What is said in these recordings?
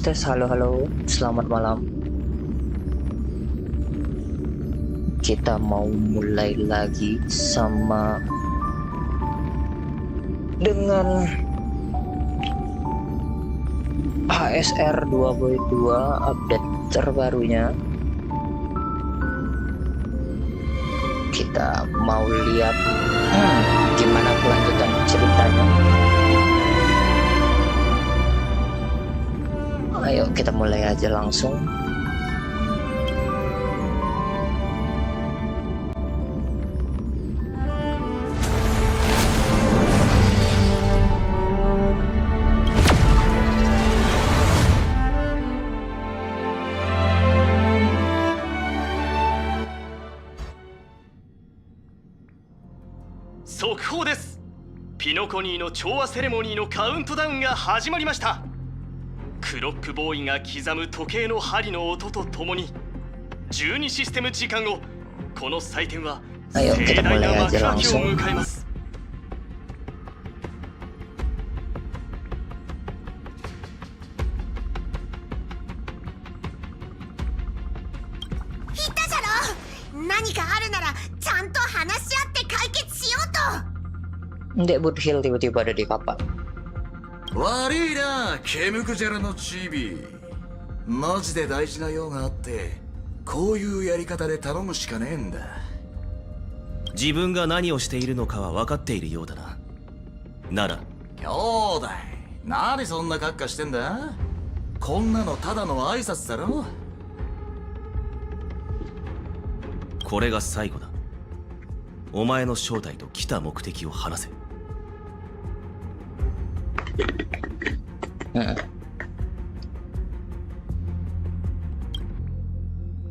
Tes, halo, selamat malam. Kita mau mulai lagi sama dengan HSR 2.2 update terbarunya. Kita mau lihat gimana kelanjutan ceritanya. Ayo kita mulai aja langsung.速報です。ピノコニーの調和セレモニーのカウントダウンが始まりました。クロックボーイが刻む時計の針の音とともに12システム時間後、この祭典は盛大な幕開けを迎えます。言ったじゃろ。何かあるならちゃんと話し合って解決しようと。Dek Budhil tiba-tiba ada di kapal. 悪いな、ケムクジャラのチビ。マジで大事な用があって、こういうやり方で頼むしかねえんだ。自分が何をしているのかは分かっているようだな。なら兄弟、何そんな格好してんだ。こんなのただの挨拶だろ。これが最後だ。お前の正体と来た目的を話せ。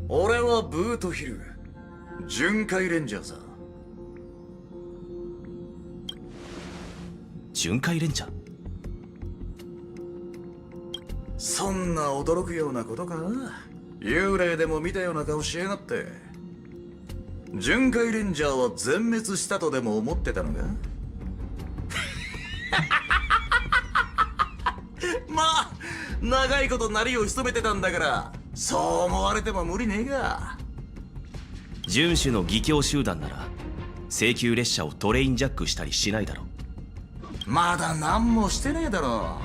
俺はブートヒル、巡回レンジャーさ。巡回レンジャー？そんな驚くようなことか。幽霊でも見たような顔しやがって。巡回レンジャーは全滅したとでも思ってたのか。まあ長いことなりを潜めてたんだから、そう思われても無理ねえが。遵守の義教集団なら請求列車をトレインジャックしたりしないだろう。まだ何もしてねえだろ。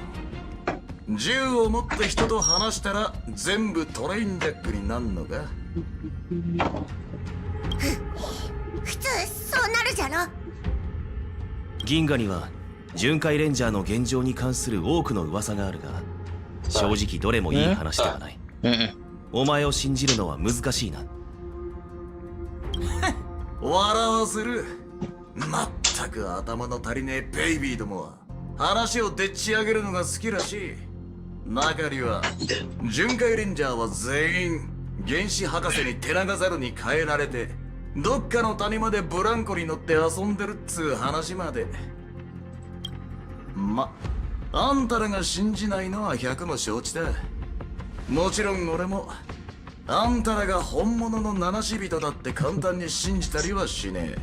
銃を持って人と話したら全部トレインジャックになんのか。普通そうなるじゃろ。銀河には巡回レンジャーの現状に関する多くの噂があるが、正直どれもいい話ではない。お前を信じるのは難しいな。笑わせる。まったく頭の足りねえベイビーどもは話をでっち上げるのが好きらしい。中には巡回レンジャーは全員原始博士に手長猿に変えられて、どっかの谷までブランコに乗って遊んでるっつう話まで。あんたらが信じないのは百も承知だ。もちろん俺もあんたらが本物の七死人だって簡単に信じたりはしねえ。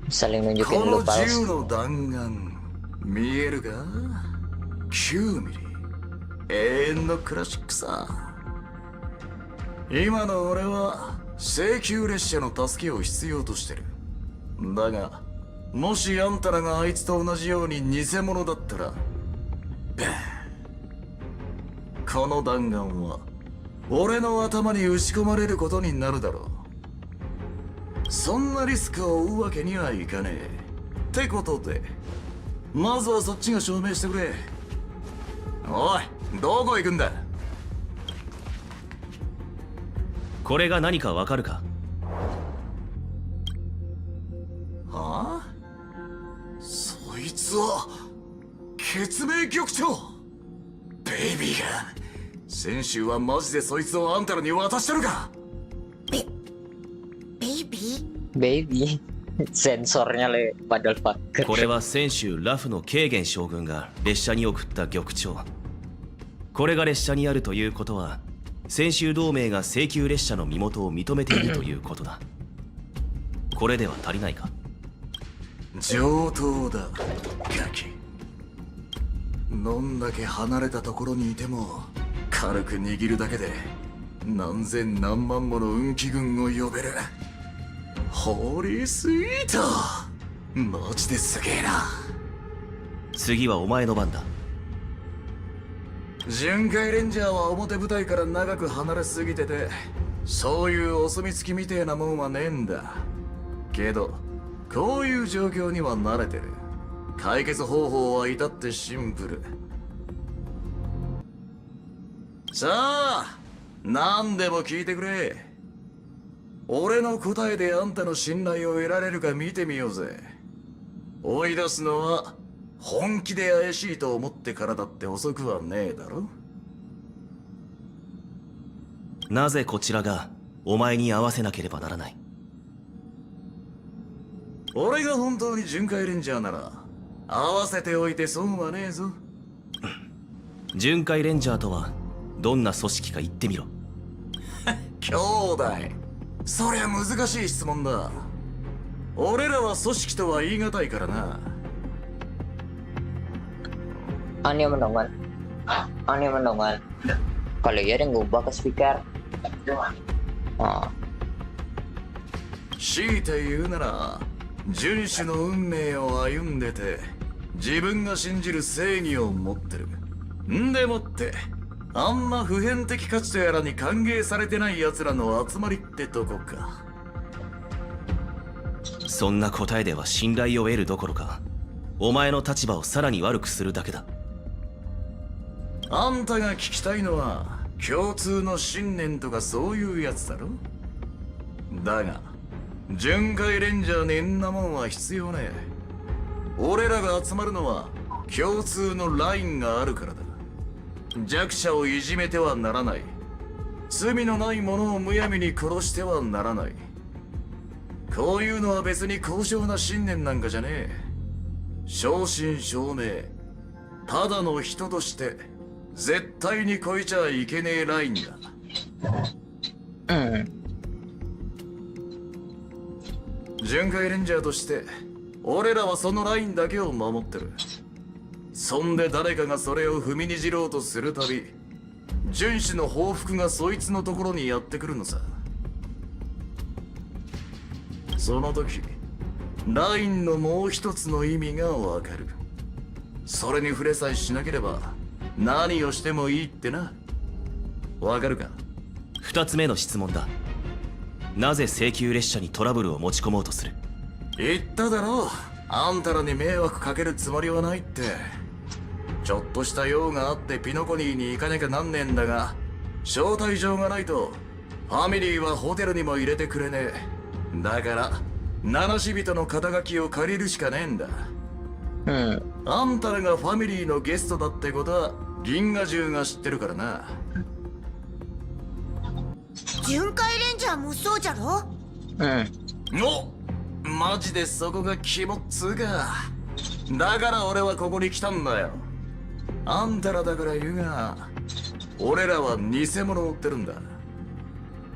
Saling こ nunjukin の lu pals. 銃の弾丸見えるか。9ミリ永遠のクラシックさ。今の俺は請求列車の助けを必要としてる。だがもしあんたらがあいつと同じように偽物だったら、この弾丸は俺の頭に打ち込まれることになるだろう。そんなリスクを負うわけにはいかねえ。ってことでまずはそっちが証明してくれ。おい、どこ行くんだ。これが何かわかるか？はあ？そいつは血明局長ベイビーが。先週はマジでそいつをあんたらに渡したのか。ベイビー Baby sensornya le padahal pagar. これは先週ラフのケーゲン将軍が列車に送った玉帳。これが列車にあるということは、先週同盟が請求列車の身元を認めているということだ。これでは足りないか？上等だガキ。どんだけ離れたところにいても軽く握るだけで何千何万もの運気軍を呼べる。ホーリースイート、マジですげえな。次はお前の番だ。巡回レンジャーは表舞台から長く離れすぎてて、そういうお墨付きみてえなもんはねえんだけど、こういう状況には慣れてる。解決方法は至ってシンプル。さあ、何でも聞いてくれ。俺の答えであんたの信頼を得られるか見てみようぜ。追い出すのは本気で怪しいと思ってからだって遅くはねえだろ。なぜこちらがお前に合わせなければならない？俺が本当に巡回レンジャーなら合わせておいて損はねえぞ。巡回レンジャーとはどんな組織か言ってみろ。兄弟、そりゃ難しい質問だ。俺らは組織とは言い難いからな。Aneh menongan. Aneh menongan. Kalau ya yang ngubah ke speaker. Ah. 強いて言うなら、遵守の運命を歩んでて自分が信じる正義を持ってるんでもって、あんま普遍的価値とやらに歓迎されてない奴らの集まりってとこか。そんな答えでは信頼を得るどころか、お前の立場をさらに悪くするだけだ。あんたが聞きたいのは共通の信念とかそういうやつだろ。だが巡回レンジャーにんなもんは必要ねえ。俺らが集まるのは共通のラインがあるからだ。弱者をいじめてはならない。罪のない者をむやみに殺してはならない。こういうのは別に高尚な信念なんかじゃねえ。正真正銘、ただの人として絶対に超えちゃいけねえラインだ。巡回レンジャーとして俺らはそのラインだけを守ってる。そんで誰かがそれを踏みにじろうとするたび、遵守の報復がそいつのところにやってくるのさ。その時ラインのもう一つの意味がわかる。それに触れさえしなければ何をしてもいいってな。わかるか？二つ目の質問だ。なぜ請求列車にトラブルを持ち込もうとする？言っただろう、あんたらに迷惑かけるつもりはないって。ちょっとした用があってピノコニーに行かなきゃなんねえんだが、招待状がないとファミリーはホテルにも入れてくれねえ。だから七死人の肩書きを借りるしかねえんだ。あんたらがファミリーのゲストだってことは銀河中が知ってるからな。巡回レンジャーもそうじゃろ。お、マジでそこが肝っつうか。だから俺はここに来たんだよ。あんたらだから言うが、俺らは偽物を追ってるんだ。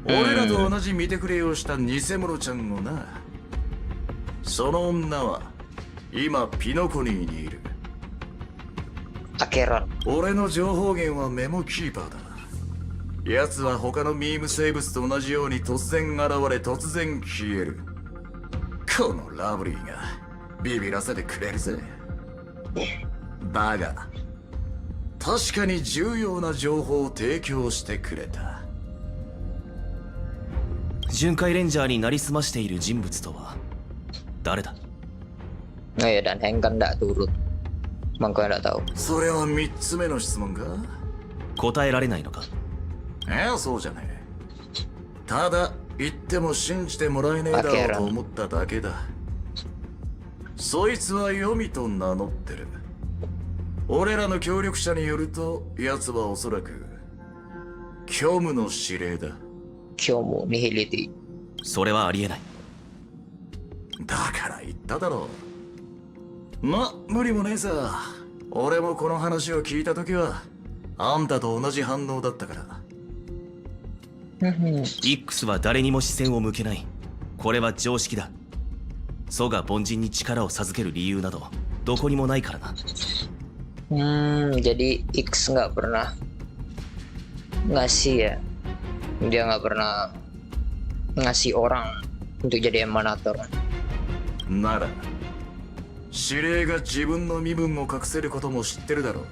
俺らと同じ見てくれをした偽物ちゃんをな。その女は今ピノコニーにいる。Akeron. 俺の情報源はメモキーパーだ。奴は他のミーム生物と同じように突然現れ突然消える。このラブリーがビビらせてくれるぜ。だが確かに重要な情報を提供してくれた。巡回レンジャーになりすましている人物とは誰だ？ Oh ya, dan Hank kan nggak turut. Mangko nggak tahu. それは3つ目の質問か？答えられないのか？そうじゃねえ。ただ言っても信じてもらえねえだろうと思っただけだ。そいつはヨミと名乗ってる。俺らの協力者によると、奴はおそらく虚無の指令だ。Kyomo nihility. それはありえない。だから言っただろう。無理もねえさ。俺もこの話を聞いたときはあんたと同じ反応だったから。X は誰にも視線を向けない。これは常識だ。ソが凡人に力を授ける理由などどこにもないからな。Jadi X nggak pernah ngasih ya. Dia nggak pernah ngasih orang untuk jadi emanator. なら指令が自分の身分を隠せることも知ってるだろう。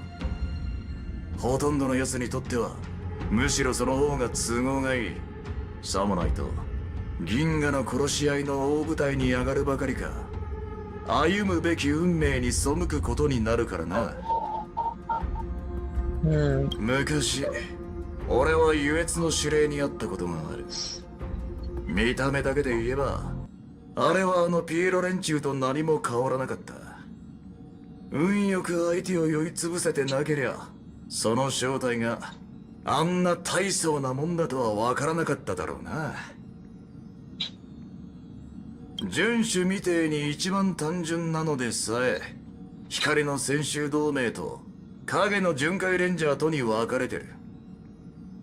ほとんどの奴にとってはむしろその方が都合がいい。さもないと銀河の殺し合いの大舞台に上がるばかりか、歩むべき運命に背くことになるからな。昔俺は優越の指令にあったことがある。見た目だけで言えばあれはあのピエロ連中と何も変わらなかった。運よく相手を酔いつぶせてなけりゃその正体があんな大層なもんだとは分からなかっただろうな。順守みてえに一番単純なのでさえ光の戦衆同盟と影の巡回レンジャーとに分かれてる。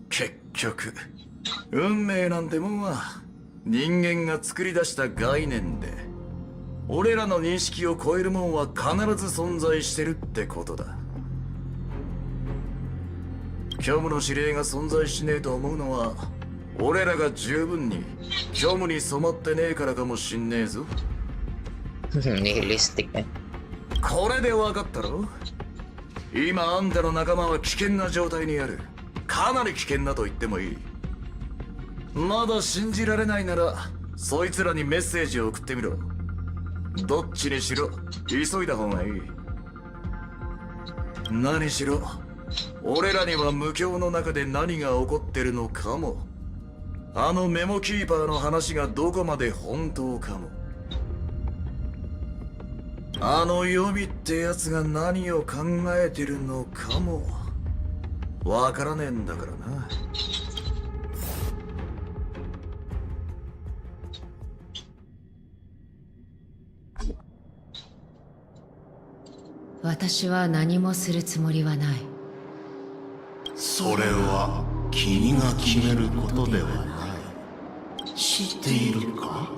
結局運命なんてもんは人間が作り出した概念で、俺らの認識を超えるもんは必ず存在してるってことだ。虚無の指令が存在しねえと思うのは俺らが十分に虚無に染まってねえからかもしんねえぞ。Nihilistikね。これで分かったろ？今あんたの仲間は危険な状態にある。かなり危険だと言ってもいい。まだ信じられないならそいつらにメッセージを送ってみろ。どっちにしろ急いだ方がいい。何しろ俺らには無境の中で何が起こってるのかも、あのメモキーパーの話がどこまで本当かも、あの予備ってやつが何を考えてるのかもわからねえんだからな。私は何もするつもりはない。それは君が決めることではない。知っているか？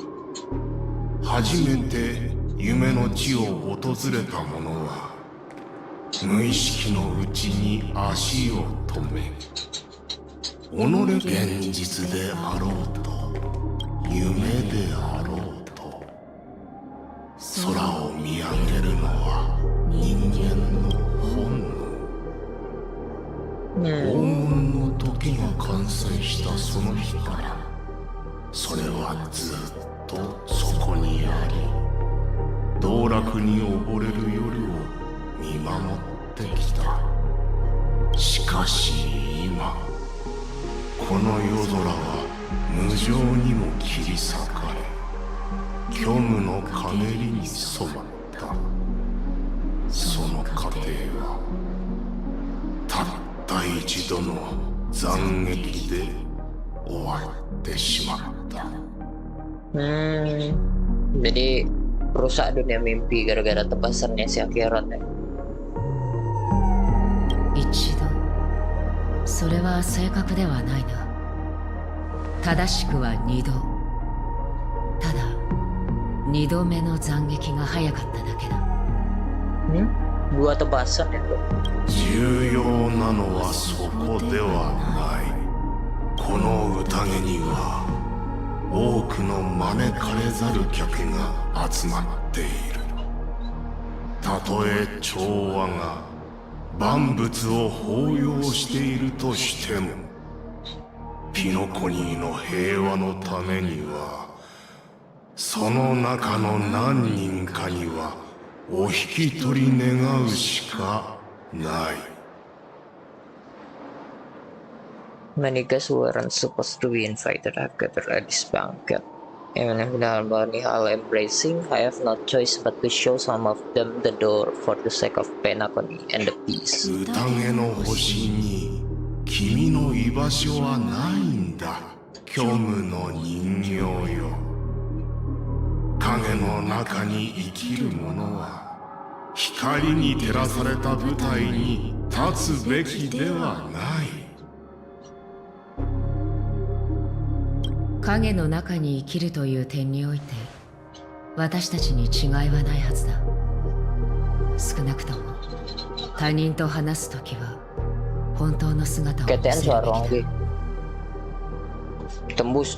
初めて夢の地を訪れた者は無意識のうちに足を止め、己現実であろうと夢であろうと空を見上げるのは人間の本能。黄金の時が完成したその日からそれはずっとそこにあり、道楽に溺れる夜を見守ってきた。しかし今この夜空は無情にも切り裂かれ、虚無の陰りに染まった。その過程はたった一度の斬撃で終わってしまった。Jadi rusak dunia mimpi gara-gara tebasannya si akhirat ya. 一度、それは正確ではないな。正しくは二度。ただ二度目の斬撃が早かっただけだ。Dua tebasan ya tuh. 重要なのはそこではない。この宴には多くの招かれざる客が集まっている。たとえ調和が万物を包容しているとしても、ピノコニーの平和のためにはその中の何人かにはお引き取り願うしかない。 Many guys weren't supposed to be invited. I gather at this banquet. Even if they are all embracing, I have no choice but to show some of them the door for the sake of Penacony and the peace. 宴の星に君の居場所はないんだ、虚無の人形よ。影の中に生きる者は光に照らされた舞台に立つべきではない。影の中に生きるという点において私たちに違いはないはずだ。少なくとも他人と話すときは本当の姿を見せるべ KTN き suara だ。 Ronggi. Tembus.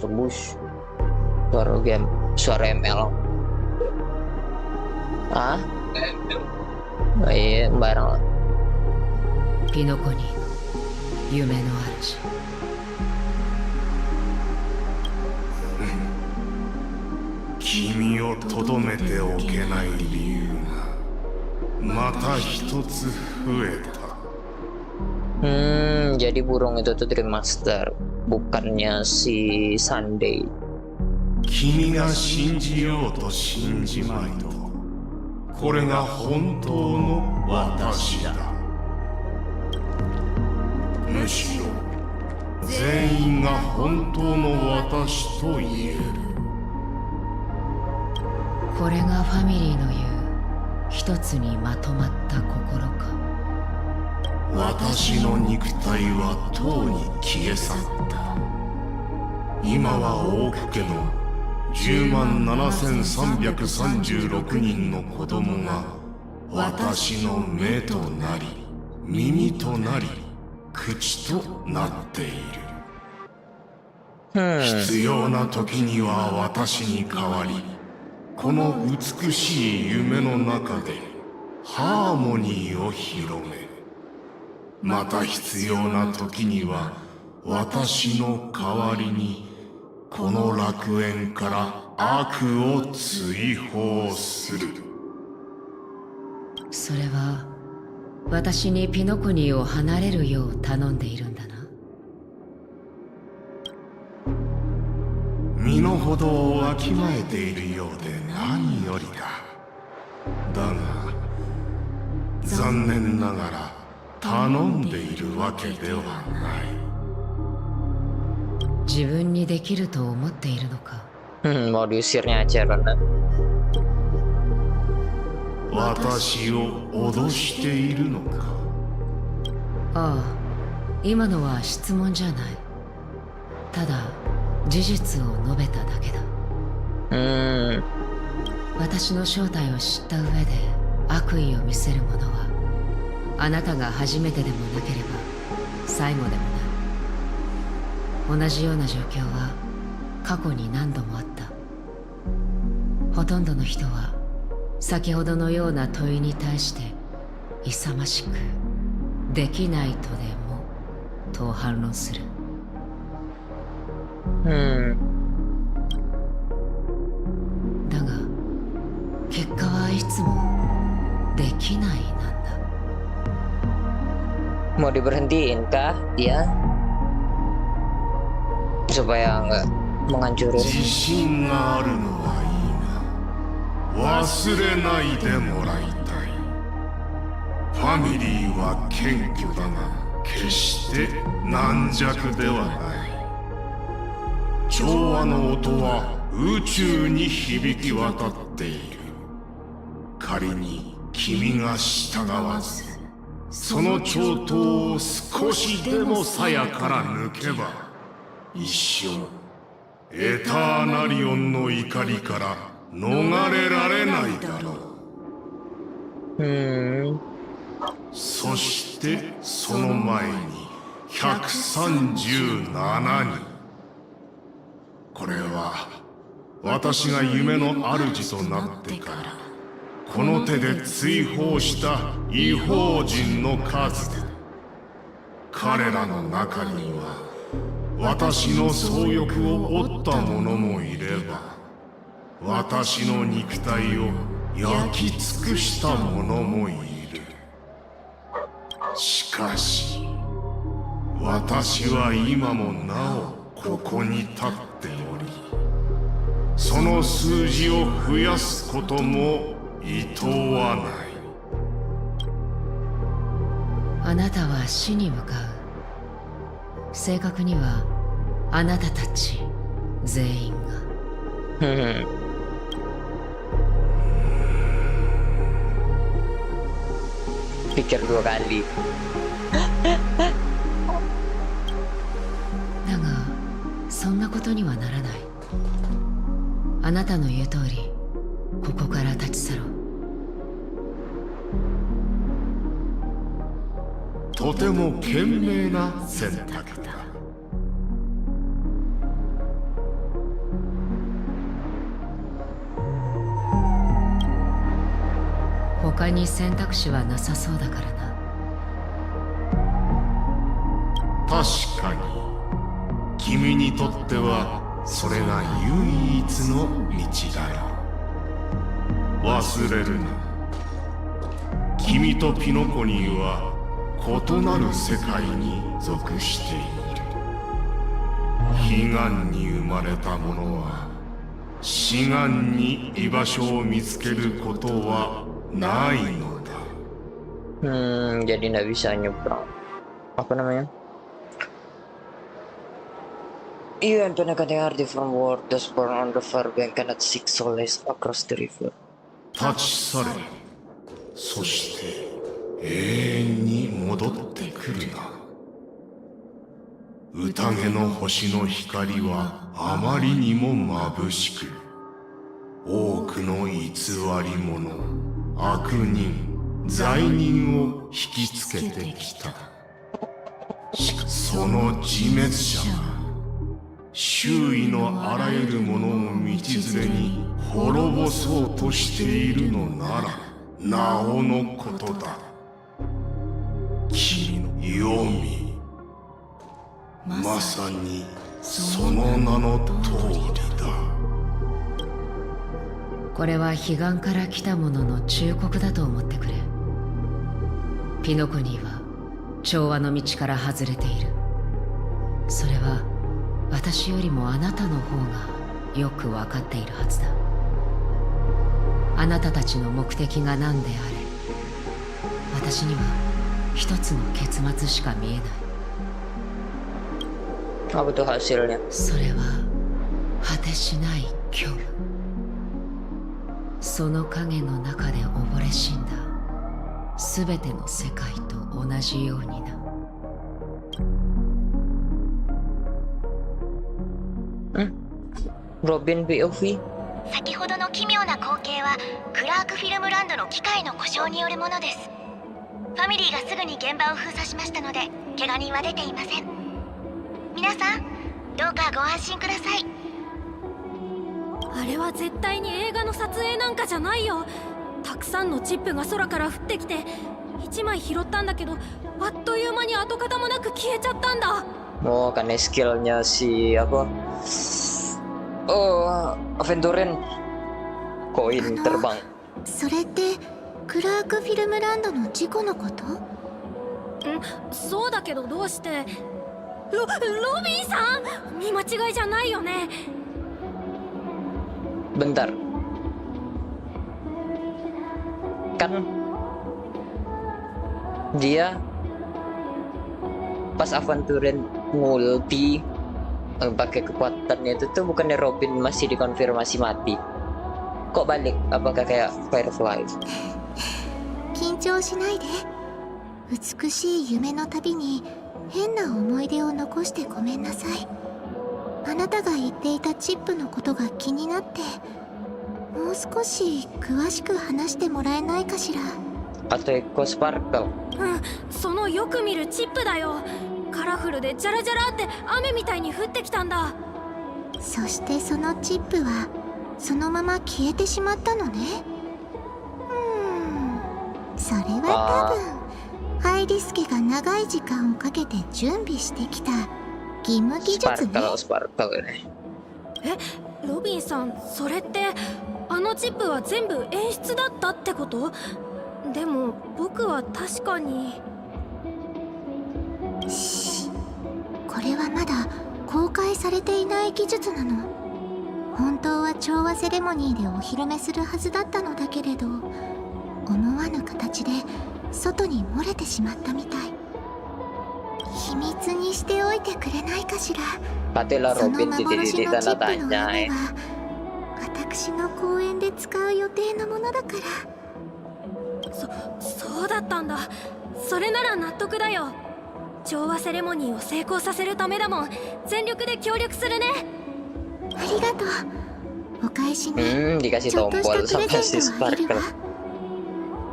Suara game, suara ML. Ah? Oh iya, bareng lah. ピノコに夢の主。君をとどめておけない理由がまた一つ増えた。 Jadi burung itu tuh Dream Master, bukannya si Sunday. 君が信じようと信じまいと、これが本当の私だ。むしろ全員が本当の私と言える。これがファミリーの言う一つにまとまった心か。私の肉体はとうに消え去った。今は多くけど10万7336人の子供が私の目となり耳となり口となっている。必要な時には私に代わりこの美しい夢の中でハーモニーを広め、また必要な時には私の代わりにこの楽園から悪を追放する。それは私にピノコニーを離れるよう頼んでいるんだな。身の程をわきまえているようで何よりだ。だが残念ながら頼んでいるわけではない。自分にできると思っているのか。Mau diusirnya aja karena 私を脅しているのか。ああ、今のは質問じゃない。ただ事実を述べただけだ。私の正体を知った上で悪意を見せる者はあなたが初めてでもなければ最後でもない。同じような状況は過去に何度もあった。ほとんどの人は先ほどのような問いに対して勇ましくできないとでもと反論する。だが結果はいつもできないなんだ。 mau diberhentiin kah dia supaya nggak menghancurin? 自信があるのはいいが忘れないでもらいたい。ファミリーは謙虚だが決して軟弱ではない。調和の音は宇宙に響き渡っている。仮に君が従わずその長刀を少しでも鞘から抜けば一生エターナリオンの怒りから逃れられないだろう。そしてその前に137人。これは私が夢の主となってからこの手で追放した異邦人の数だ。彼らの中には私の総欲を折った者もいれば、私の肉体を焼き尽くした者もいる。しかし私は今もなおここに立っており、その数字を増やすこともいとわない。あなたは死に向かう。正確にはあなたたち全員が。Pikir 2 kali. だがそんなことにはならない。あなたの言う通り、ここから立ち去ろう。とても賢明な選択だ。他に選択肢はなさそうだからな。確かに君にとってはそれが唯一の道だよ。忘れるな。君とピノコニーは異なる世界に属している。悲願に生まれた者は死願に居場所を見つけることはないのだ。Jadi nggak bisa nyebrang. Apa namanya? You and connecting are different world. Those born on the far bank cannot seek solace across the river. 立ち去れ。そして永遠に戻ってくるな。宴の星の光はあまりにも眩しく、多くの偽り者、悪人、罪人を引きつけてきた。その自滅者が周囲のあらゆるものを道連れに滅ぼそうとしているのならなおのことだ。君の読み、まさにその名の通りだ。これは彼岸から来た者の忠告だと思ってくれ。ピノコニーは調和の道から外れている。それは私よりもあなたの方がよく分かっているはずだ。あなたたちの目的が何であれ、私には一つの結末しか見えない。 Apa tuh hasilnya? それは果てしない虚無。その影の中で溺れ死んだすべての世界と同じようにな。ロビン POV。 先ほどの奇妙な光景はクラークフィルムランドの機械の故障によるものです。ファミリーがすぐに現場を封鎖しましたので怪我人は出ていません。皆さんどうかご安心ください。あれは絶対に映画の撮影なんかじゃないよ。たくさんのチップが空から降ってきて1枚拾ったんだけど、あっという間に跡形もなく消えちゃったんだ。Oh, karena skillnya si apa? Oh, Aventurin koin terbang. それってクラークフィルムランドの事故のこと？そうだけどどうして。ロビンさん、見間違いじゃないよね。Bentar. Kan dia pas Aventurin ngulti pakai kekuatannya itu tuh bukannya Robin masih dikonfirmasi mati. Kok balik? Apakah kayak Firefly? 緊張しないで。美しい夢の旅に変な思い出を残してごめんなさい。あなたが言っていたチップのことが気になって、もう少し詳しく話してもらえないかしら。Atau Echo Sparkle? そのよく見るチップだよ。カラフルでジャラジャラって雨みたいに降ってきたんだ。そしてそのチップはそのまま消えてしまったのね。それは多分ハイリスケが長い時間をかけて準備してきた義務技術ね。スパルカルね。ロビンさん、それってあのチップは全部演出だったってこと？でも僕は確かに。これはまだ公開されていない技術なの。本当は調和セレモニーでお披露目するはずだったのだけれど、思わぬ形で外に漏れてしまったみたい。秘密にしておいてくれないかしら。 Patilah その Robin 幻のチップの dititanda-tanda 雨 eh. は私の公演で使う予定のものだから。そうだったんだ。それなら納得だよ。調和セレモニーを成功させるためだもん。全力で協力するね。ありがとう。お返しに Dikasih ちょっとした tombol プレ sama ゼ si ントをあげる Sparkle. わ。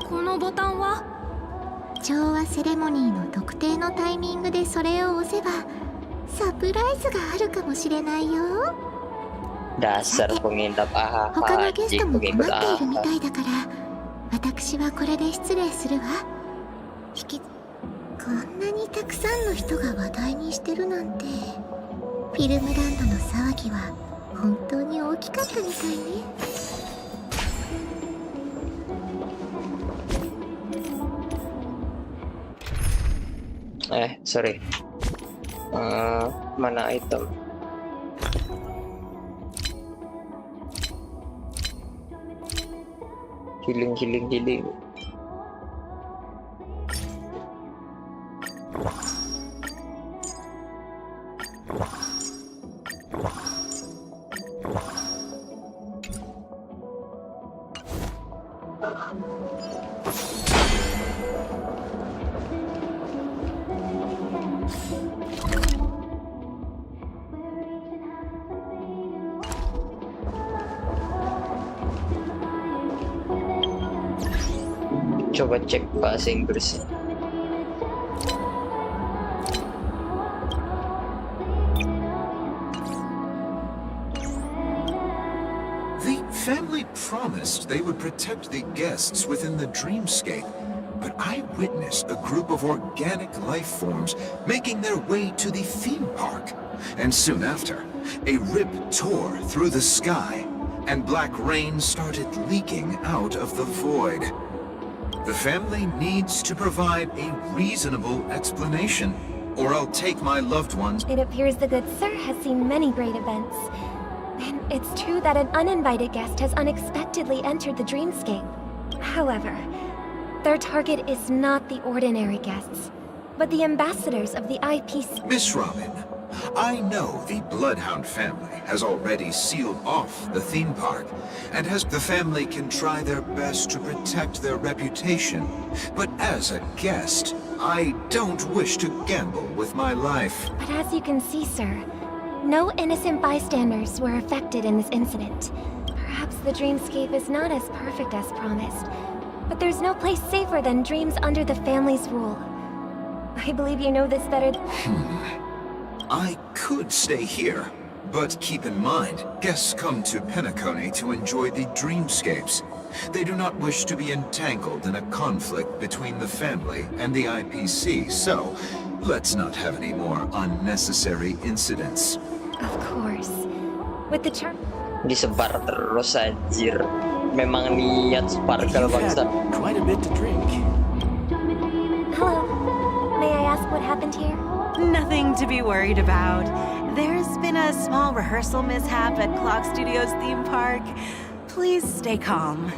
このボタンは？調和セレモニーの特定のタイミングでそれを押せばサプライズがあるかもしれないよ。 Dasar pengindap 他の AHA, ゲス Jik トも困 pengikut っているみ AHA. たいだから、私はこれで失礼するわ。こんなにたくさんの人が話題にしてるなんて、フィルムランドの騒ぎは本当に大きかったみたいね。Sorry. Mana item? Healing. Coba cek bahasa Inggrisnya. The family promised they would protect the guests within the dreamscape, but I witnessed a group of organic life forms making their way to the theme park. And soon after, a rip tore through the sky, and black rain started leaking out of the void. The family needs to provide a reasonable explanation, or I'll take my loved ones. It appears the good sir has seen many great events. And it's true that an uninvited guest has unexpectedly entered the dreamscape. However, their target is not the ordinary guests, but the ambassadors of the IPC. Miss Robin, I know the Bloodhound family has already sealed off the theme park, and the family can try their best to protect their reputation. But as a guest, I don't wish to gamble with my life. But as you can see, sir, no innocent bystanders were affected in this incident. Perhaps the dreamscape is not as perfect as promised, but there's no place safer than dreams under the family's rule. I believe you know this better. I could stay here, but keep in mind, guests come to Penacony to enjoy the dreamscapes. They do not wish to be entangled in a conflict between the family and the IPC, so let's not have any more unnecessary incidents. Of course. With the charm. Disebar terus anjir. Memang niat Sparkle bangsa. Quite a bit to drink. Hello. May I ask what happened here? Nothing to be worried about. There's been a small rehearsal mishap at Clock Studios theme park. Please stay calm.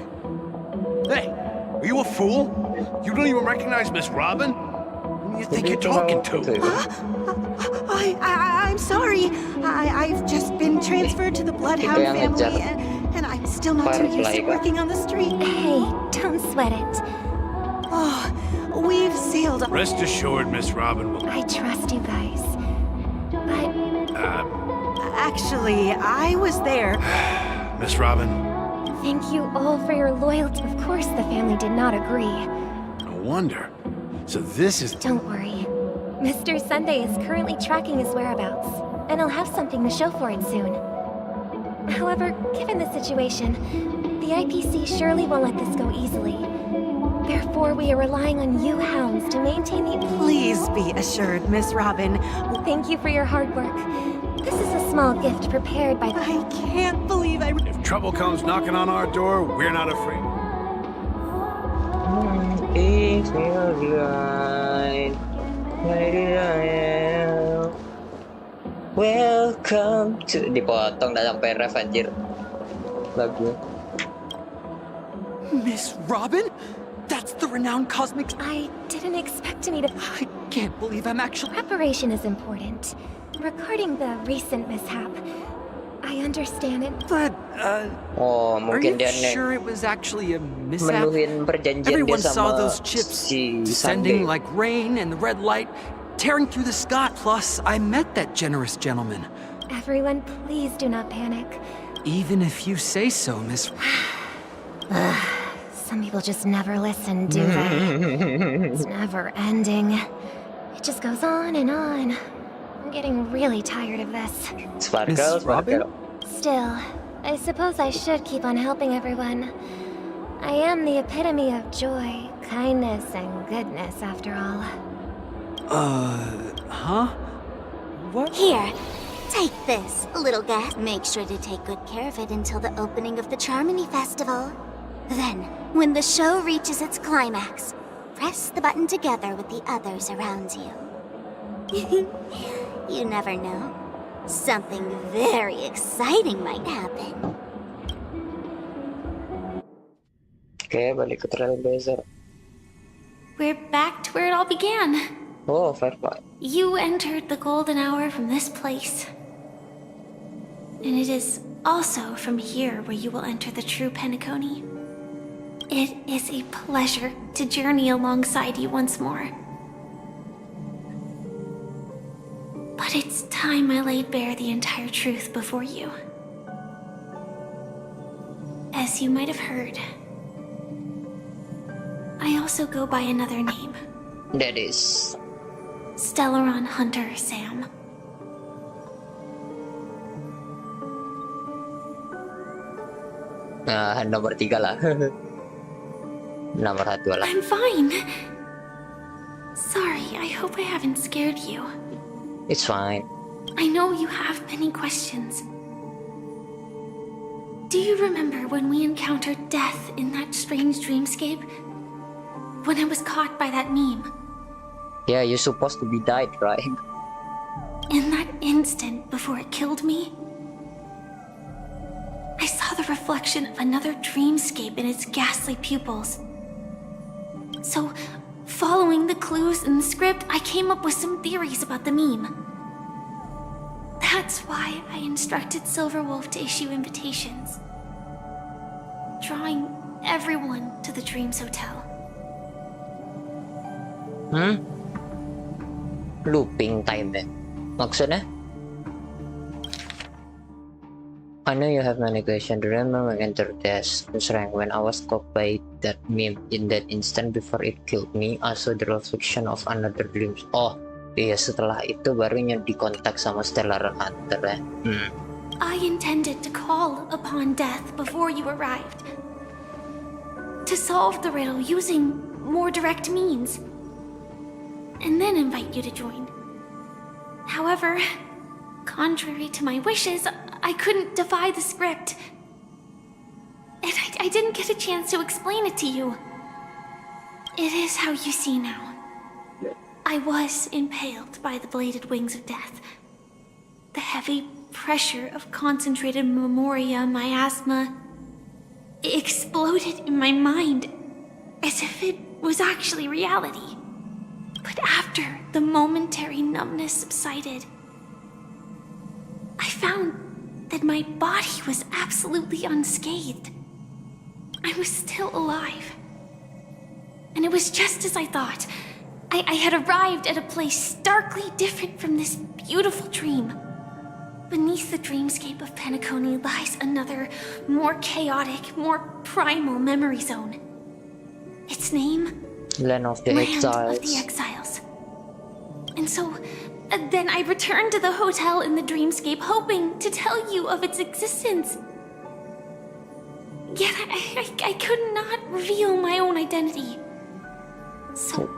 Hey, are you a fool? You don't even recognize Miss Robin? Who do you think you're talking to? I'm sorry. I've just been transferred to the Bloodhound yang family, ngejar. and I'm still not too used to Firefly kan? working on the street. Hey, don't sweat it. Oh, we've sealed. Rest assured, Miss Robin will... I trust you guys. But Actually, I was there. Miss Robin, thank you all for your loyalty. Of course, the family did not agree. no wonder. So this is... Don't worry. Mr. Sunday is currently tracking his whereabouts, and I'll have something to show for it soon. However, given the situation, the IPC surely won't let this go easily. Therefore, we are relying on you hounds to maintain the... Please be assured, Miss Robin. Thank you for your hard work. This is a small gift prepared by... I can't believe I... If trouble comes knocking on our door, we're not afraid. It's your line. Welcome to... Dipotong dah sampai ref anjir lagu. Miss Robin? That's the renowned cosmic... I didn't expect me to... I can't believe I'm actually... Preparation is important. Regarding the recent mishap, I understand it. But, Oh, are mungkin you dia sure it was actually a mishap? menuhin perjanjian dia Everyone saw sama those chips si descending Sunday. like rain and the red light tearing through the sky. Plus, I met that generous gentleman. Everyone, please do not panic. Even if you say so, Miss... Some people just never listen, do they? It's never ending. It just goes on and on. I'm getting really tired of this. Sparkle, Miss Robin? sparkle. Still, I suppose I should keep on helping everyone. I am the epitome of joy, kindness, and goodness, after all. Huh? What? Here, take this, little guy. Make sure to take good care of it until the opening of the Charmony Festival. Then, when the show reaches its climax, press the button together with the others around you. You never know. Something very exciting might happen. Oke, balik ke Trailblazer. We're back to where it all began. Oh, Firefly. You entered the golden hour from this place. And it is also from here where you will enter the true Penacony. It is a pleasure to journey alongside you once more. But it's time I laid bare the entire truth before you. As you might have heard, I also go by another name. That is... Stellaron Hunter Sam. Nah, nomor 3 lah. Nomor 1 lah. I'm fine. Sorry, I hope I haven't scared you. It's fine. I know you have many questions. Do you remember when we encountered death in that strange dreamscape? When I was caught by that meme? Yeah, you're supposed to be died, right? In that instant before it killed me, I saw the reflection of another dreamscape in its ghastly pupils. So, following the clues in the script, I came up with some theories about the meme. That's why I instructed Silverwolf to issue invitations, drawing everyone to the Dreams Hotel. Looping time eh. Maksudnya? I know you have many questions. Remember when I entered death's rank when I was caught by that meme in that instant before it killed me. I saw the reflection of another dream. Oh, iya setelah itu barunya dikontak sama Stellar Hunter ya. I intended to call upon death before you arrived. To solve the riddle using more direct means. And then invite you to join. However, contrary to my wishes, I couldn't defy the script. And I didn't get a chance to explain it to you. It is how you see now. I was impaled by the bladed wings of death. The heavy pressure of concentrated memoria miasma exploded in my mind as if it was actually reality. But after the momentary numbness subsided, I found that my body was absolutely unscathed. I was still alive. And it was just as I thought. I had arrived at a place starkly different from this beautiful dream. Beneath the dreamscape of Penacony lies another, more chaotic, more primal memory zone. Its name? Land of the Land Exiles. of the Exiles. And so, then I returned to the hotel in the dreamscape, hoping to tell you of its existence. Yet I could not reveal my own identity. So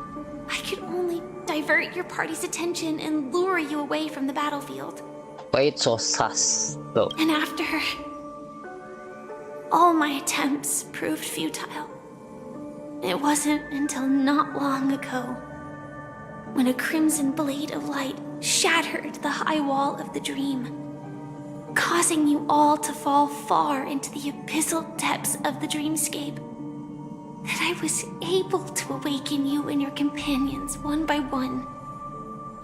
I could only divert your party's attention and lure you away from the battlefield. Why it's so sus though? And after all my attempts proved futile, it wasn't until not long ago when a crimson blade of light shattered the high wall of the dream, causing you all to fall far into the abyssal depths of the dreamscape, that I was able to awaken you and your companions one by one.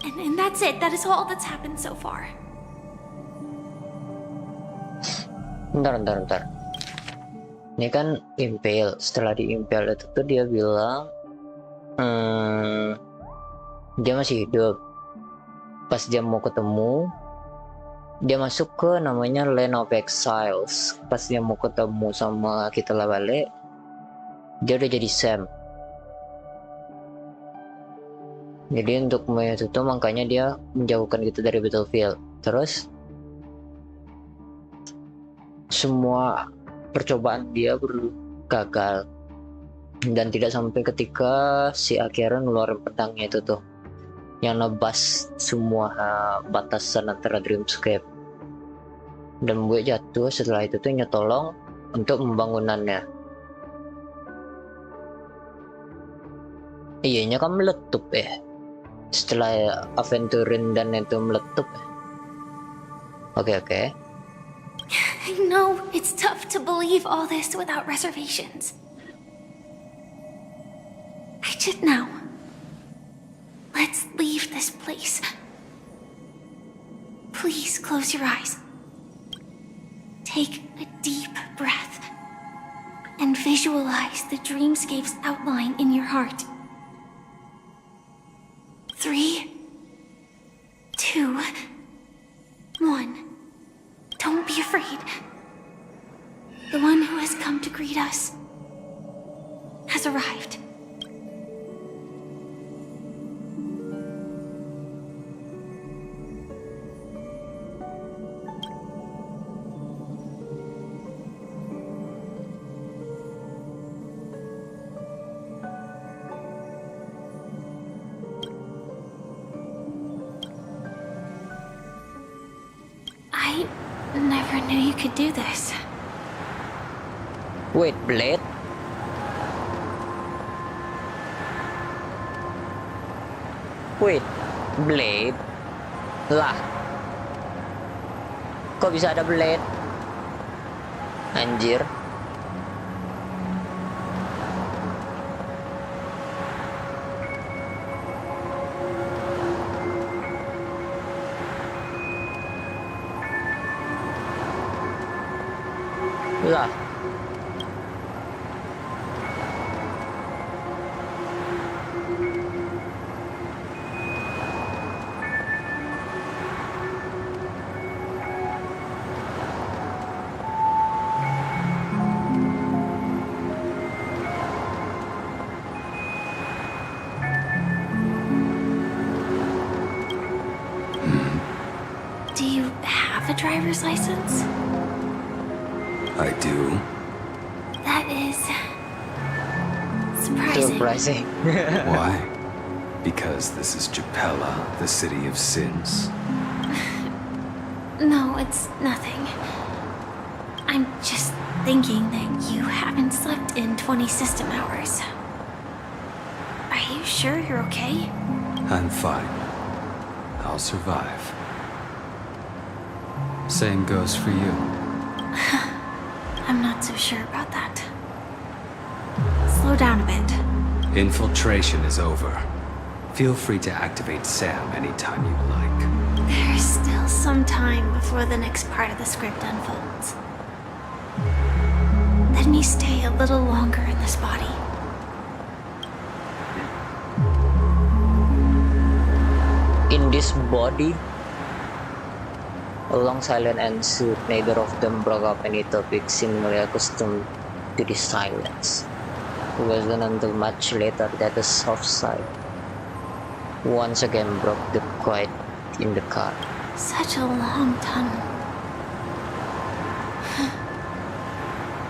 And that's it. That is all that's happened so far. Bentar. Ini kan impale. Setelah di impale itu tuh dia bilang dia masih hidup. Pas dia mau ketemu, dia masuk ke namanya Land of Exiles. Pas dia mau ketemu sama kita lah balik, dia udah jadi Sam. Jadi untuk itu tuh makanya dia menjauhkan kita dari battlefield. Terus semua percobaan dia gagal dan tidak sampai ketika si Akira ngeluarin pedangnya itu tuh yang nebas semua batasan antara dreamscape, dan gue jatuh setelah itu tuh nyetolong untuk pembangunannya. Iyanya kan meletup setelah Aventurin dan itu meletup. Oke. I know it's tough to believe all this without reservations. Now, let's leave this place. Please close your eyes. Take a deep breath and visualize the dreamscape's outline in your heart. 3, 2, 1. Don't be afraid. The one who has come to greet us has arrived. I never knew you could do this. Wait, Blade? Wait, Blade? Lah, kok bisa ada Blade? Anjir. Lah. Do you have a driver's license? I do. That is surprising. Why? Because this is Japella, the city of sins. No, it's nothing. I'm just thinking that you haven't slept in 20 system hours. Are you sure you're okay? I'm fine. I'll survive. Same goes for you. I'm not so sure about that. Slow down a bit. Infiltration is over. Feel free to activate Sam anytime you like. There's still some time before the next part of the script unfolds. Let me stay a little longer in this body. In this body, along silent and suit, neither of them broke up any topic, seemingly accustomed to the silence. It wasn't until much later that the soft sigh once again broke the quiet in the car. Such a long tunnel.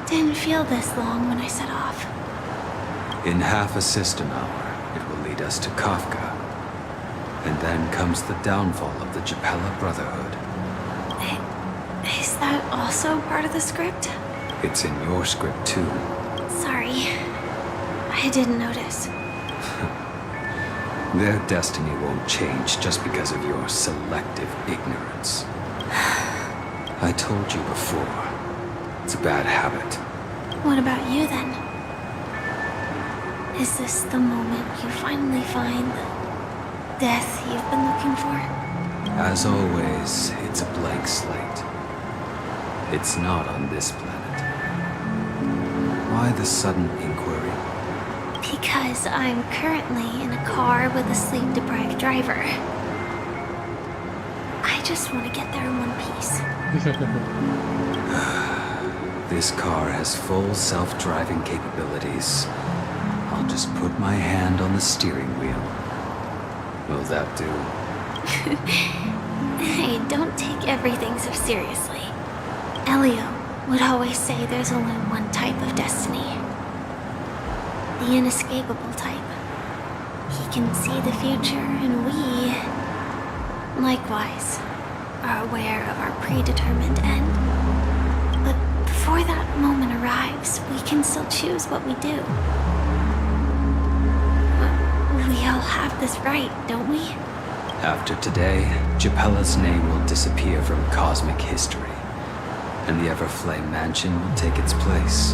Didn't feel this long when I set off. In half a system hour, lead us to Kafka. And then comes the downfall of the Japella Brotherhood. Is that also part of the script? It's in your script too. Sorry. I didn't notice. Their destiny won't change just because of your selective ignorance. I told you before. It's a bad habit. What about you then? Is this the moment you finally find the death you've been looking for? As always, it's a blank slate. It's not on this planet. Why the sudden inquiry? Because I'm currently in a car with a sleep-deprived driver. I just want to get there in one piece. This car has full self-driving capabilities. I'll just put my hand on the steering wheel. Will that do? Hey, don't take everything so seriously. Elio would always say there's only one type of destiny. The inescapable type. He can see the future, and we, likewise, are aware of our predetermined end. But before that moment arrives, we can still choose what we do. We all have this right, don't we? After today, Japella's name will disappear from cosmic history, and the Everflame Mansion will take its place.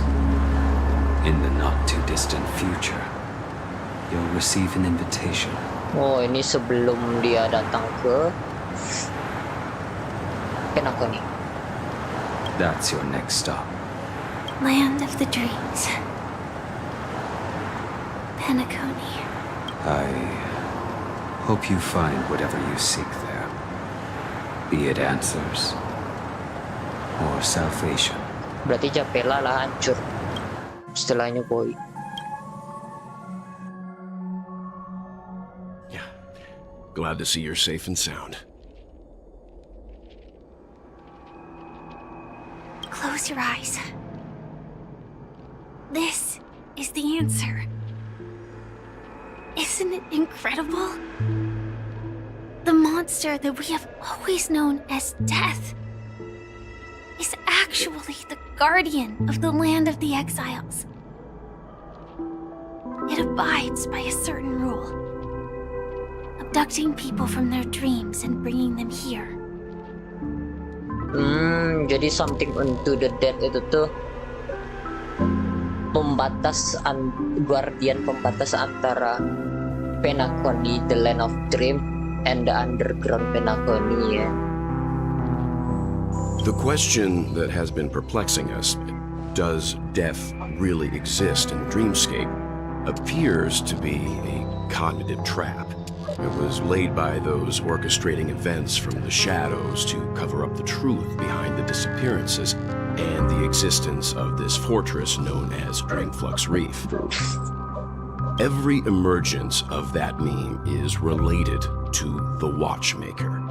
In the not-too-distant future, you'll receive an invitation. Oh, ini sebelum dia datang ke Penacony. That's your next stop. Land of the Dreams. Penacony. I hope you find whatever you seek there. Be it answers or salvation. Berarti Japella lah hancur setelahnya boy. Yeah. Glad to see you're safe and sound. Close your eyes. This is the answer. Isn't it incredible? The monster that we have always known as Death is actually the guardian of the land of the exiles. It abides by a certain rule, abducting people from their dreams and bringing them here. Jadi something unto the dead itu tuh guardian pembatas antara Penacony, the land of dream, and the underground Penacony. The question that has been perplexing us, does death really exist in the dreamscape, appears to be a cognitive trap. It was laid by those orchestrating events from the shadows to cover up the truth behind the disappearances and the existence of this fortress known as Dreamflux Reef. Every emergence of that meme is related to the Watchmaker.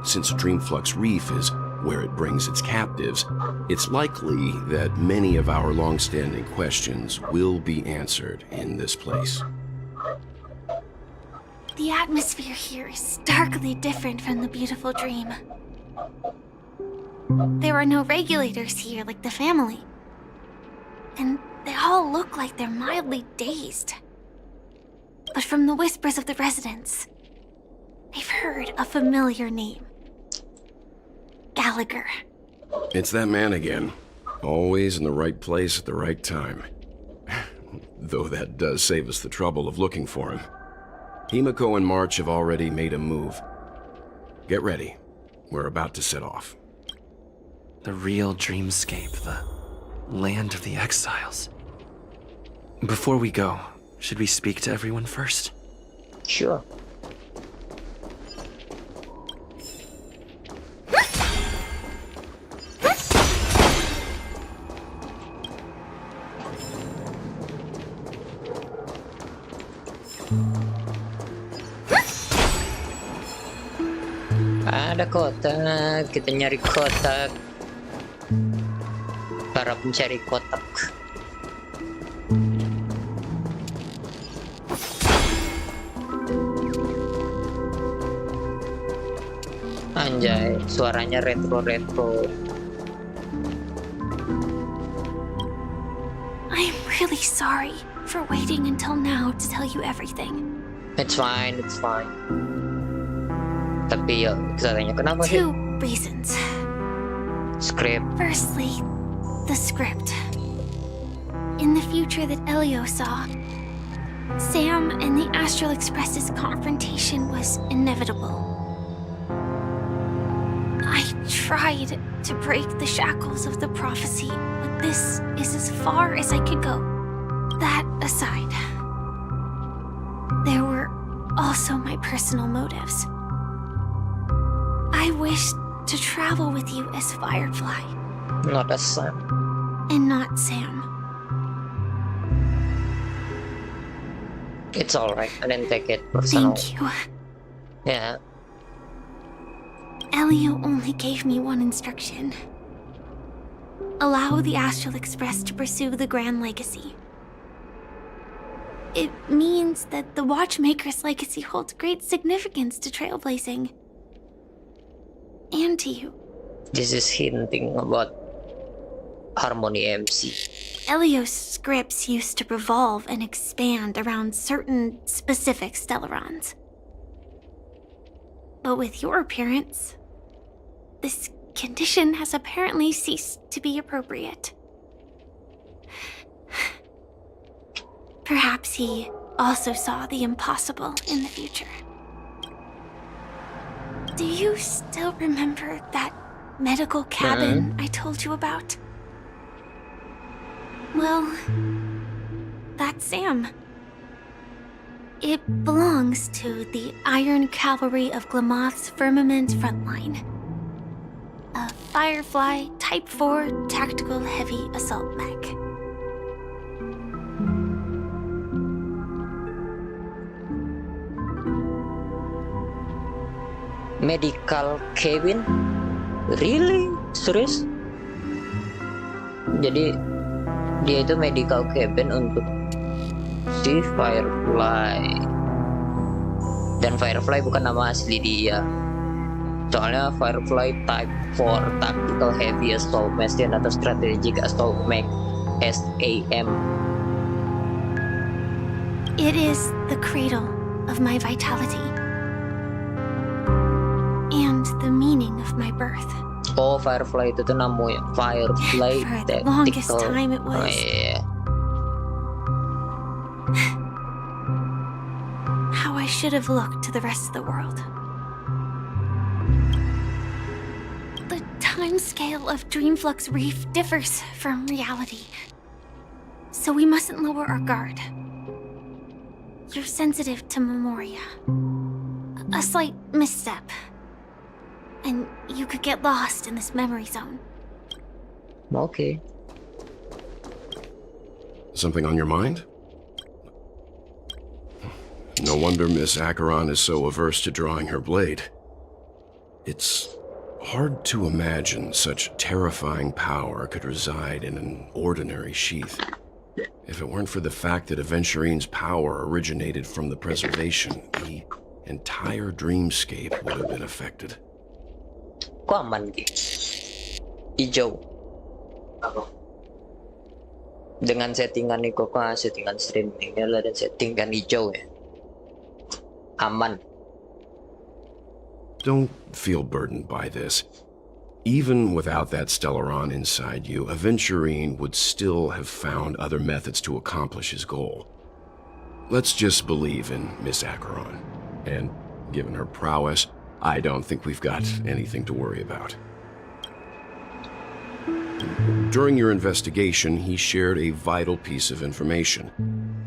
Since Dreamflux Reef is where it brings its captives, it's likely that many of our long-standing questions will be answered in this place. The atmosphere here is starkly different from the beautiful dream. There are no regulators here like the family. And they all look like they're mildly dazed. But from the whispers of the residents, they've heard a familiar name. Gallagher. It's that man again. Always in the right place at the right time. Though that does save us the trouble of looking for him. Himiko and March have already made a move. Get ready. We're about to set off. The real dreamscape, the land of the exiles. Before we go, should we speak to everyone first? Sure. Ada kotak, kita nyari kotak. Para pencari kotak. Anjay, suaranya retro-retro. I'm really sorry for waiting until now to tell you everything. It's fine. Tapi ya, katanya kenapa sih? 2 reasons. Script. Firstly, the script. In the future that Elio saw, Sam and the Astral Express's confrontation was inevitable. I tried to break the shackles of the prophecy, but this is as far as I could go. That aside, there were also my personal motives. I wished to travel with you as Firefly. Not as Sam. And not Sam. It's alright, I didn't take it personal. Thank you. Yeah. Elio only gave me one instruction. Allow the Astral Express to pursue the Grand Legacy. It means that the Watchmaker's legacy holds great significance to trailblazing. And to you. This is hinting about Harmony MC. Elio's scripts used to revolve and expand around certain specific Stellarons. But with your appearance, this condition has apparently ceased to be appropriate. Perhaps he also saw the impossible in the future. Do you still remember that medical cabin I told you about? Well, that's Sam. It belongs to the Iron Cavalry of Glamoth's Firmament Frontline. A Firefly Type 4 Tactical Heavy Assault Mech. Medical cabin? Really? Serius? Jadi dia itu medical cabin untuk si Firefly. Dan Firefly bukan nama asli dia. Soalnya Firefly Type 4 Tactical Heavy Assault Machine atau Strategic Assault Mech SAM. It is the cradle of my vitality. And the meaning of my birth. Oh, Firefly itu tuh namanya Firefly For the longest Tactical. time it was. Oh, yeah. How I should have looked to the rest of the world. The timescale of Dreamflux Reef differs from reality. So we mustn't lower our guard. You're sensitive to Memoria. A slight misstep, and you could get lost in this memory zone. Okay. Something on your mind? No wonder Miss Acheron is so averse to drawing her blade. It's hard to imagine such terrifying power could reside in an ordinary sheath. If it weren't for the fact that Aventurine's power originated from the preservation, the entire dreamscape would have been affected. Kok aman gitu? Hijau. Apa? Dengan settingan nih kok settingan streamingnya lah dan settingan hijau ya. Aman. Don't feel burdened by this. Even without that Stellaron inside you, Aventurine would still have found other methods to accomplish his goal. Let's just believe in Miss Acheron. And given her prowess, I don't think we've got anything to worry about. During your investigation, he shared a vital piece of information.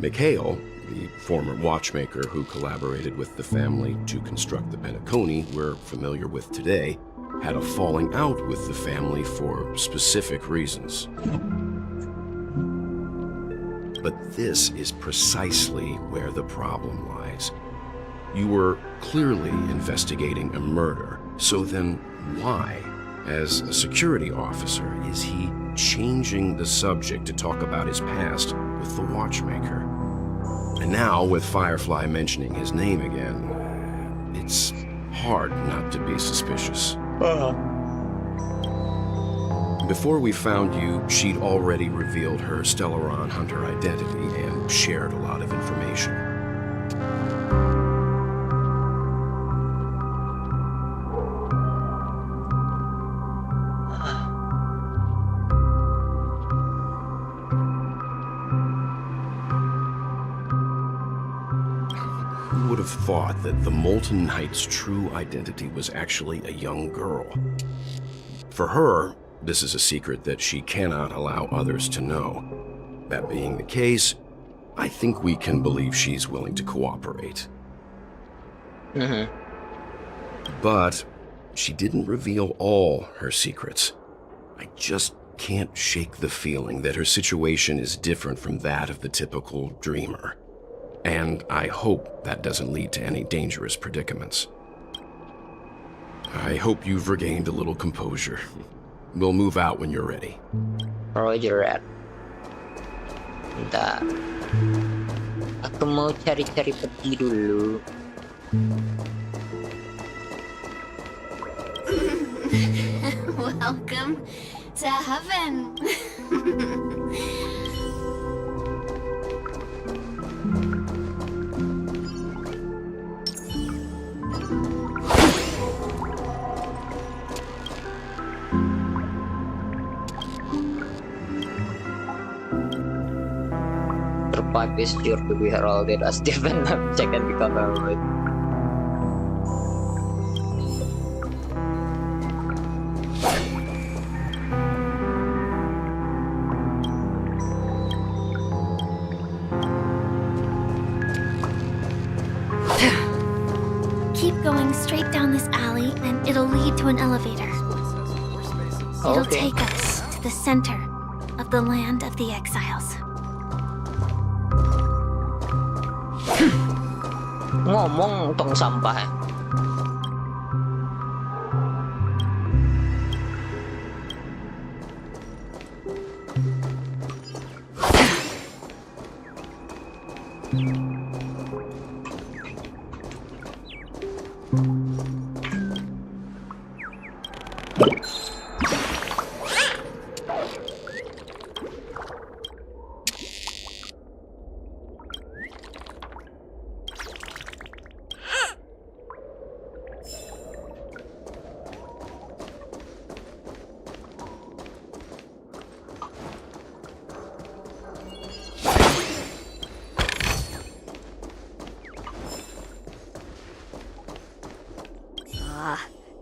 Mikhail, the former watchmaker who collaborated with the family to construct the Penacony we're familiar with today, had a falling out with the family for specific reasons. But this is precisely where the problem lies. You were clearly investigating a murder, so then why, as a security officer, is he changing the subject to talk about his past with the watchmaker? And now, with Firefly mentioning his name again, it's hard not to be suspicious. Before we found you, she'd already revealed her Stellaron Hunter identity and shared a lot of information. Who would have thought that the Molten Knight's true identity was actually a young girl? For her, this is a secret that she cannot allow others to know. That being the case, I think we can believe she's willing to cooperate. But she didn't reveal all her secrets. I just can't shake the feeling that her situation is different from that of the typical dreamer. And I hope that doesn't lead to any dangerous predicaments. I hope you've regained a little composure. We'll move out when you're ready. Roger that. Bentar. Aku mau cari-cari peti dulu. Welcome to heaven. The pipe is sure to be heralded as different object and become heralded. Keep going straight down this alley, and it'll lead to an elevator. It'll take us to the center of the land of the exiles. Ngomong tong sampah.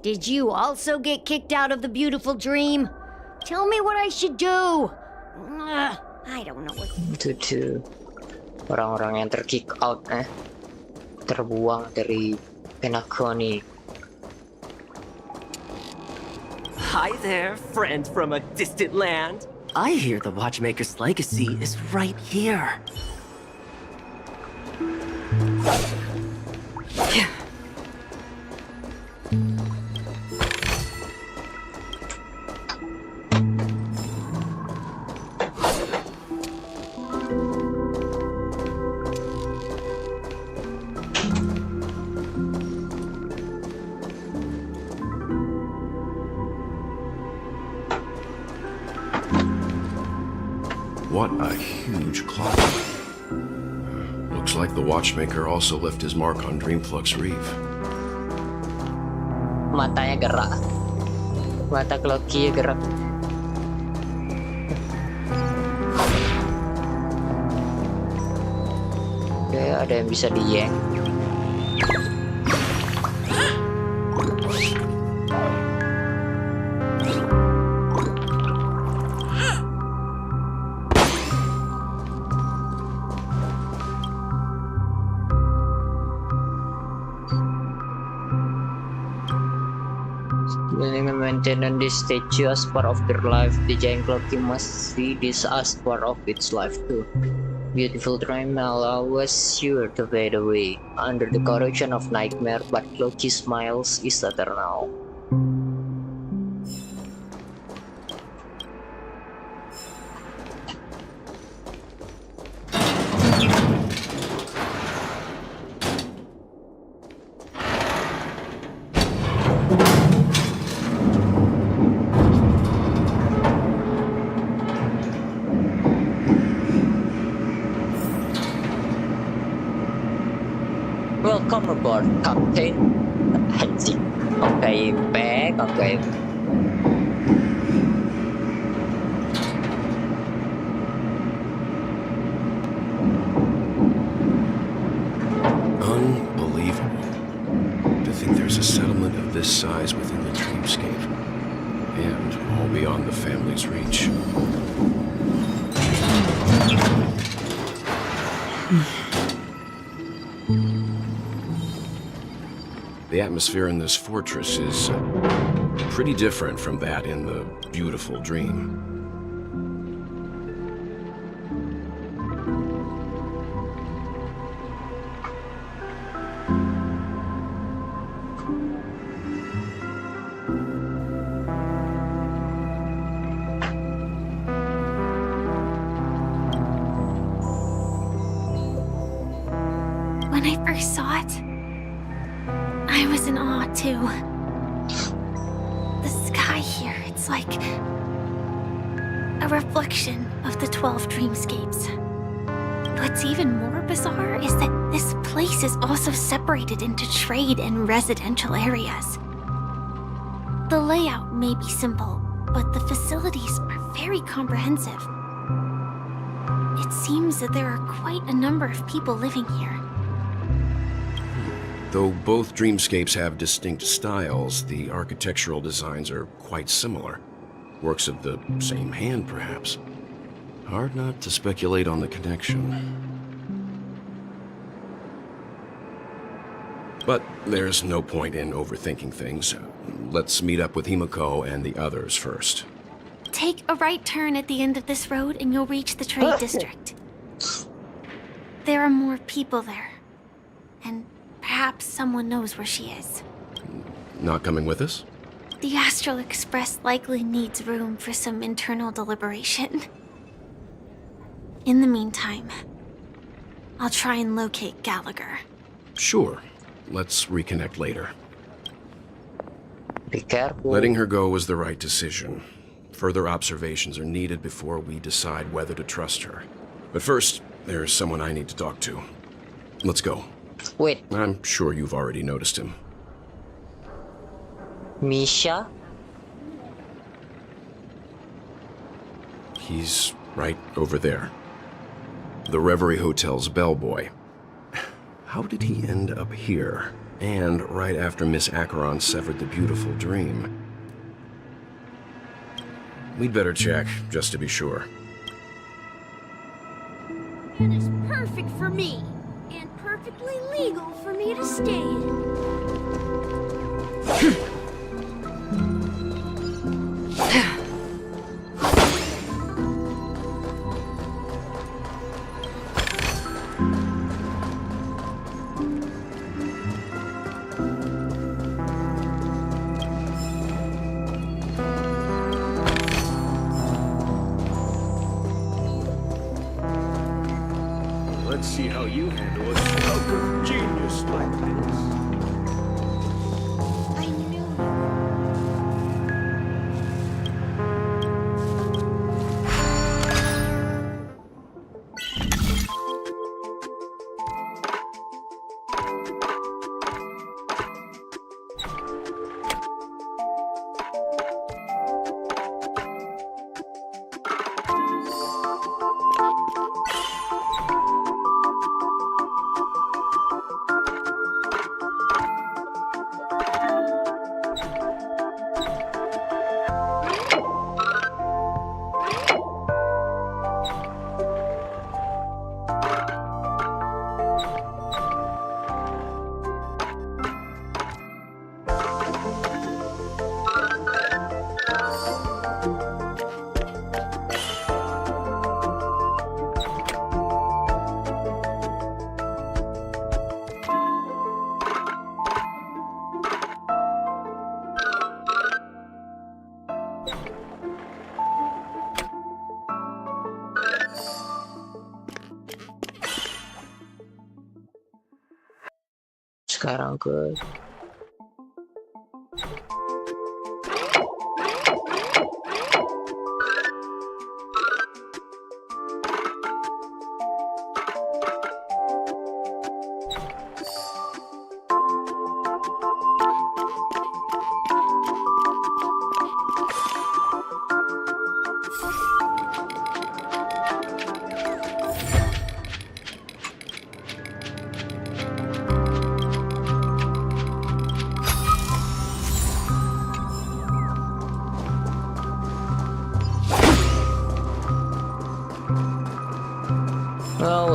Did you also get kicked out of the beautiful dream? Tell me what I should do. I don't know what. Itu orang-orang yang terkick out, terbuang dari Penacony. Hi there, friend from a distant land. I hear the Watchmaker's legacy is right here. What a huge clock. Looks like the Watchmaker also left his mark on Dreamflux Reef. Matanya gerak. Mata Cloaky gerak. Oke, ada yang bisa diyank. Maintain this statue as part of their life. The giant Cloaky must see this as part of its life too. Beautiful dream allows sure to fade away under the correction of nightmare, but Cloaky smiles is eternal. Welcome aboard, Captain. Anjing. Okay, back. Okay. Unbelievable. To think there's a settlement of this size within the dreamscape. And all beyond the family's reach. The atmosphere in this fortress is pretty different from that in the beautiful dream. When I first saw it, I was in awe too. The sky here, it's like a reflection of the 12 dreamscapes. What's even more bizarre is that this place is also separated into trade and residential areas. The layout may be simple, but the facilities are very comprehensive. It seems that there are quite a number of people living here. Though both dreamscapes have distinct styles, the architectural designs are quite similar. Works of the same hand, perhaps. Hard not to speculate on the connection. But there's no point in overthinking things. Let's meet up with Himiko and the others first. Take a right turn at the end of this road and you'll reach the trade district. There are more people there. And perhaps someone knows where she is. Not coming with us? The Astral Express likely needs room for some internal deliberation. In the meantime, I'll try and locate Gallagher. Sure. Let's reconnect later. Be careful. Letting her go was the right decision. Further observations are needed before we decide whether to trust her. But first, there's someone I need to talk to. Let's go. Wait. I'm sure you've already noticed him. Misha? He's right over there. The Reverie Hotel's bellboy. How did he end up here? And right after Miss Acheron severed the beautiful dream. We'd better check, just to be sure. It is perfect for me, and perfectly legal for me to stay in. Let's see how you handle a stroke of genius like this. Sekarang ke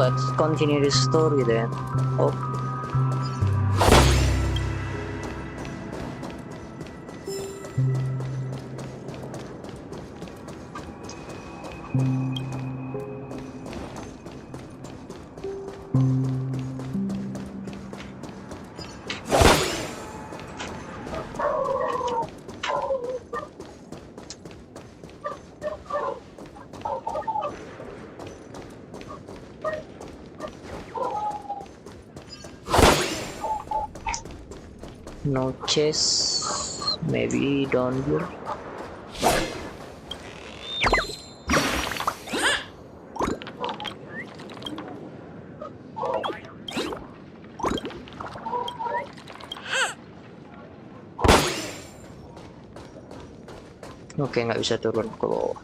Let's continue the story then. Oh. No chest, maybe down here. Oke, nggak bisa turun ke bawah.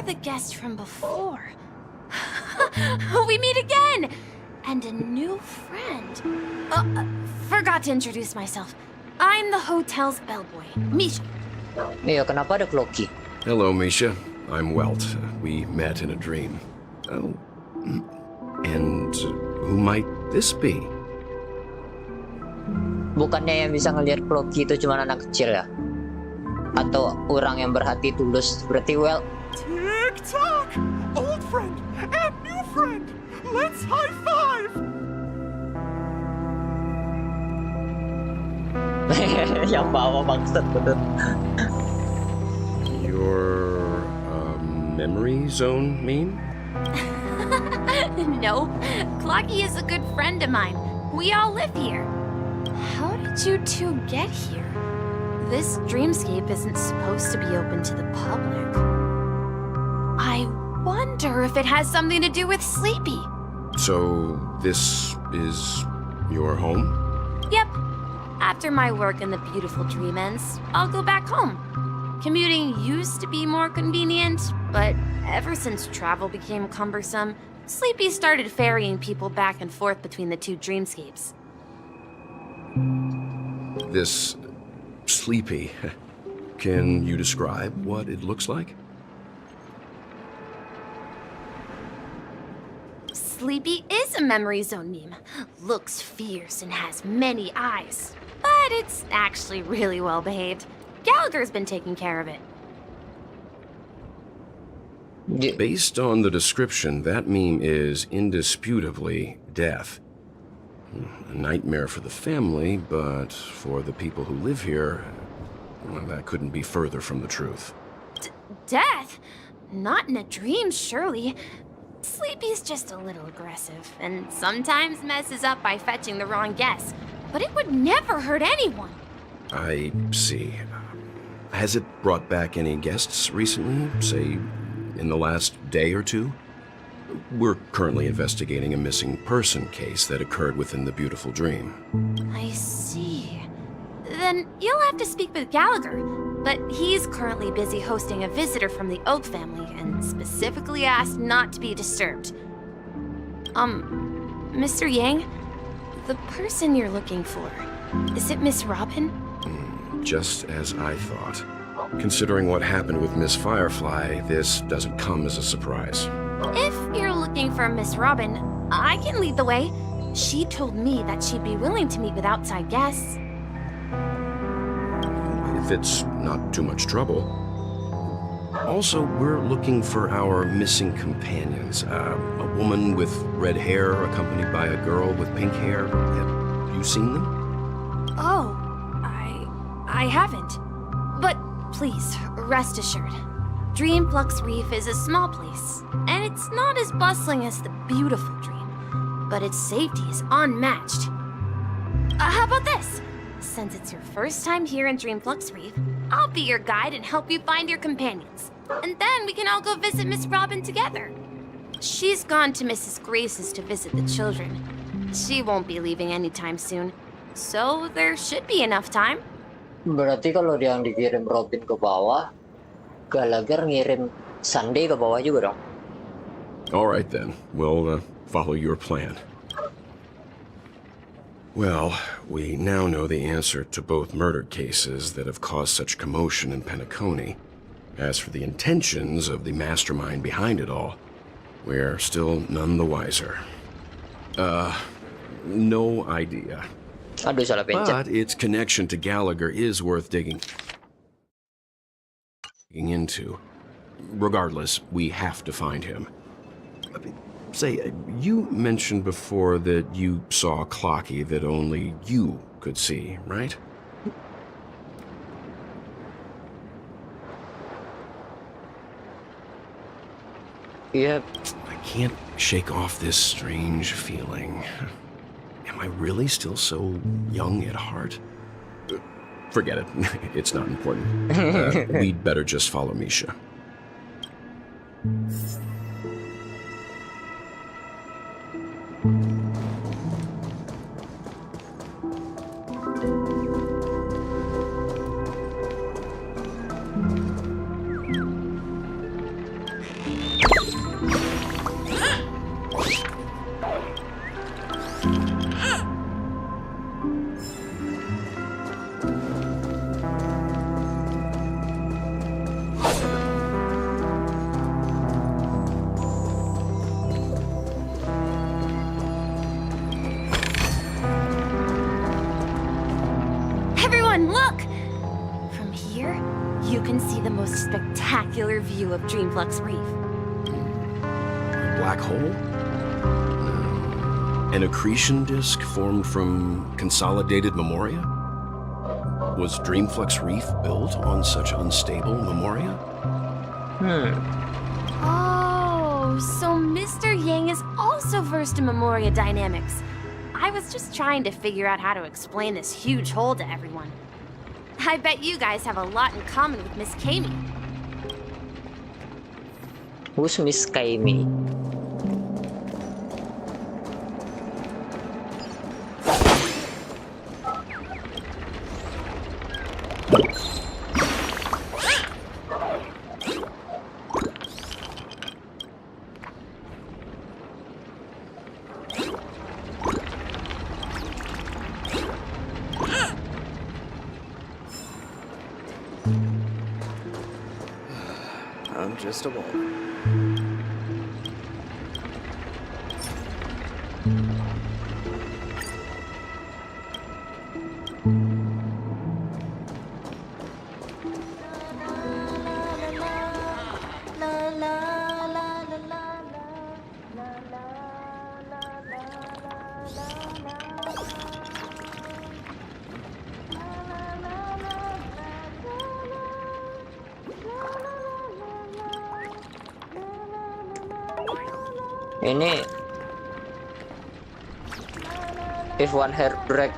The guest from before. We meet again! And a new friend. Forgot to introduce myself. I'm the hotel's bellboy, Misha. Iya, kenapa ada Cloaky? Hello, Misha. I'm Welt. We met in a dream. Oh. And who might this be? Bukannya yang bisa ngelihat Cloaky itu cuma anak kecil ya? Atau orang yang berhati tulus seperti Welt? Tick-tock! Old friend and new friend! Let's high-five! Yang bawa maksud betul. Your memory zone meme? No, Clocky is a good friend of mine. We all live here. How did you two get here? This dreamscape isn't supposed to be open to the public. I wonder if it has something to do with Sleepy. So, this is your home? Yep. After my work in the beautiful dream ends, I'll go back home. Commuting used to be more convenient, but ever since travel became cumbersome, Sleepy started ferrying people back and forth between the two dreamscapes. This Sleepy. Can you describe what it looks like? Sleepy is a memory zone meme. Looks fierce and has many eyes. But it's actually really well behaved. Gallagher's been taking care of it. Based on the description, that meme is indisputably death. A nightmare for the family, but for the people who live here, well, that couldn't be further from the truth. Death? Not in a dream, surely. Sleepy's just a little aggressive, and sometimes messes up by fetching the wrong guess. But it would never hurt anyone. I see. Has it brought back any guests recently, say, in the last day or two? We're currently investigating a missing person case that occurred within the beautiful dream. I see. Then you'll have to speak with Gallagher, but he's currently busy hosting a visitor from the Oak family and specifically asked not to be disturbed. Mr. Yang, the person you're looking for, is it Miss Robin? Just as I thought. Considering what happened with Miss Firefly, this doesn't come as a surprise. If you're looking for Miss Robin, I can lead the way. She told me that she'd be willing to meet with outside guests. If it's not too much trouble. Also, we're looking for our missing companions. A woman with red hair accompanied by a girl with pink hair. Have you seen them? Oh, I haven't. But please, rest assured. Dreamflux Reef is a small place, and it's not as bustling as the beautiful dream, but its safety is unmatched. How about this? Since it's your first time here in Dreamflux Reef, I'll be your guide and help you find your companions. And then we can all go visit Miss Robin together. She's gone to Mrs. Grace's to visit the children. She won't be leaving anytime soon, so there should be enough time. Berarti kalau yang dikirim Robin ke bawah, Gallagher ngirim Sunday ke bawah juga dong. All right then, we'll follow your plan. Well, we now know the answer to both murder cases that have caused such commotion in Penacony. As for the intentions of the mastermind behind it all, we're still none the wiser. No idea. Aduh, salah pencet. But its connection to Gallagher is worth digging into. Regardless, we have to find him. Say, you mentioned before that you saw Clocky that only you could see, right? Yep. I can't shake off this strange feeling. Am I really still so young at heart? Forget it. It's not important. We'd better just follow Misha. Everyone, look! From here, you can see the most spectacular view of Dreamflux Reef. A black hole? No. An accretion disk formed from consolidated memoria? Was Dreamflux Reef built on such unstable memoria? Oh, so Mr. Yang is also versed in Memoria dynamics. I was just trying to figure out how to explain this huge hole to everyone. I bet you guys have a lot in common with Miss Kami. Who's Miss Kami? I'm just a woman. Ini if one hair break.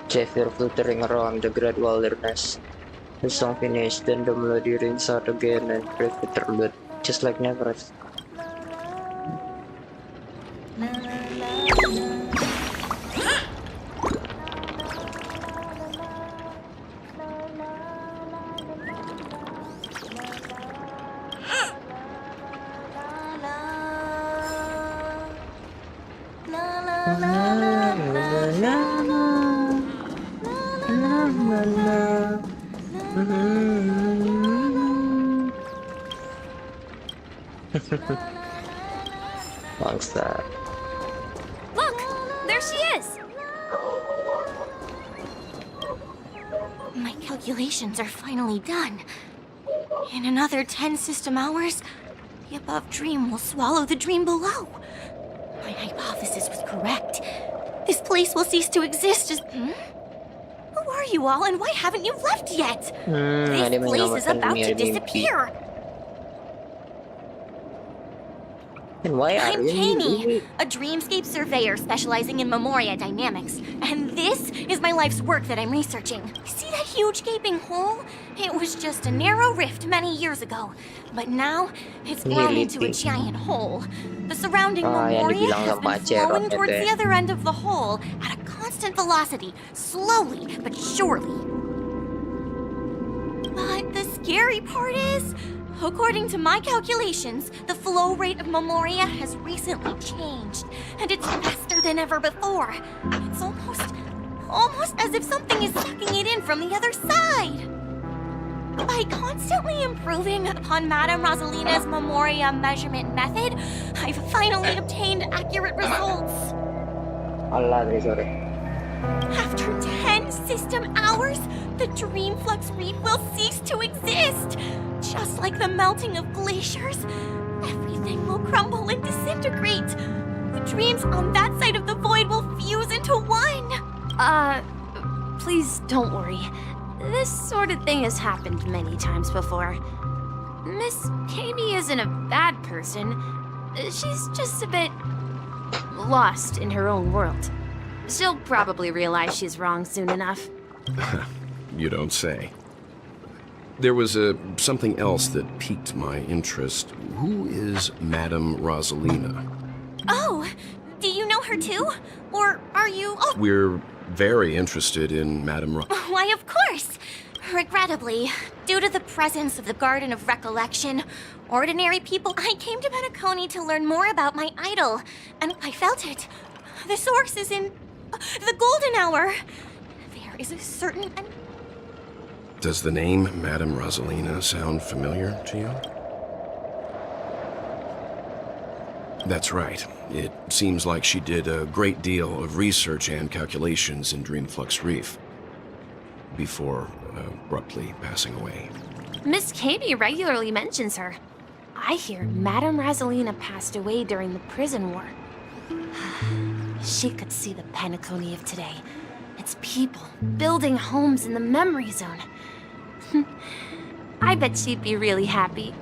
Zephyr fluttering around the great wilderness. The song finished, then the melody rings out again and brief interlude, just like never. Monster. Look! There she is! My calculations are finally done. In another 10 system hours, the above dream will swallow the dream below. My hypothesis was correct. This place will cease to exist as... Who are you all, and why haven't you left yet? This place is about to disappear. And why are I'm you Kami, a dreamscape surveyor specializing in Memoria dynamics. And this is my life's work that I'm researching. See that huge gaping hole? It was just a narrow rift many years ago. But now, it's grown into a giant hole. The surrounding yang Memoria dibilang has sama been Cheron flowing itu towards ya. the other end of the hole at a constant velocity, slowly but surely. But the scary part is, according to my calculations, the flow rate of Memoria has recently changed, and it's faster than ever before. It's almost as if something is sucking it in from the other side. By constantly improving upon Madame Rosalina's Memoria measurement method, I've finally obtained accurate results. Allah, sorry. After 10 system hours, the Dream Flux Reef will cease to exist. Just like the melting of glaciers, everything will crumble and disintegrate. The dreams on that side of the void will fuse into one. Please don't worry. This sort of thing has happened many times before. Miss Kami isn't a bad person. She's just a bit lost in her own world. She'll probably realize she's wrong soon enough. You don't say. There was something else that piqued my interest. Who is Madame Rosalina? Oh, do you know her too? Or are you... Oh, We're very interested in Madame why, of course. Regrettably, due to the presence of the Garden of Recollection, ordinary people, I came to Penacony to learn more about my idol, and I felt it. The source is in the Golden Hour. There is a certain... Does the name Madame Rosalina sound familiar to you? That's right. It seems like she did a great deal of research and calculations in Dreamflux Reef before abruptly passing away. Miss Kami regularly mentions her. I hear Madame Rosalina passed away during the prison war. She could see the Penacony of today. Its people building homes in the memory zone. I bet she'd be really happy.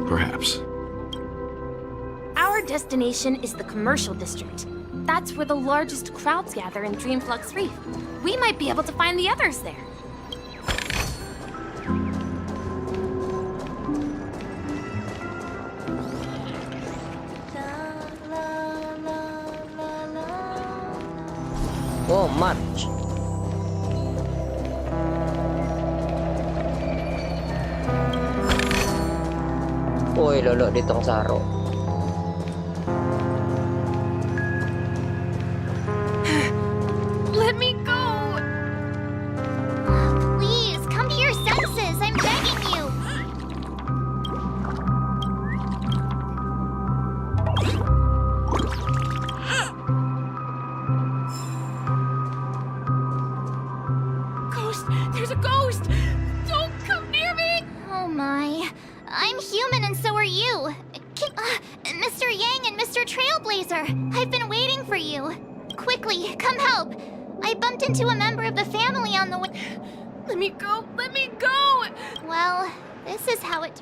Perhaps. Our destination is the commercial district. That's where the largest crowds gather in Dreamflux Reef. We might be able to find the others there. Oh, March. Uy, lolo ditong saro. Let me go! Please, come to your senses. I'm begging you. Ghost! There's a ghost! Don't come near me! Oh my. I'm human and so are you. Mr. Yang and Mr. Trailblazer, I've been waiting for you. Quickly, come help. I bumped into a member of the family on the way. Let me go! Let me go! Well, this is how it...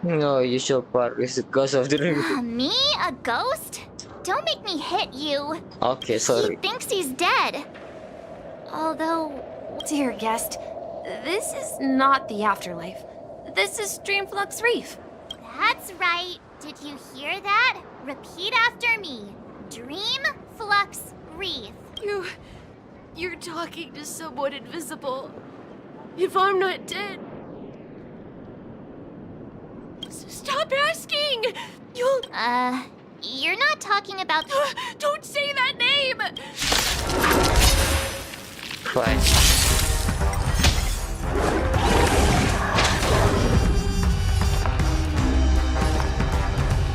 No, you should part is the ghost of the ring. Me? A ghost? Don't make me hit you. Okay, He sorry. thinks he's dead. Although... Dear guest, this is not the afterlife. This is Dreamflux Reef. That's right. Did you hear that? Repeat after me. Dream Flux Reef. You're talking to someone invisible. If I'm not dead... Stop asking! You'll... You're not talking about... Don't say that name! Fine.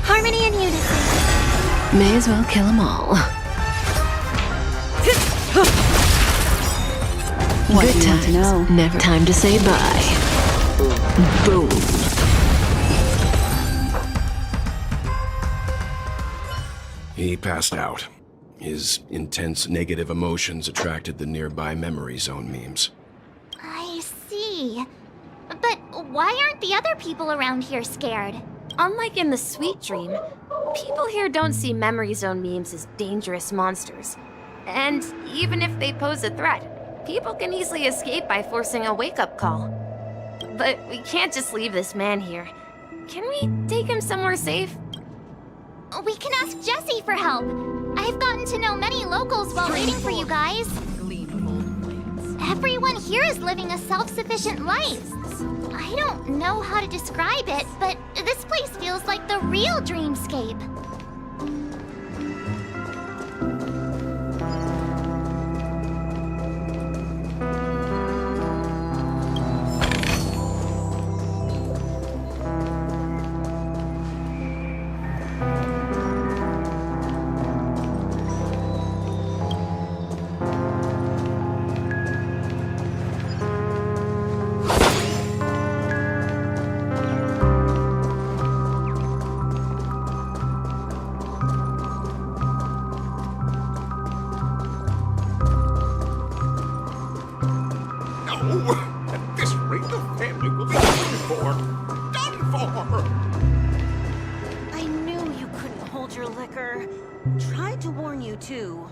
Harmony and unison. May as well kill them all. What Good do you want to times. know? Never time to say bye. Boom. He passed out. His intense negative emotions attracted the nearby memory zone memes. I see. But Why aren't the other people around here scared? Unlike in the Sweet Dream, people here don't see Memory Zone memes as dangerous monsters. And even if they pose a threat, people can easily escape by forcing a wake-up call. But we can't just leave this man here. Can we take him somewhere safe? We can ask Jessie for help. I've gotten to know many locals while waiting for you guys. Everyone here is living a self-sufficient life. I don't know how to describe it, but this place feels like the real dreamscape. At this rate, the family will be done for. Done for! I knew you couldn't hold your liquor. Tried to warn you, too.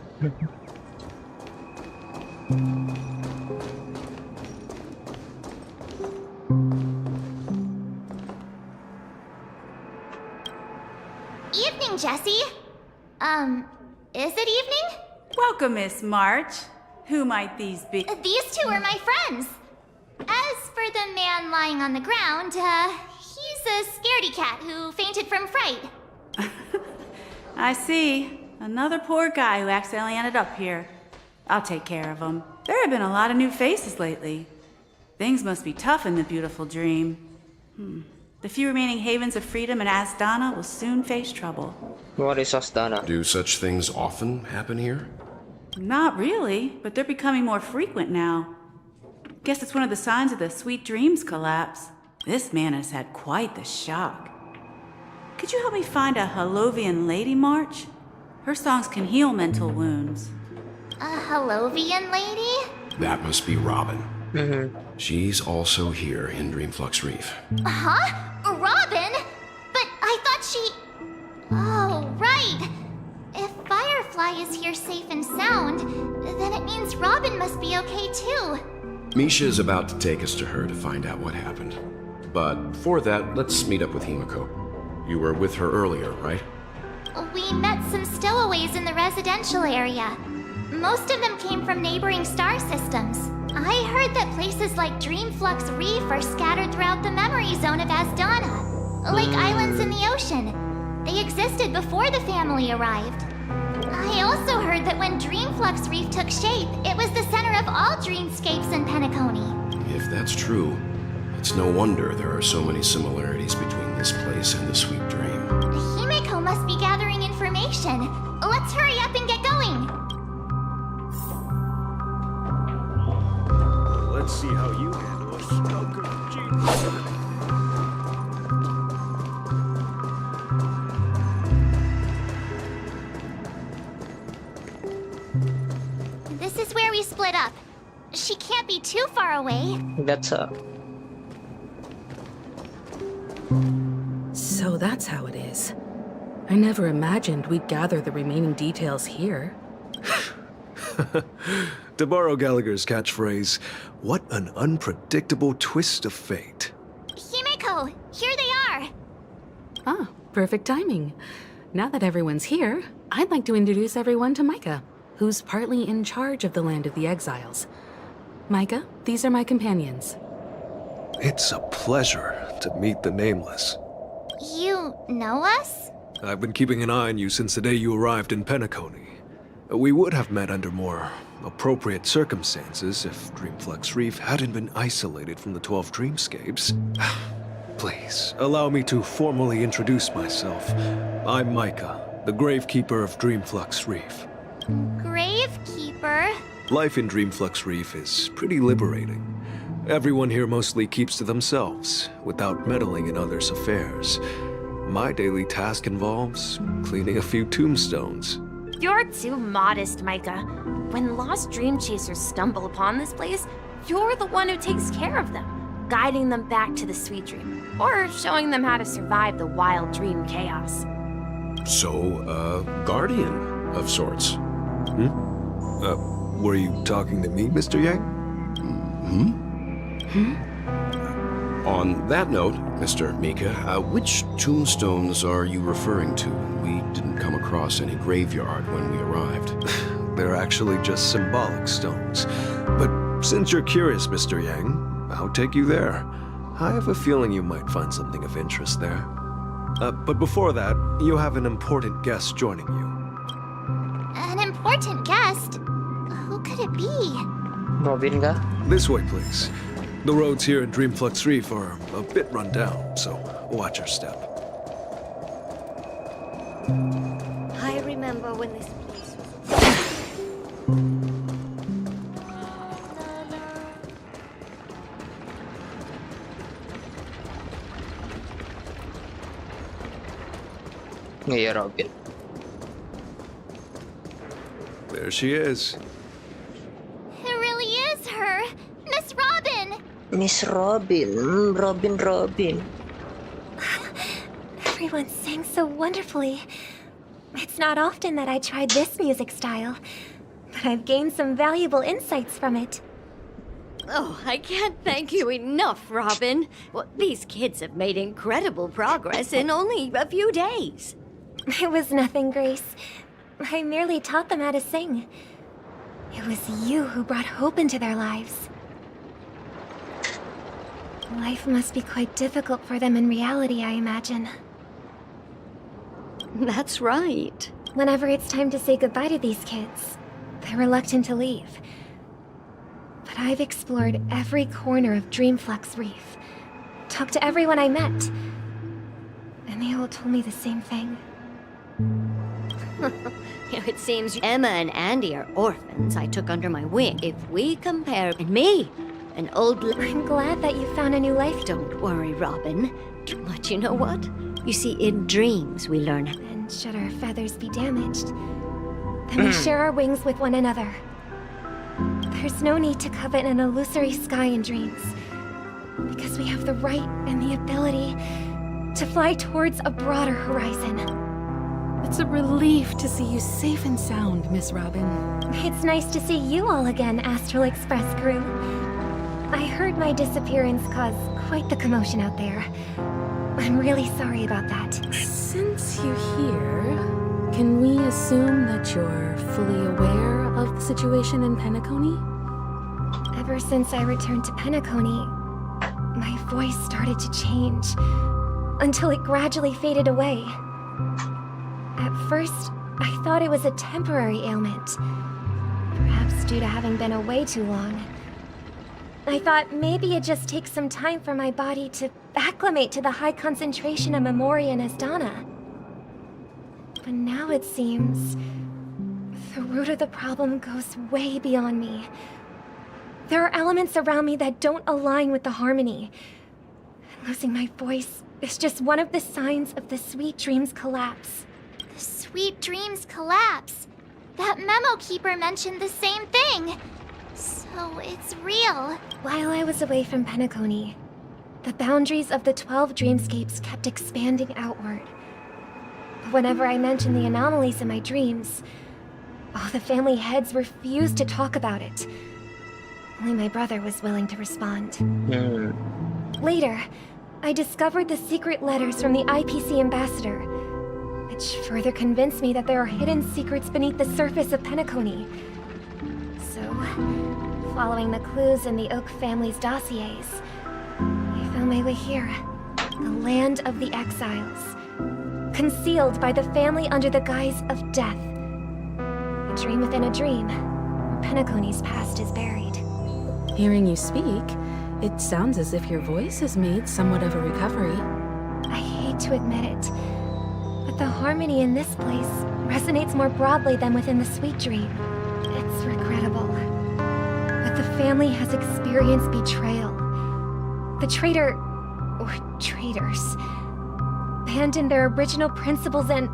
Evening, Jessie. Is it evening? Welcome, Miss March. Who might these be? These two are my friends. As for the man lying on the ground, he's a scaredy cat who fainted from fright. I see. Another poor guy who accidentally ended up here. I'll take care of him. There have been a lot of new faces lately. Things must be tough in the beautiful dream. The few remaining havens of freedom in Asdana will soon face trouble. What is Astana? Do such things often happen here? Not really, but they're becoming more frequent now. Guess it's one of the signs of the Sweet Dreams collapse. This man has had quite the shock. Could you help me find a Halovian lady, March? Her songs can heal mental wounds. A Halovian lady? That must be Robin. She's also here in Dreamflux Reef. Huh? Robin? But I thought she... Oh, right. If Firefly is here safe and sound, then it means Robin must be okay too. Misha's about to take us to her to find out what happened. But for that, let's meet up with Himiko. You were with her earlier, right? We met some stowaways in the residential area. Most of them came from neighboring star systems. I heard that places like Dreamflux Reef are scattered throughout the memory zone of Asdana, like islands in the ocean. They existed before the family arrived. I also heard that when Dreamflux Reef took shape, it was the center of all dreamscapes in Penacony. If that's true, it's no wonder there are so many similarities between this place and the Sweet Dream. Himiko must be gathering information. Let's hurry up and get going. Let's see how you handle a stroke of genius. This is where we split up. She can't be too far away. That's So that's how it is. I never imagined we'd gather the remaining details here. To borrow Gallagher's catchphrase, what an unpredictable twist of fate. Himiko, here they are. Ah, perfect timing. Now that everyone's here, I'd like to introduce everyone to Micah, who's partly in charge of the Land of the Exiles. Micah, these are my companions. It's a pleasure to meet the Nameless. You know us? I've been keeping an eye on you since the day you arrived in Penacony. We would have met under more appropriate circumstances if Dreamflux Reef hadn't been isolated from the 12 dreamscapes. Please, allow me to formally introduce myself. I'm Micah, the Gravekeeper of Dreamflux Reef. Gravekeeper? Life in Dreamflux Reef is pretty liberating. Everyone here mostly keeps to themselves, without meddling in others' affairs. My daily task involves cleaning a few tombstones. You're too modest, Micah. When lost dream chasers stumble upon this place, you're the one who takes care of them. guiding them back to the sweet dream, or showing them how to survive the wild dream chaos. So, a guardian of sorts. Were you talking to me, Mr. Yang? On that note, Mr. Mika, which tombstones are you referring to? We didn't come across any graveyard when we arrived. They're actually just symbolic stones. But since you're curious, Mr. Yang, I'll take you there. I have a feeling you might find something of interest there. But before that, you have an important guest joining you. An important guest? Who could it be? Robin kah? This way, please. The roads here in Dreamflux Reef are a bit run down, so watch your step. I remember when this place was... Iya, Robin. There she is. It really is her! Miss Robin! Miss Robin, Robin. Everyone sang so wonderfully. It's not often that I tried this music style, but I've gained some valuable insights from it. Oh, I can't thank you enough, Robin. Well, these kids have made incredible progress in only a few days. It was nothing, Grace. I merely taught them how to sing. It was you who brought hope into their lives. Life must be quite difficult for them in reality, I imagine. That's right. Whenever it's time to say goodbye to these kids, they're reluctant to leave. But I've explored every corner of Dreamflux Reef, talked to everyone I met, and they all told me the same thing. It seems Emma and Andy are orphans I took under my wing. If we compare me, an old... I'm glad that you found a new life. Don't worry, Robin. But you know what? You see, in dreams we learn... And should our feathers be damaged, then we share our wings with one another. There's no need to covet an illusory sky in dreams, because we have the right and the ability to fly towards a broader horizon. It's a relief to see you safe and sound, Miss Robin. It's nice to see you all again, Astral Express crew. I heard my disappearance caused quite the commotion out there. I'm really sorry about that. Since you're here, can we assume that you're fully aware of the situation in Penacony? Ever since I returned to Penacony, my voice started to change, until it gradually faded away. At first, I thought it was a temporary ailment, perhaps due to having been away too long. I thought maybe it just takes some time for my body to acclimate to the high concentration of Memoria and Asdana. But now it seems the root of the problem goes way beyond me. There are elements around me that don't align with the harmony. Losing my voice is just one of the signs of the Sweet Dreams collapse. The Sweet Dreams collapse? That memo keeper mentioned the same thing. So it's real. While I was away from Penacony, the boundaries of the 12 dreamscapes kept expanding outward. But whenever I mentioned the anomalies in my dreams, all the family heads refused to talk about it. Only my brother was willing to respond. Later, I discovered the secret letters from the IPC ambassador, which further convinced me that there are hidden secrets beneath the surface of Penacony. So, following the clues in the Oak family's dossiers, I found my way here, the land of the exiles, concealed by the family under the guise of death. A dream within a dream, where Penacony's past is buried. Hearing you speak, it sounds as if your voice has made somewhat of a recovery. I hate to admit it, but the harmony in this place resonates more broadly than within the Sweet Dream. It's regrettable, but the family has experienced betrayal. The traitor, or traitors, abandoned their original principles and,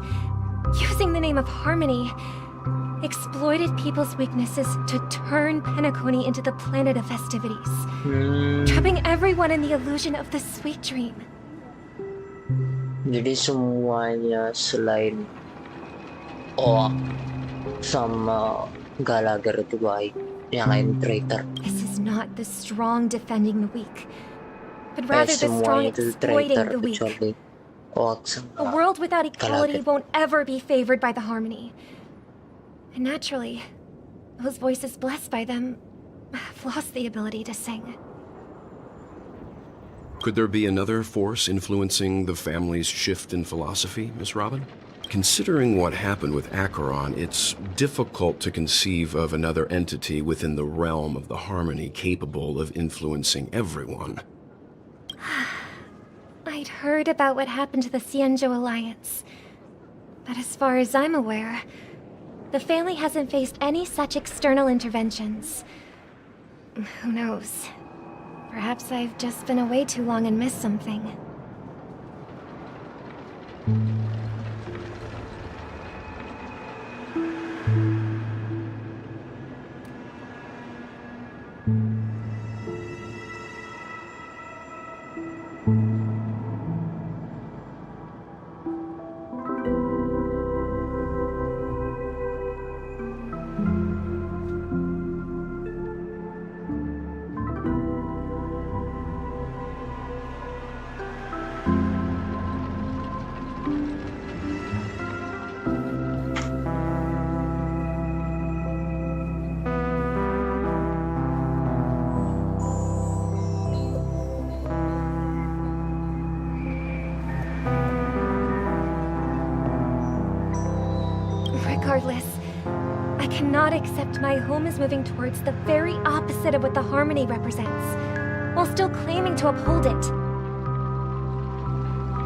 using the name of harmony, exploited people's weaknesses to turn Penacony into the planet of festivities, trapping everyone in the illusion of the sweet dream. Jadi semuanya selain Oak sama Gallagher itu baik, yang lain traitor. This is not the strong defending the weak, but rather the strong Semuanya itu exploiting traitor the weak. kecuali Oak sama A world without equality Gallagher. won't ever be favored by the harmony. And naturally, those voices blessed by them have lost the ability to sing. Could there be another force influencing the family's shift in philosophy, Miss Robin? Considering what happened with Acheron, it's difficult to conceive of another entity within the realm of the Harmony capable of influencing everyone. I'd heard about what happened to the Xianzhou Alliance, but as far as I'm aware, the family hasn't faced any such external interventions. Who knows? Perhaps I've just been away too long and missed something. Regardless, I cannot accept my home is moving towards the very opposite of what the Harmony represents, while still claiming to uphold it.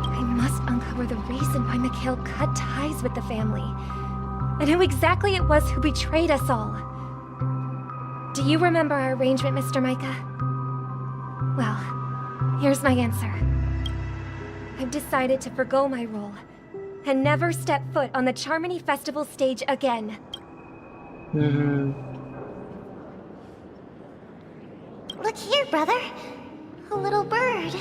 I must uncover the reason why Mikhail cut ties with the family, and who exactly it was who betrayed us all. Do you remember our arrangement, Mr. Micah? Well, here's my answer. I've decided to forgo my role and never step foot on the Charmony Festival stage again. Look here, brother. A little bird.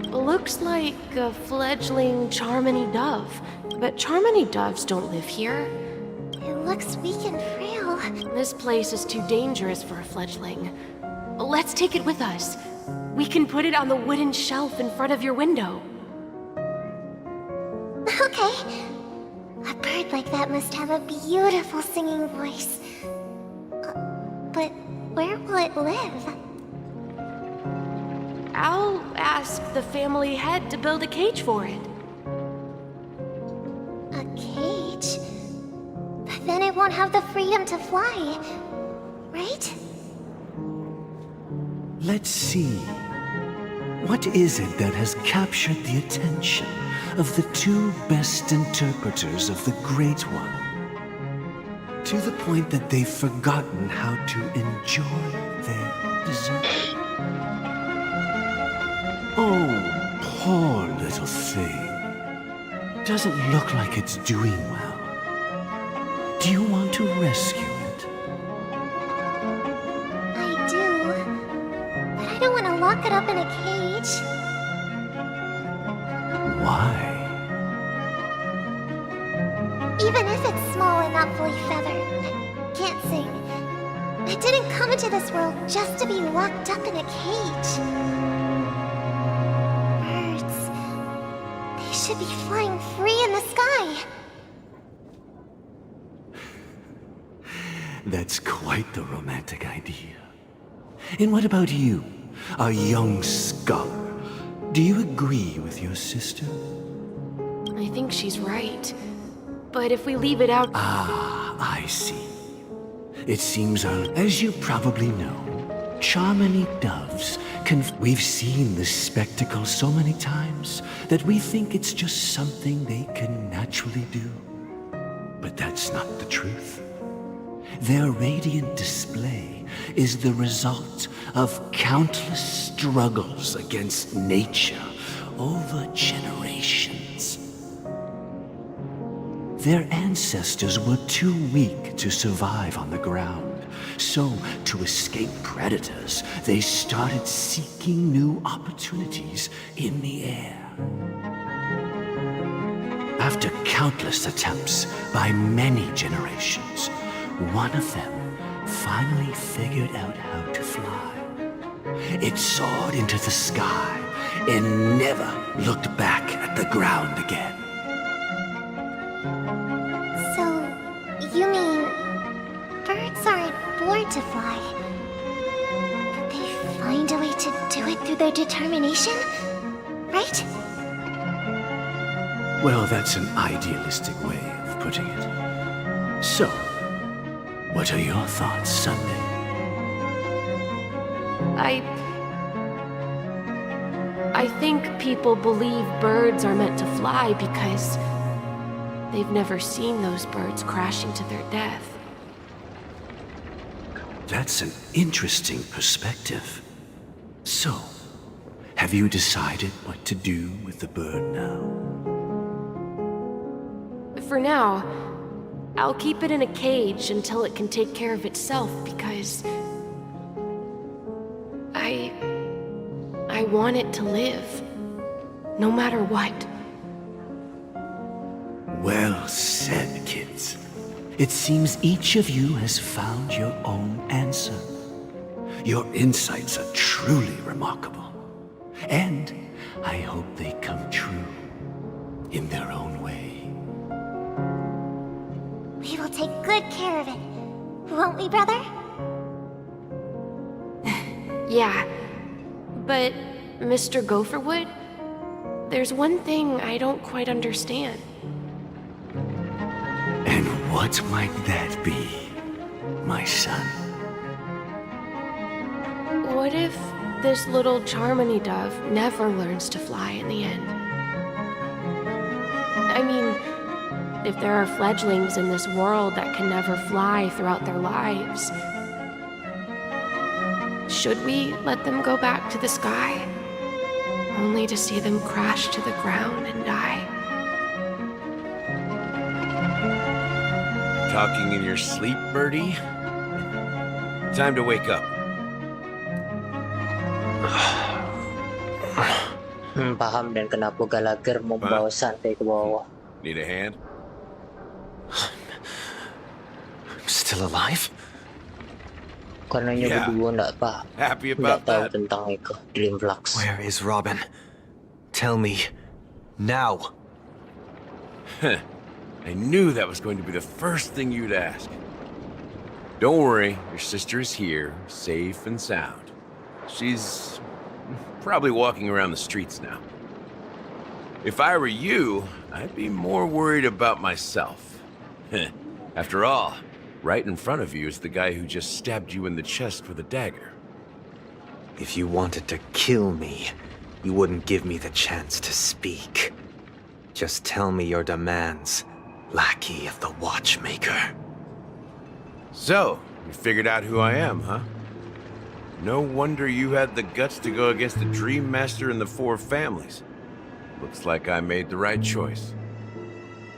Looks like a fledgling Charmony dove, but Charmony doves don't live here. It looks weak and frail. This place is too dangerous for a fledgling. Let's take it with us. We can put it on the wooden shelf in front of your window. Okay. A bird like that must have a beautiful singing voice. But where will it live? I'll ask the family head to build a cage for it. A cage? But then it won't have the freedom to fly, right? Let's see. What is it that has captured the attention of the two best interpreters of the Great One, to the point that they've forgotten how to enjoy their dessert? Oh, poor little thing. Doesn't look like it's doing well. Do you want to rescue it? I do. But I don't want to lock it up in a cage. Why? Even if it's small and not fully feathered, can't sing. I didn't come into this world just to be locked up in a cage. Birds. They should be flying free in the sky. That's quite the romantic idea. And what about you, a young scholar? Do you agree with your sister? I think she's right. But if we leave it out... Ah, I see. It seems, as you probably know, Charmony doves we've seen this spectacle so many times that we think it's just something they can naturally do. But that's not the truth. Their radiant display is the result of countless struggles against nature over generations. their ancestors were too weak to survive on the ground. So, to escape predators, they started seeking new opportunities in the air. After countless attempts by many generations, one of them finally figured out how to fly. It soared into the sky and never looked back at the ground again. So, you mean birds aren't born to fly? But they find a way to do it through their determination? Right? Well, that's an idealistic way of putting it. So, what are your thoughts, Sunday? I think people believe birds are meant to fly because they've never seen those birds crashing to their death. That's an interesting perspective. So, have you decided what to do with the bird now? For now, I'll keep it in a cage until it can take care of itself because I want it to live, no matter what. Well said, kids. It seems each of you has found your own answer. Your insights are truly remarkable. And I hope they come true in their own way. We will take good care of it, won't we, brother? Yeah, but Mr. Gopherwood, there's one thing I don't quite understand. And what might that be, my son? What if this little Charmony dove never learns to fly in the end? I mean, if there are fledglings in this world that can never fly throughout their lives, should we let them go back to the sky, only to see them crash to the ground and die? Talking in your sleep, Birdie? Time to wake up. Paham dan kenapa Gallagher membawa Santai ke bawah. Need a hand? I'm still alive? Karena berdua Happy nggak about tahu that? tentang itu Dreamflux. Where is Robin? Tell me. Now. I knew that was going to be the first thing you'd ask. Don't worry, your sister is here, safe and sound. She's probably walking around the streets now. If I were you, I'd be more worried about myself. After all, right in front of you is the guy who just stabbed you in the chest with a dagger. If you wanted to kill me, you wouldn't give me the chance to speak. Just tell me your demands, lackey of the Watchmaker. So, you figured out who I am, huh? No wonder you had the guts to go against the Dream Master and the Four Families. Looks like I made the right choice.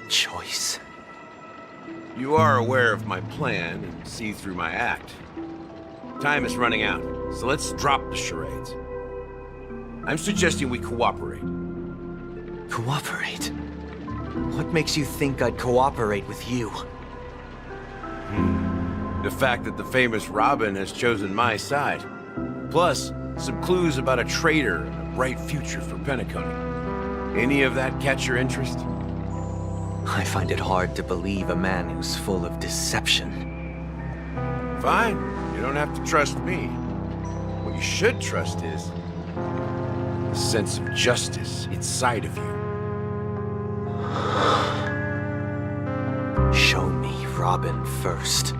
Choice? You are aware of my plan and see through my act. Time is running out, so let's drop the charades. I'm suggesting we cooperate. Cooperate? What makes you think I'd cooperate with you? The fact that the famous Robin has chosen my side. Plus, some clues about a traitor and a bright future for Penacony. Any of that catch your interest? I find it hard to believe a man who's full of deception. Fine, you don't have to trust me. What you should trust is the sense of justice inside of you. Show me Robin first.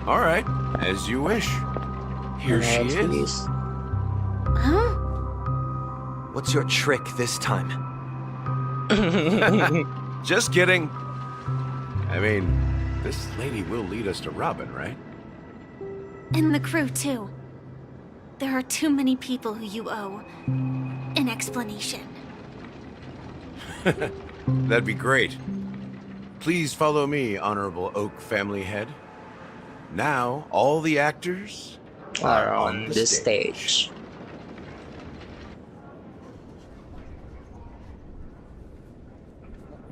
All right, as you wish. Here she is. Huh? What's your trick this time? Just kidding. I mean, this lady will lead us to Robin, right? And the crew, too. There are too many people who you owe an explanation. That'd be great. Please follow me, Honorable Oak family head. Now, all the actors Are on the stage.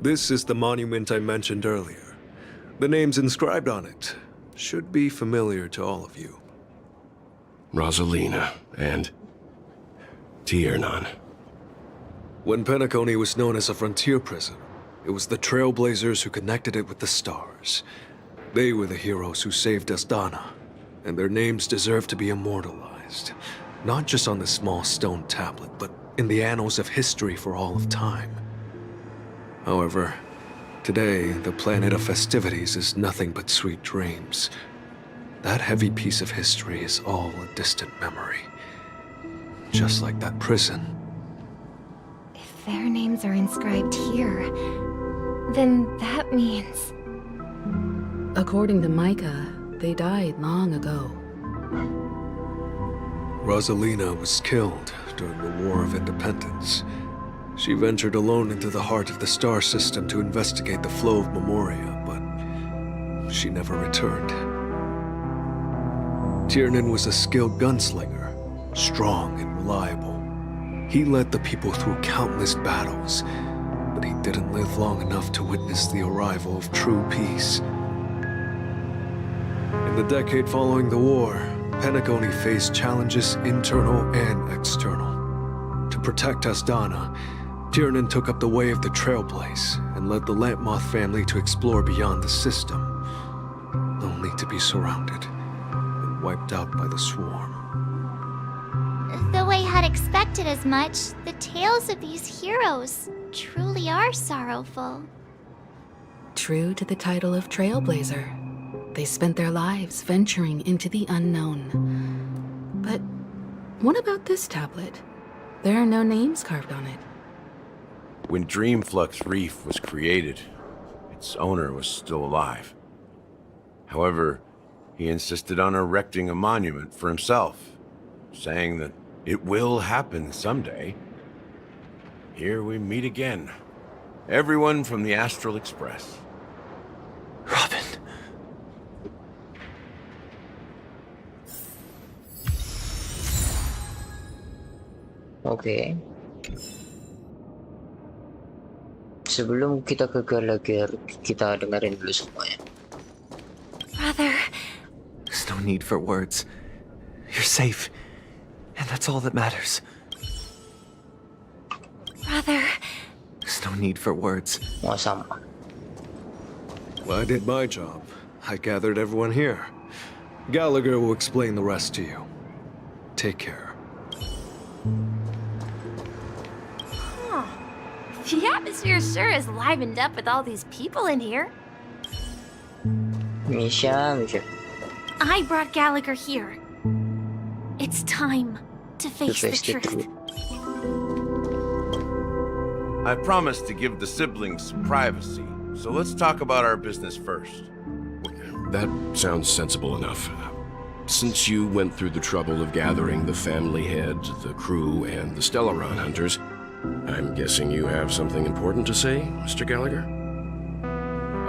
This is the monument I mentioned earlier. The names inscribed on it should be familiar to all of you. Rosalina and Tiernan. When Penacony was known as a frontier prison, it was the Trailblazers who connected it with the stars. They were the heroes who saved Asdana, and their names deserve to be immortalized, not just on this small stone tablet, but in the annals of history for all of time. However, today, the planet of festivities is nothing but sweet dreams. That heavy piece of history is all a distant memory. Just like that prison. If their names are inscribed here, then that means... According to Micah, they died long ago. Rosalina was killed during the War of Independence. She ventured alone into the heart of the star system to investigate the flow of Memoria, but she never returned. Tiernan was a skilled gunslinger, strong and reliable. He led the people through countless battles, but he didn't live long enough to witness the arrival of true peace. In the decade following the war, Penacony faced challenges internal and external. To protect Asdana, Tiernan took up the way of the Trailblaze and led the Lampmoth family to explore beyond the system, only to be surrounded and wiped out by the swarm. Though I had expected as much, the tales of these heroes truly are sorrowful. True to the title of Trailblazer, they spent their lives venturing into the unknown. But what about this tablet? There are no names carved on it. When Dreamflux Reef was created, its owner was still alive. However, he insisted on erecting a monument for himself, saying that it will happen someday. Here we meet again. Everyone from the Astral Express. Robin. Oke. Sebelum kita ke Gallagher, kita dengerin dulu semuanya. Brother. There's no need for words. You're safe. And that's all that matters. Brother. There's no need for words. Sama. Well, I did my job. I gathered everyone here. Gallagher will explain the rest to you. Take care. The atmosphere sure is livened up with all these people in here. Misha. I brought Gallagher here. It's time to face the truth. I promised to give the siblings some privacy, so let's talk about our business first. That sounds sensible enough. Since you went through the trouble of gathering the family head, the crew, and the Stellaron hunters, I'm guessing you have something important to say, Mr. Gallagher?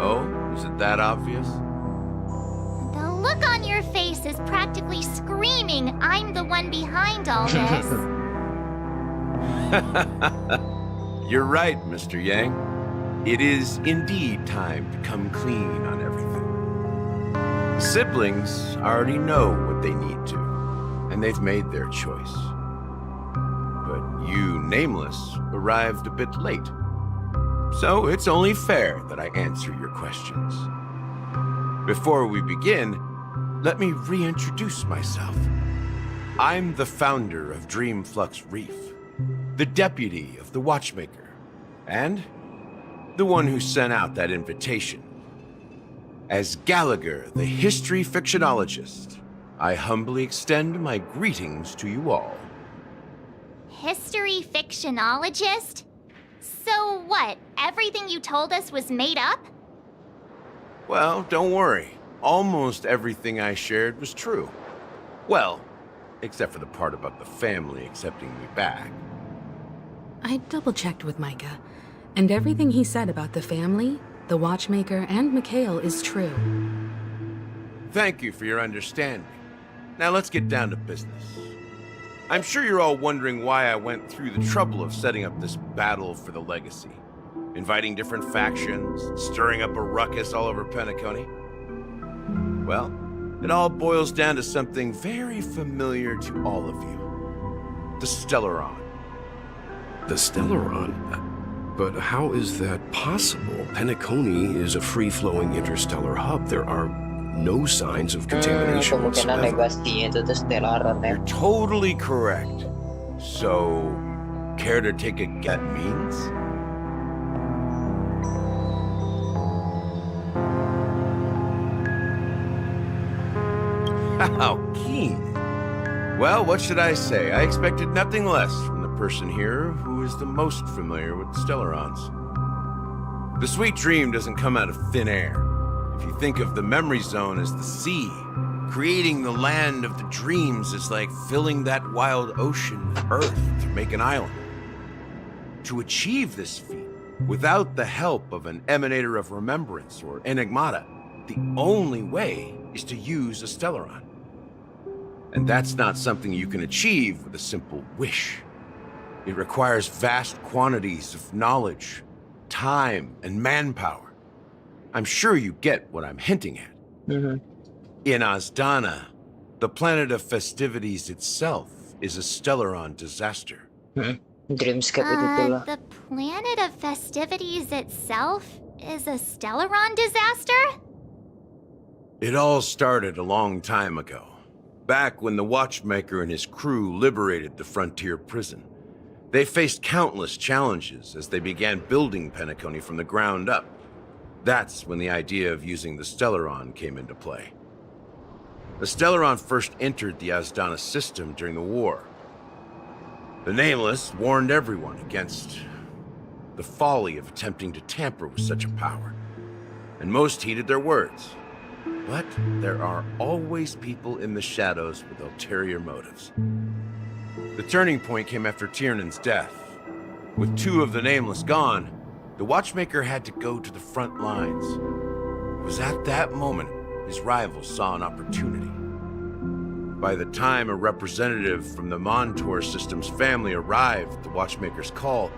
Oh, is it that obvious? The look on your face is practically screaming, I'm the one behind all this. You're right, Mr. Yang. It is indeed time to come clean on everything. Siblings already know what they need to, and they've made their choice. But you, Nameless, arrived a bit late. So it's only fair that I answer your questions. Before we begin, let me reintroduce myself. I'm the founder of Dreamflux Reef, the deputy of the Watchmaker, and the one who sent out that invitation. As Gallagher, the history fictionologist, I humbly extend my greetings to you all. History fictionologist? So what, everything you told us was made up? Well, don't worry. Almost everything I shared was true. Well, except for the part about the family accepting me back. I double-checked with Micah, and everything he said about the family The Watchmaker and Mikhail is true. Thank you for your understanding. Now let's get down to business. I'm sure you're all wondering why I went through the trouble of setting up this battle for the legacy. Inviting different factions, stirring up a ruckus all over Penacony. Well, it all boils down to something very familiar to all of you. The Stellaron. The Stellaron? But how is that possible? Penacony is a free-flowing interstellar hub. There are no signs of contamination Kemungkinan whatsoever. negasinya itu tuh Stellaron ya. You're totally correct. So, care to take a get means? How keen. Well, what should I say? I expected nothing less from the person here who is the most familiar with Stellarons. The sweet dream doesn't come out of thin air. If you think of the memory zone as the sea, creating the land of the dreams is like filling that wild ocean with earth to make an island. To achieve this feat, without the help of an emanator of remembrance or enigmata, the only way is to use a Stellaron. And that's not something you can achieve with a simple wish. It requires vast quantities of knowledge, time, and manpower. I'm sure you get what I'm hinting at. In Azdana, the planet of festivities itself is a Stellaron disaster. Dreamscape itu tuh lah. The planet of festivities itself is a Stellaron disaster? It all started a long time ago, back when the Watchmaker and his crew liberated the frontier prison. They faced countless challenges as they began building Penacony from the ground up. That's when the idea of using the Stellaron came into play. The Stellaron first entered the Azdana system during the war. The Nameless warned everyone against the folly of attempting to tamper with such a power, and most heeded their words. But there are always people in the shadows with ulterior motives. The turning point came after Tiernan's death. With two of the Nameless gone, the Watchmaker had to go to the front lines. It was at that moment his rivals saw an opportunity. By the time a representative from the Montour Systems family arrived at the Watchmaker's call,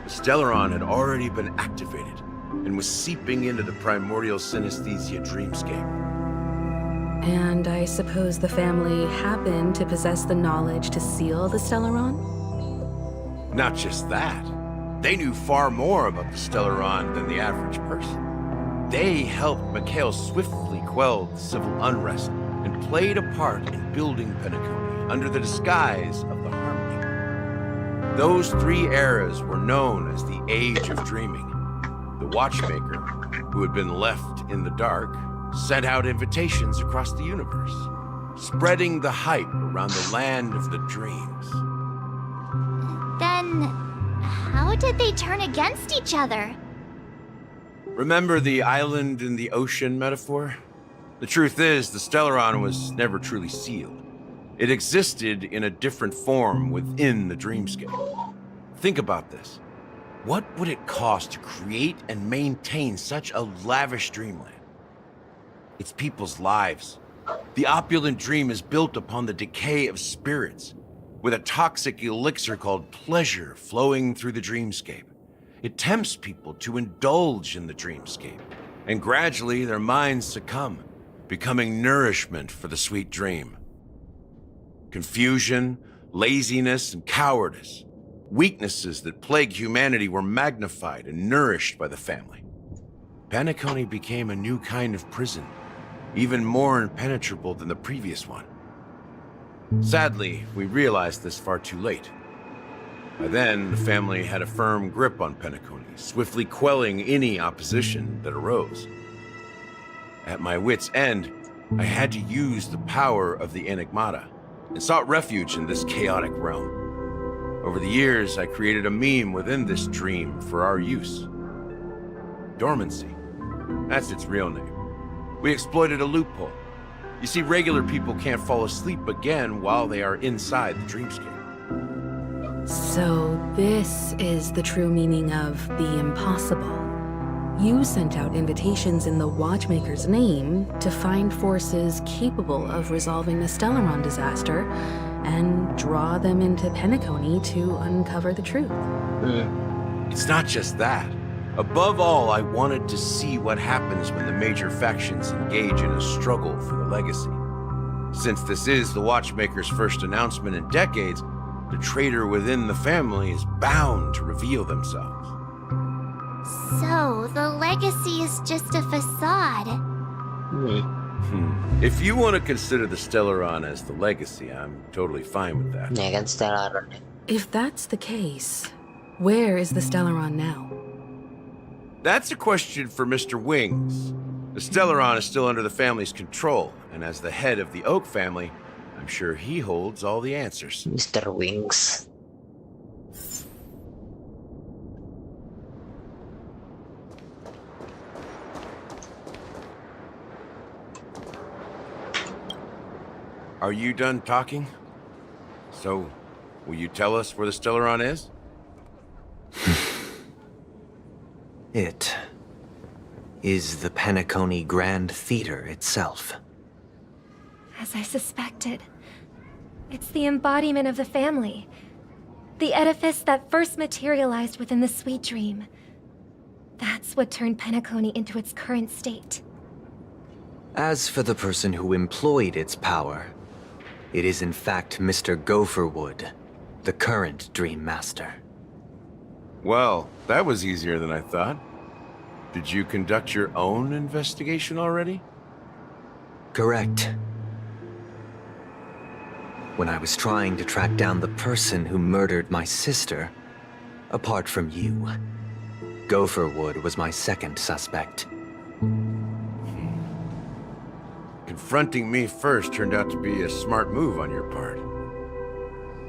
the Stellaron had already been activated and was seeping into the primordial synesthesia dreamscape. And I suppose the family happened to possess the knowledge to seal the Stellaron? Not just that. They knew far more about the Stellaron than the average person. They helped Mikhail swiftly quell the civil unrest and played a part in building Penacony under the disguise of the Harmony. Those three eras were known as the Age of Dreaming. The Watchmaker, who had been left in the dark, sent out invitations across the universe, spreading the hype around the land of the dreams. Then, how did they turn against each other? Remember the island in the ocean metaphor? The truth is, the Stellaron was never truly sealed. It existed in a different form within the dreamscape. Think about this. What would it cost to create and maintain such a lavish dreamland? It's people's lives. The opulent dream is built upon the decay of spirits, with a toxic elixir called pleasure flowing through the dreamscape. It tempts people to indulge in the dreamscape, and gradually their minds succumb, becoming nourishment for the sweet dream. Confusion, laziness, and cowardice, weaknesses that plague humanity, were magnified and nourished by the family. Penacony became a new kind of prison, even more impenetrable than the previous one. Sadly, we realized this far too late. By then, the family had a firm grip on Penacony, swiftly quelling any opposition that arose. At my wit's end, I had to use the power of the Enigmata, and sought refuge in this chaotic realm. Over the years, I created a meme within this dream for our use. Dormancy. That's its real name. We exploited a loophole. You see, regular people can't fall asleep again while they are inside the dreamscape. So this is the true meaning of the impossible. You sent out invitations in the Watchmaker's name to find forces capable of resolving the Stellaron disaster and draw them into Penacony to uncover the truth. It's not just that. Above all, I wanted to see what happens when the major factions engage in a struggle for the legacy. Since this is the Watchmaker's first announcement in decades, the traitor within the family is bound to reveal themselves. So, the legacy is just a facade. If you want to consider the Stellaron as the legacy, I'm totally fine with that. Ya kan Stellaron. If that's the case, where is the Stellaron now? That's a question for Mr. Wings. The Stellaron is still under the family's control, and as the head of the Oak family, I'm sure he holds all the answers. Mr. Wings. Are you done talking? So, will you tell us where the Stellaron is? It is the Penacony Grand Theater itself. As I suspected, it's the embodiment of the family. The edifice that first materialized within the Sweet Dream. That's what turned Penacony into its current state. As for the person who employed its power, it is in fact Mr. Gopherwood, the current Dream Master. Well, that was easier than I thought. Did you conduct your own investigation already? Correct. When I was trying to track down the person who murdered my sister, apart from you, Gopherwood was my second suspect. Confronting me first turned out to be a smart move on your part.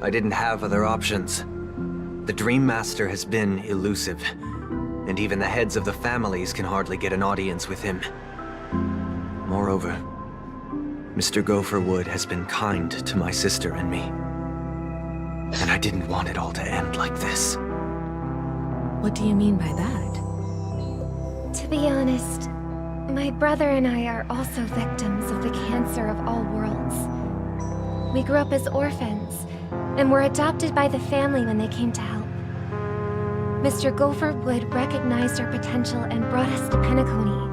I didn't have other options. The Dream Master has been elusive, and even the heads of the families can hardly get an audience with him. Moreover, Mr. Gopherwood has been kind to my sister and me. And I didn't want it all to end like this. What do you mean by that? To be honest, my brother and I are also victims of the cancer of all worlds. We grew up as orphans, and were adopted by the family when they came to help. Mr. Gopherwood recognized our potential and brought us to Penacony.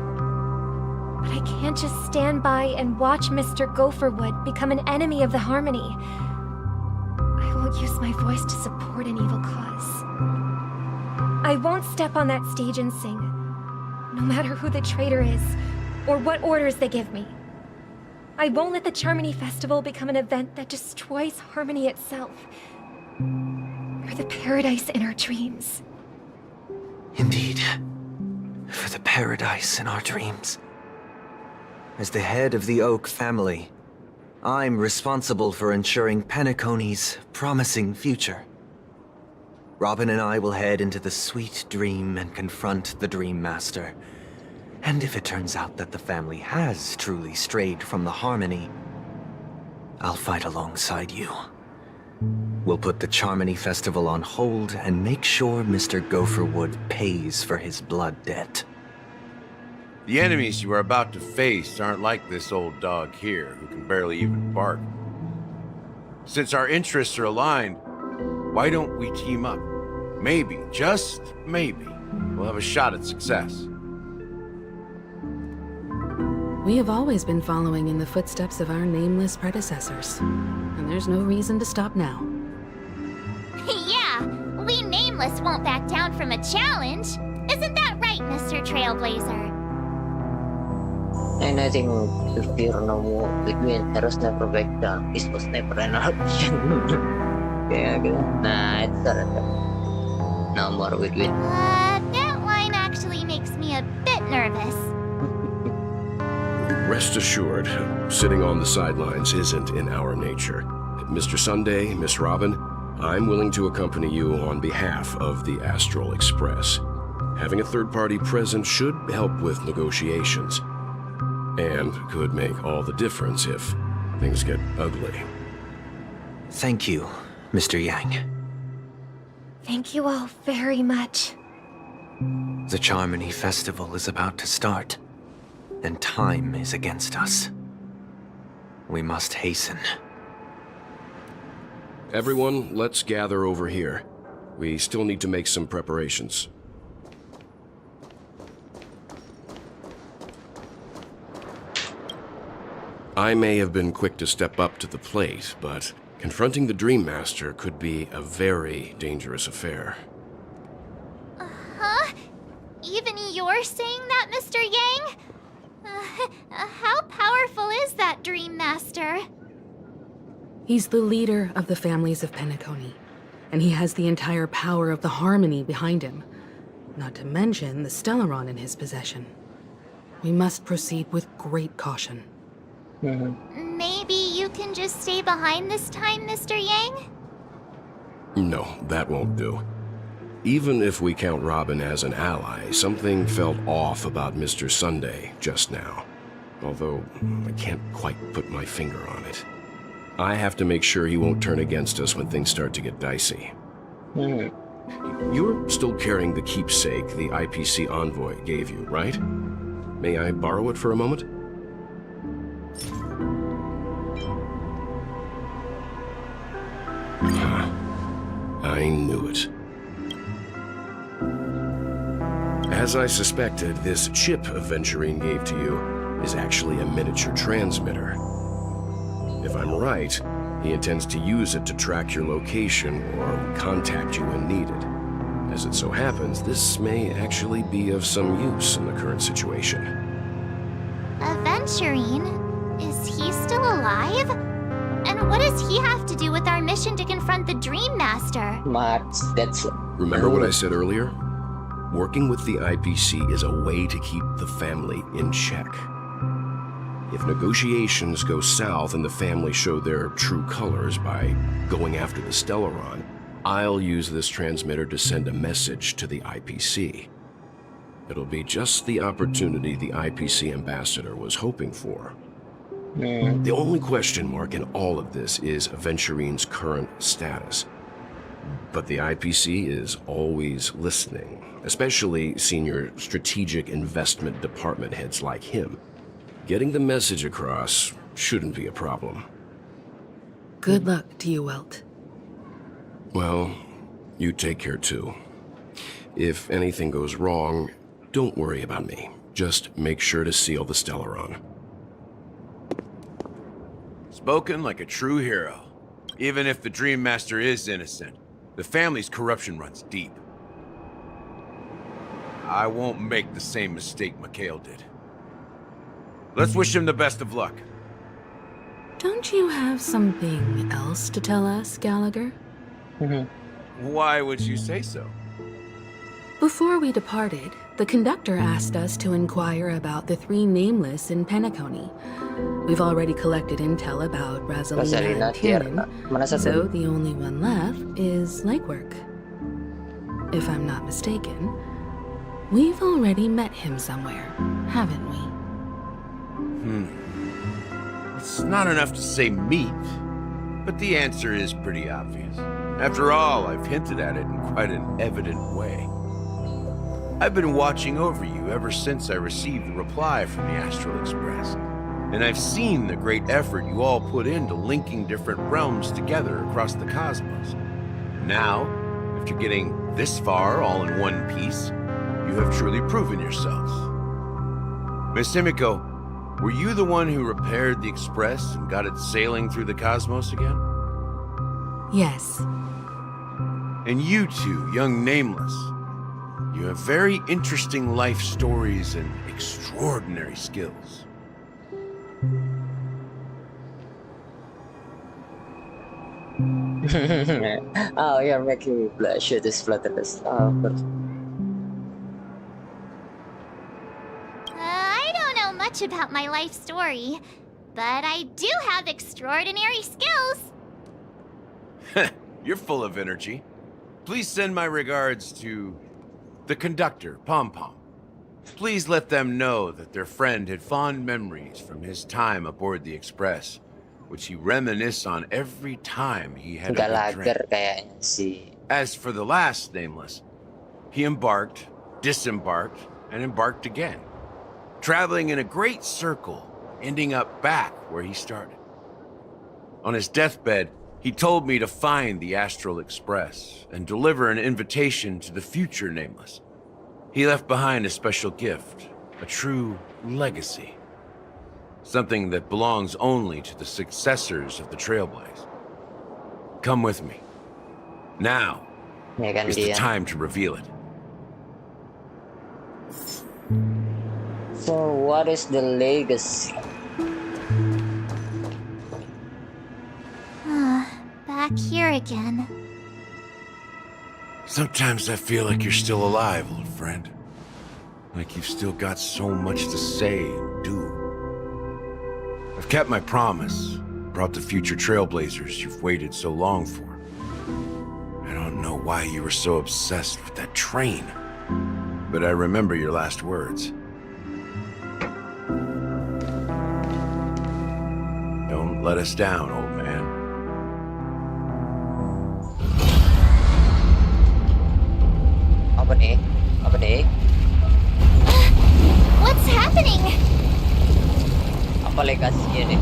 But I can't just stand by and watch Mr. Gopherwood become an enemy of the Harmony. I won't use my voice to support an evil cause. I won't step on that stage and sing, no matter who the traitor is, or what orders they give me. I won't let the Charmony Festival become an event that destroys Harmony itself, or the paradise in our dreams. Indeed. For the paradise in our dreams. As the head of the Oak family, I'm responsible for ensuring Penacony's promising future. Robin and I will head into the Sweet Dream and confront the Dream Master. And if it turns out that the family has truly strayed from the Harmony, I'll fight alongside you. We'll put the Charmony Festival on hold and make sure Mr. Gopherwood pays for his blood debt. The enemies you are about to face aren't like this old dog here, who can barely even bark. Since our interests are aligned, why don't we team up? Maybe, just maybe, we'll have a shot at success. We have always been following in the footsteps of our nameless predecessors, and there's no reason to stop now. Yeah, we Nameless won't back down from a challenge. Isn't that right, Mr. Trailblazer? And I think if you're no between heroes never back down, this was never an option. Kaya gitu. Nah, it's surrender. No more between. That line actually makes me a bit nervous. Rest assured, sitting on the sidelines isn't in our nature. Mr. Sunday, Miss Robin, I'm willing to accompany you on behalf of the Astral Express. Having a third party present should help with negotiations, and could make all the difference if things get ugly. Thank you, Mr. Yang. Thank you all very much. The Charmony Festival is about to start, and time is against us. We must hasten. Everyone, let's gather over here. We still need to make some preparations. I may have been quick to step up to the plate, but confronting the Dream Master could be a very dangerous affair. Huh? Even you're saying that, Mr. Yang? How powerful is that Dream Master? He's the leader of the families of Penacony, and he has the entire power of the Harmony behind him, not to mention the Stellaron in his possession. We must proceed with great caution. Maybe you can just stay behind this time, Mr. Yang? No, that won't do. Even if we count Robin as an ally, something felt off about Mr. Sunday just now. Although, I can't quite put my finger on it. I have to make sure he won't turn against us when things start to get dicey. You're still carrying the keepsake the IPC envoy gave you, right? May I borrow it for a moment? I knew it. As I suspected, this chip Aventurine gave to you is actually a miniature transmitter. If I'm right, he intends to use it to track your location or contact you when needed. As it so happens, this may actually be of some use in the current situation. Aventurine? Is he still alive? And what does he have to do with our mission to confront the Dream Master? That's... Remember what I said earlier? Working with the IPC is a way to keep the family in check. If negotiations go south and the family show their true colors by going after the Stellaron, I'll use this transmitter to send a message to the IPC. It'll be just the opportunity the IPC ambassador was hoping for. The only question mark in all of this is Aventurine's current status. But the IPC is always listening, especially senior strategic investment department heads like him. Getting the message across shouldn't be a problem. Good luck to you, Welt. Well, you take care too. If anything goes wrong, don't worry about me. Just make sure to seal the Stellaron. Spoken like a true hero. Even if the Dream Master is innocent, the family's corruption runs deep. I won't make the same mistake Mikhail did. Let's wish him the best of luck. Don't you have something else to tell us, Gallagher? Why would you say so? Before we departed, the conductor asked us to inquire about the three nameless in Penacony. We've already collected intel about Rosalina and Kieran, so the only one left is Legwork. If I'm not mistaken, we've already met him somewhere, haven't we? It's not enough to say meet, but the answer is pretty obvious. After all, I've hinted at it in quite an evident way. I've been watching over you ever since I received the reply from the Astral Express, and I've seen the great effort you all put into linking different realms together across the cosmos. Now, after getting this far all in one piece, you have truly proven yourselves. Miss Himiko, were you the one who repaired the Express and got it sailing through the cosmos again? Yes. And you two, young Nameless, you have very interesting life stories and extraordinary skills. Oh, you're making me blush with this flutterless. I don't know much about my life story, but I do have extraordinary skills. You're full of energy. Please send my regards to the conductor, Pom Pom. Please let them know that their friend had fond memories from his time aboard the Express, which he reminisced on every time he had a good drink. As for the last Nameless, he embarked disembarked, and embarked again, traveling in a great circle, ending up back where he started. On his deathbed, he told me to find the Astral Express and deliver an invitation to the future Nameless. He left behind a special gift, a true legacy. Something that belongs only to the successors of the Trailblaze. Come with me. Now is the time to reveal it. So what is the legacy? Back here again. Sometimes I feel like you're still alive, old friend. Like you've still got so much to say and do. I've kept my promise, brought the future Trailblazers you've waited so long for. I don't know why you were so obsessed with that train, but I remember your last words. Don't let us down, old man. Apa nih? Apa nih? What's happening? Apa legasinya nih?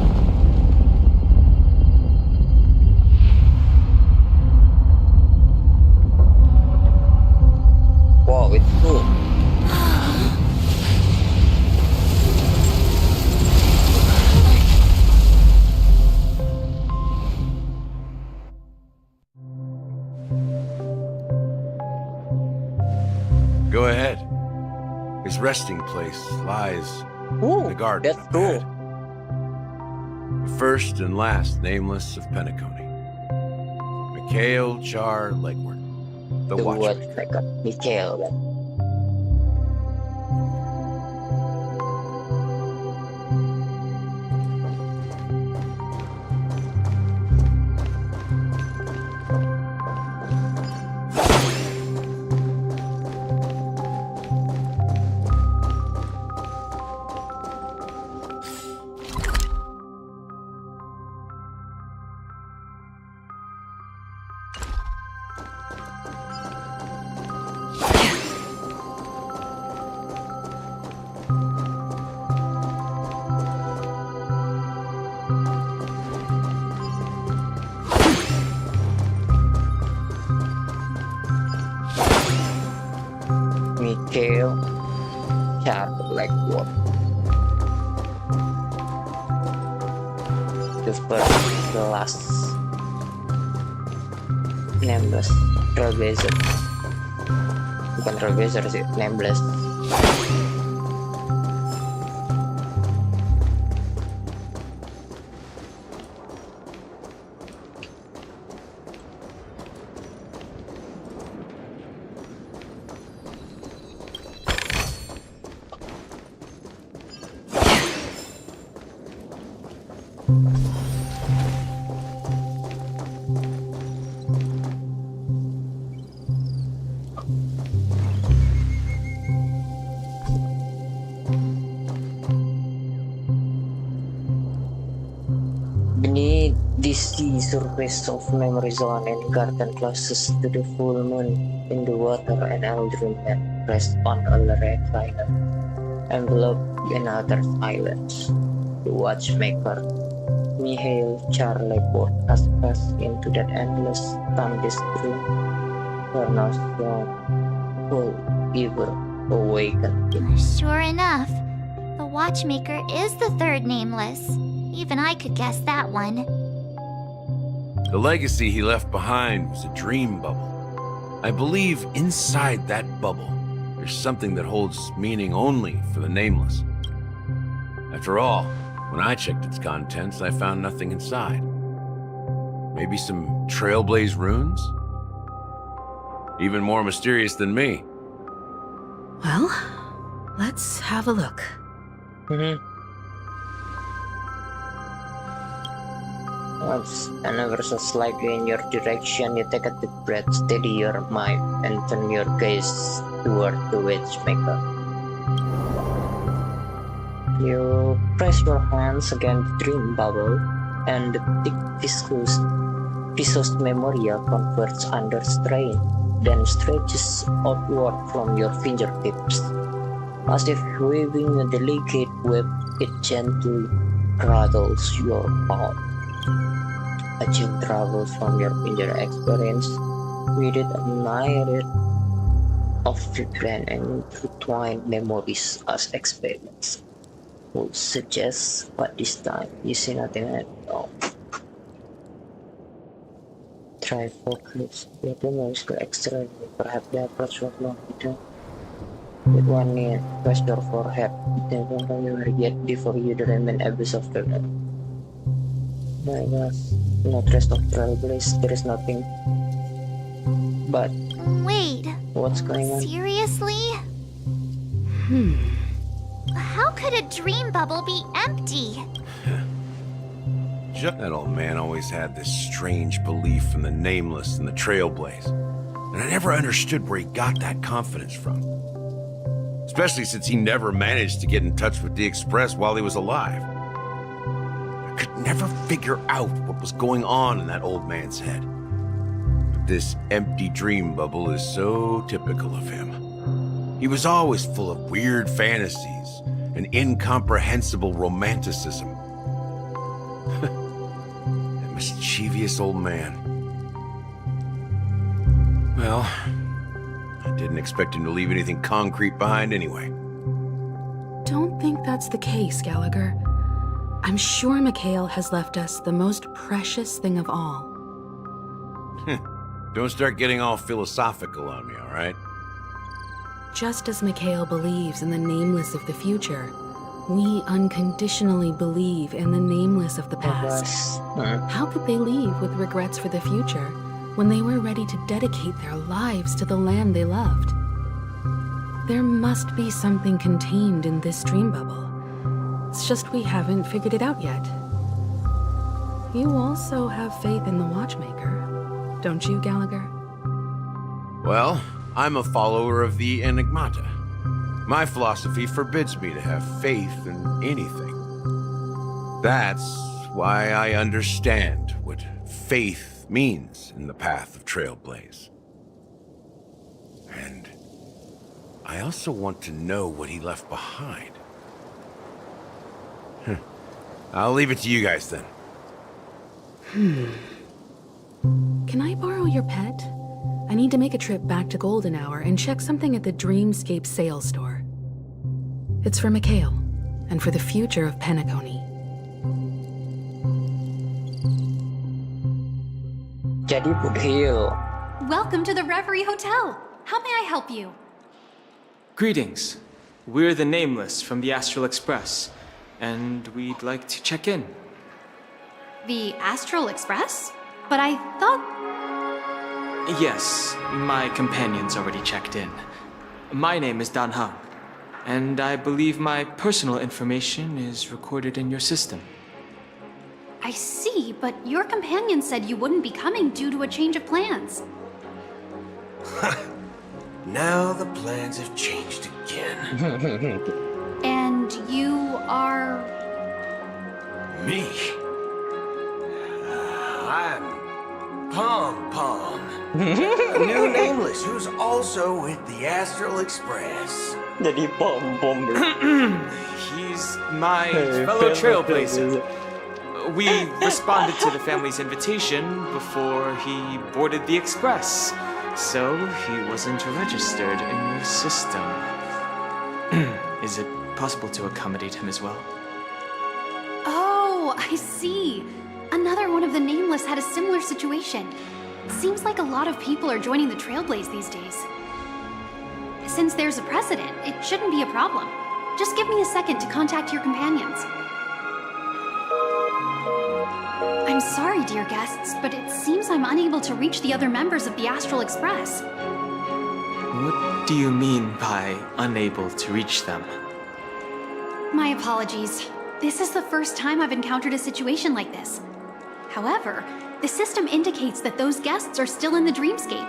Wow, it's cool. Go ahead. His resting place lies in the garden. That's cool. The first and last Nameless of Penacony. Mikhail Char Legward, the Watchmaker. Mikhail. Mikhail Char Legward. The first, the last Nameless Trailblazer. Bukan Trailblazer sih, Nameless. Beneath the sea surface of memory zone and garden closest to the full moon in the water, an elderly man rests on a recliner, enveloped in utter silence. The watchmaker, Mikhail Char Legward, has passed into that endless time-dist dream, where no song will ever awaken him. Sure enough, the Watchmaker is the third Nameless. Even I could guess that one. The legacy he left behind was a dream bubble. I believe inside that bubble, there's something that holds meaning only for the Nameless. After all, when I checked its contents, I found nothing inside. Maybe some Trailblaze runes? Even more mysterious than me. Well, let's have a look. Once another so slightly in your direction, you take a deep breath, steady your mind, and turn your gaze toward the watchmaker. You press your hands against the dream bubble, and the thick viscous memoria converts under strain. then stretches outward from your fingertips. As if weaving a delicate web, it gently rattles your palm. A chill travels from your finger experience, with it a myriad of vibrant and intertwined memories as experiments would suggest, but this time you see nothing at all. Try focus. Your memories go extra. Perhaps the approach was long enough. With one knee, rest your forehead. Then when you are yet before you the remain abyss of the night. My God, no rest of trailblaze. There is nothing. But Wait. what's going on? Seriously? How could a dream bubble be empty? That old man always had this strange belief in the nameless and the trailblaze. And I never understood where he got that confidence from. Especially since he never managed to get in touch with the Express while he was alive. I could never figure out what was going on in that old man's head. But this empty dream bubble is so typical of him. He was always full of weird fantasies and incomprehensible romanticism. That mischievous old man. Well, I didn't expect him to leave anything concrete behind anyway. Don't think that's the case, Gallagher. I'm sure Mikhail has left us the most precious thing of all. Don't start getting all philosophical on me, all right? Just as Mikhail believes in the nameless of the future, we unconditionally believe in the nameless of the past. How could they leave with regrets for the future when they were ready to dedicate their lives to the land they loved? There must be something contained in this dream bubble. It's just we haven't figured it out yet. You also have faith in the Watchmaker, don't you, Gallagher? Well, I'm a follower of the Enigmata. My philosophy forbids me to have faith in anything. That's why I understand what faith means in the path of Trailblaze. And I also want to know what he left behind. I'll leave it to you guys then. Can I borrow your pet? I need to make a trip back to Golden Hour and check something at the Dreamscape sales store. It's for Mikhail, and for the future of Penacony. Jadi Budhil. Welcome to the Reverie Hotel. How may I help you? Greetings. We're the Nameless from the Astral Express, and we'd like to check in. The Astral Express? But I thought... Yes, my companion's already checked in. My name is Dan Hang, and I believe my personal information is recorded in your system. I see, but your companion said you wouldn't be coming due to a change of plans. Now the plans have changed again. And you are... Me? I'm Pom Pom, a new nameless who's also with the Astral Express. Jadi Pom-Pom. He's my fellow trailblazer. We responded to the family's invitation before he boarded the express, so he wasn't registered in your system. Is it possible to accommodate him as well? Oh, I see. Another one of the Nameless had a similar situation. Seems like a lot of people are joining the Trailblaze these days. Since there's a precedent, it shouldn't be a problem. Just give me a second to contact your companions. I'm sorry, dear guests, but it seems I'm unable to reach the other members of the Astral Express. What do you mean by unable to reach them? My apologies. This is the first time I've encountered a situation like this. However, the system indicates that those guests are still in the dreamscape.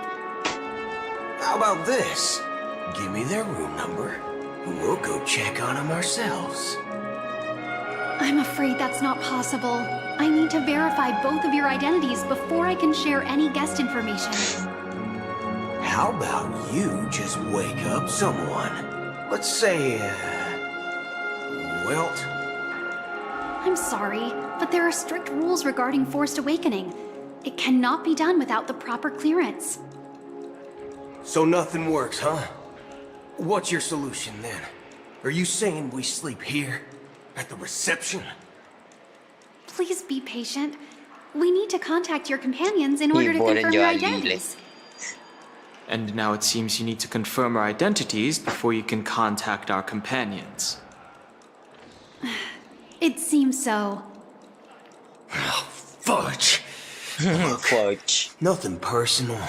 How about this? Give me their room number, and we'll go check on them ourselves. I'm afraid that's not possible. I need to verify both of your identities before I can share any guest information. How about you just wake up someone? Let's say, Wilt? I'm sorry, but there are strict rules regarding forced awakening. It cannot be done without the proper clearance. So nothing works, huh? What's your solution then? Are you saying we sleep here? At the reception? Please be patient. We need to contact your companions in order to confirm your identities. And now it seems you need to confirm our identities before you can contact our companions. It seems so. Fudge! Look, Fudge. Nothing personal,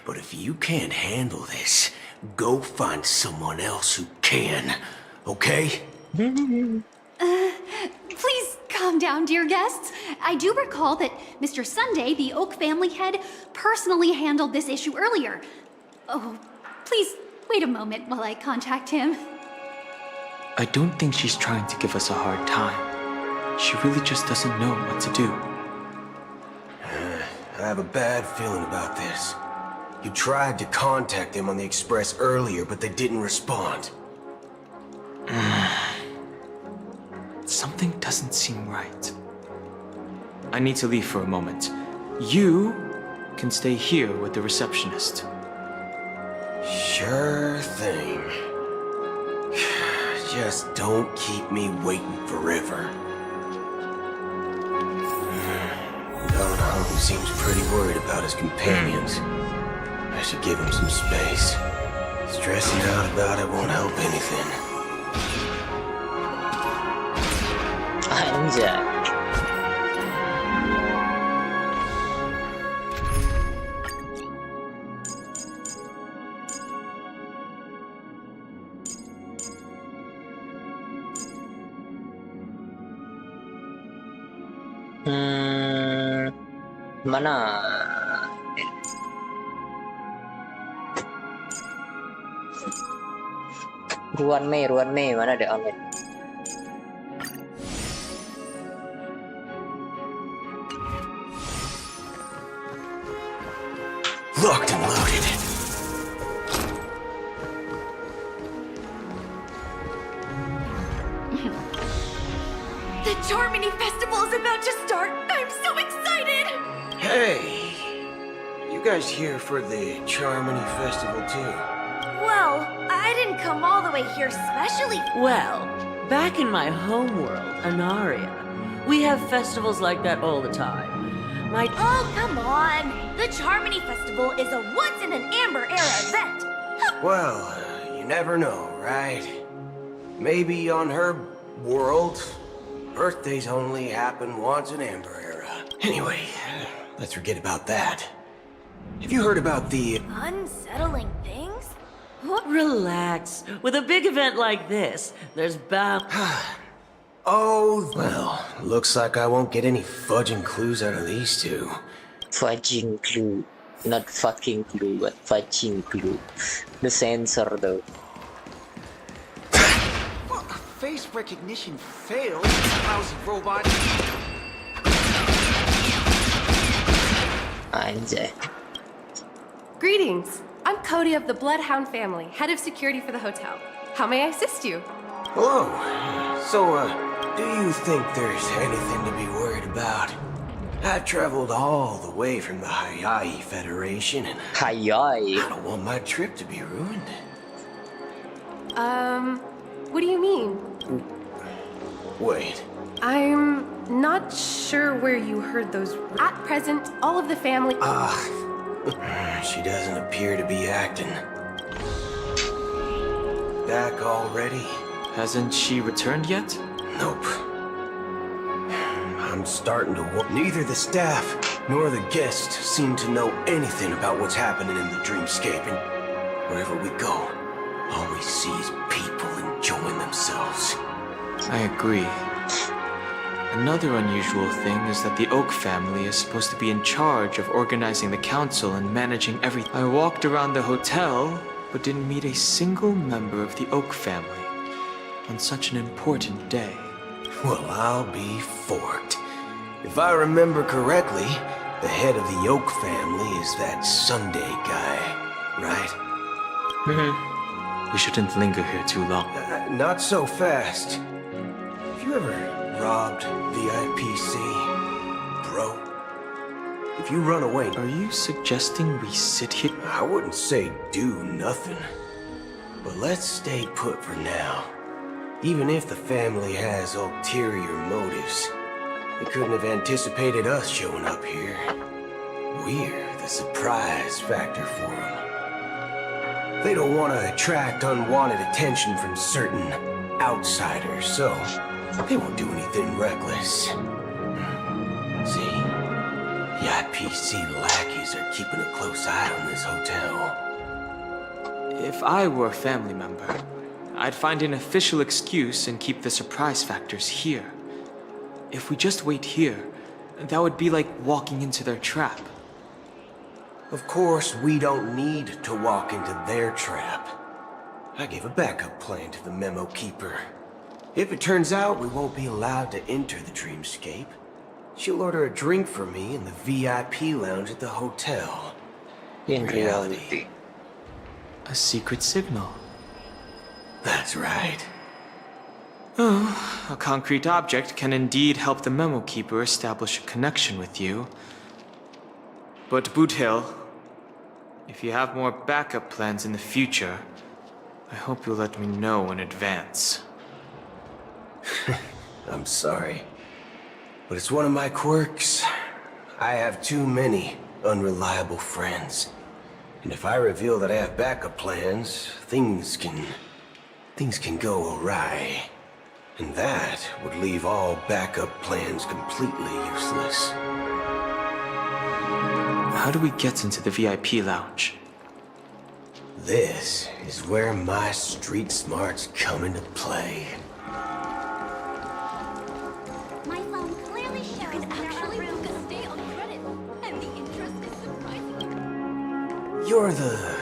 but if you can't handle this, go find someone else who can, okay? Please calm down, dear guests. I do recall that Mr. Sunday, the Oak family head, personally handled this issue earlier. Oh, please wait a moment while I contact him. I don't think she's trying to give us a hard time. She really just doesn't know what to do. I have a bad feeling about this. You tried to contact them on the express earlier, but they didn't respond. Something doesn't seem right. I need to leave for a moment. You can stay here with the receptionist. Sure thing. Just don't keep me waiting forever. Don seems pretty worried about his companions. I should give him some space. Stressing out about it won't help anything. Anjay. Mana? Ruan Mei, mana deh Amin? Locked and loaded. The Charmony Festival is about to start! I'm so excited! Hey! You guys here for the Charmony Festival too? Well, I didn't come all the way here specially. Well, back in my homeworld, Anaria, we have festivals like that all the time. Oh, come on! The Charmony Festival is a once-in-an-Amber-era event! Well, you never know, right? Maybe on her world, birthdays only happen once in Amber Era. Anyway, let's forget about that. Have you heard about the... Unsettling things? What? Relax. With a big event like this, there's bound... Oh, well, looks like I won't get any fudging clues out of these two. Fudging clue. Not fucking clue, but fudging clue. The sensor though. Well, face recognition failed, lousy robot. Anjay. Greetings. I'm Cody of the Bloodhound family, head of security for the hotel. How may I assist you? Hello. So, do you think there's anything to be worried about? I traveled all the way from the Hayai Federation and... Hayai? I don't want my trip to be ruined. What do you mean? Wait. I'm not sure where you heard those. At present, all of the family. She doesn't appear to be acting. Back already? Hasn't she returned yet? Nope. I'm starting to neither the staff nor the guests seem to know anything about what's happening in the dreamscape, and wherever we go, all we see is people enjoying themselves. I agree. Another unusual thing is that the Oak family is supposed to be in charge of organizing the council and managing everything. I walked around the hotel, but didn't meet a single member of the Oak family on such an important day. Well, I'll be forked. If I remember correctly, the head of the Oak family is that Sunday guy. right? We shouldn't linger here too long. Not so fast. Have you ever robbed VIPC, bro? If you run away... Are you suggesting we sit here? I wouldn't say do nothing. But let's stay put for now. Even if the family has ulterior motives, they couldn't have anticipated us showing up here. We're the surprise factor for them. They don't want to attract unwanted attention from certain outsiders, so they won't do anything reckless. See, the IPC lackeys are keeping a close eye on this hotel. If I were a family member, I'd find an official excuse and keep the surprise factors here. If we just wait here, that would be like walking into their trap. Of course, we don't need to walk into their trap. I gave a backup plan to the memo keeper. If it turns out we won't be allowed to enter the dreamscape, she'll order a drink for me in the VIP lounge at the hotel. In reality. A secret signal. That's right. Oh, a concrete object can indeed help the memo keeper establish a connection with you. But Boot Hill, if you have more backup plans in the future, I hope you'll let me know in advance. I'm sorry, but it's one of my quirks. I have too many unreliable friends. And if I reveal that I have backup plans, things can go awry. And that would leave all backup plans completely useless. How do we get into the VIP lounge? This is where my street smarts come into play. My phone clearly shows you can actually book a stay on credit, and the interest is surprising. You're the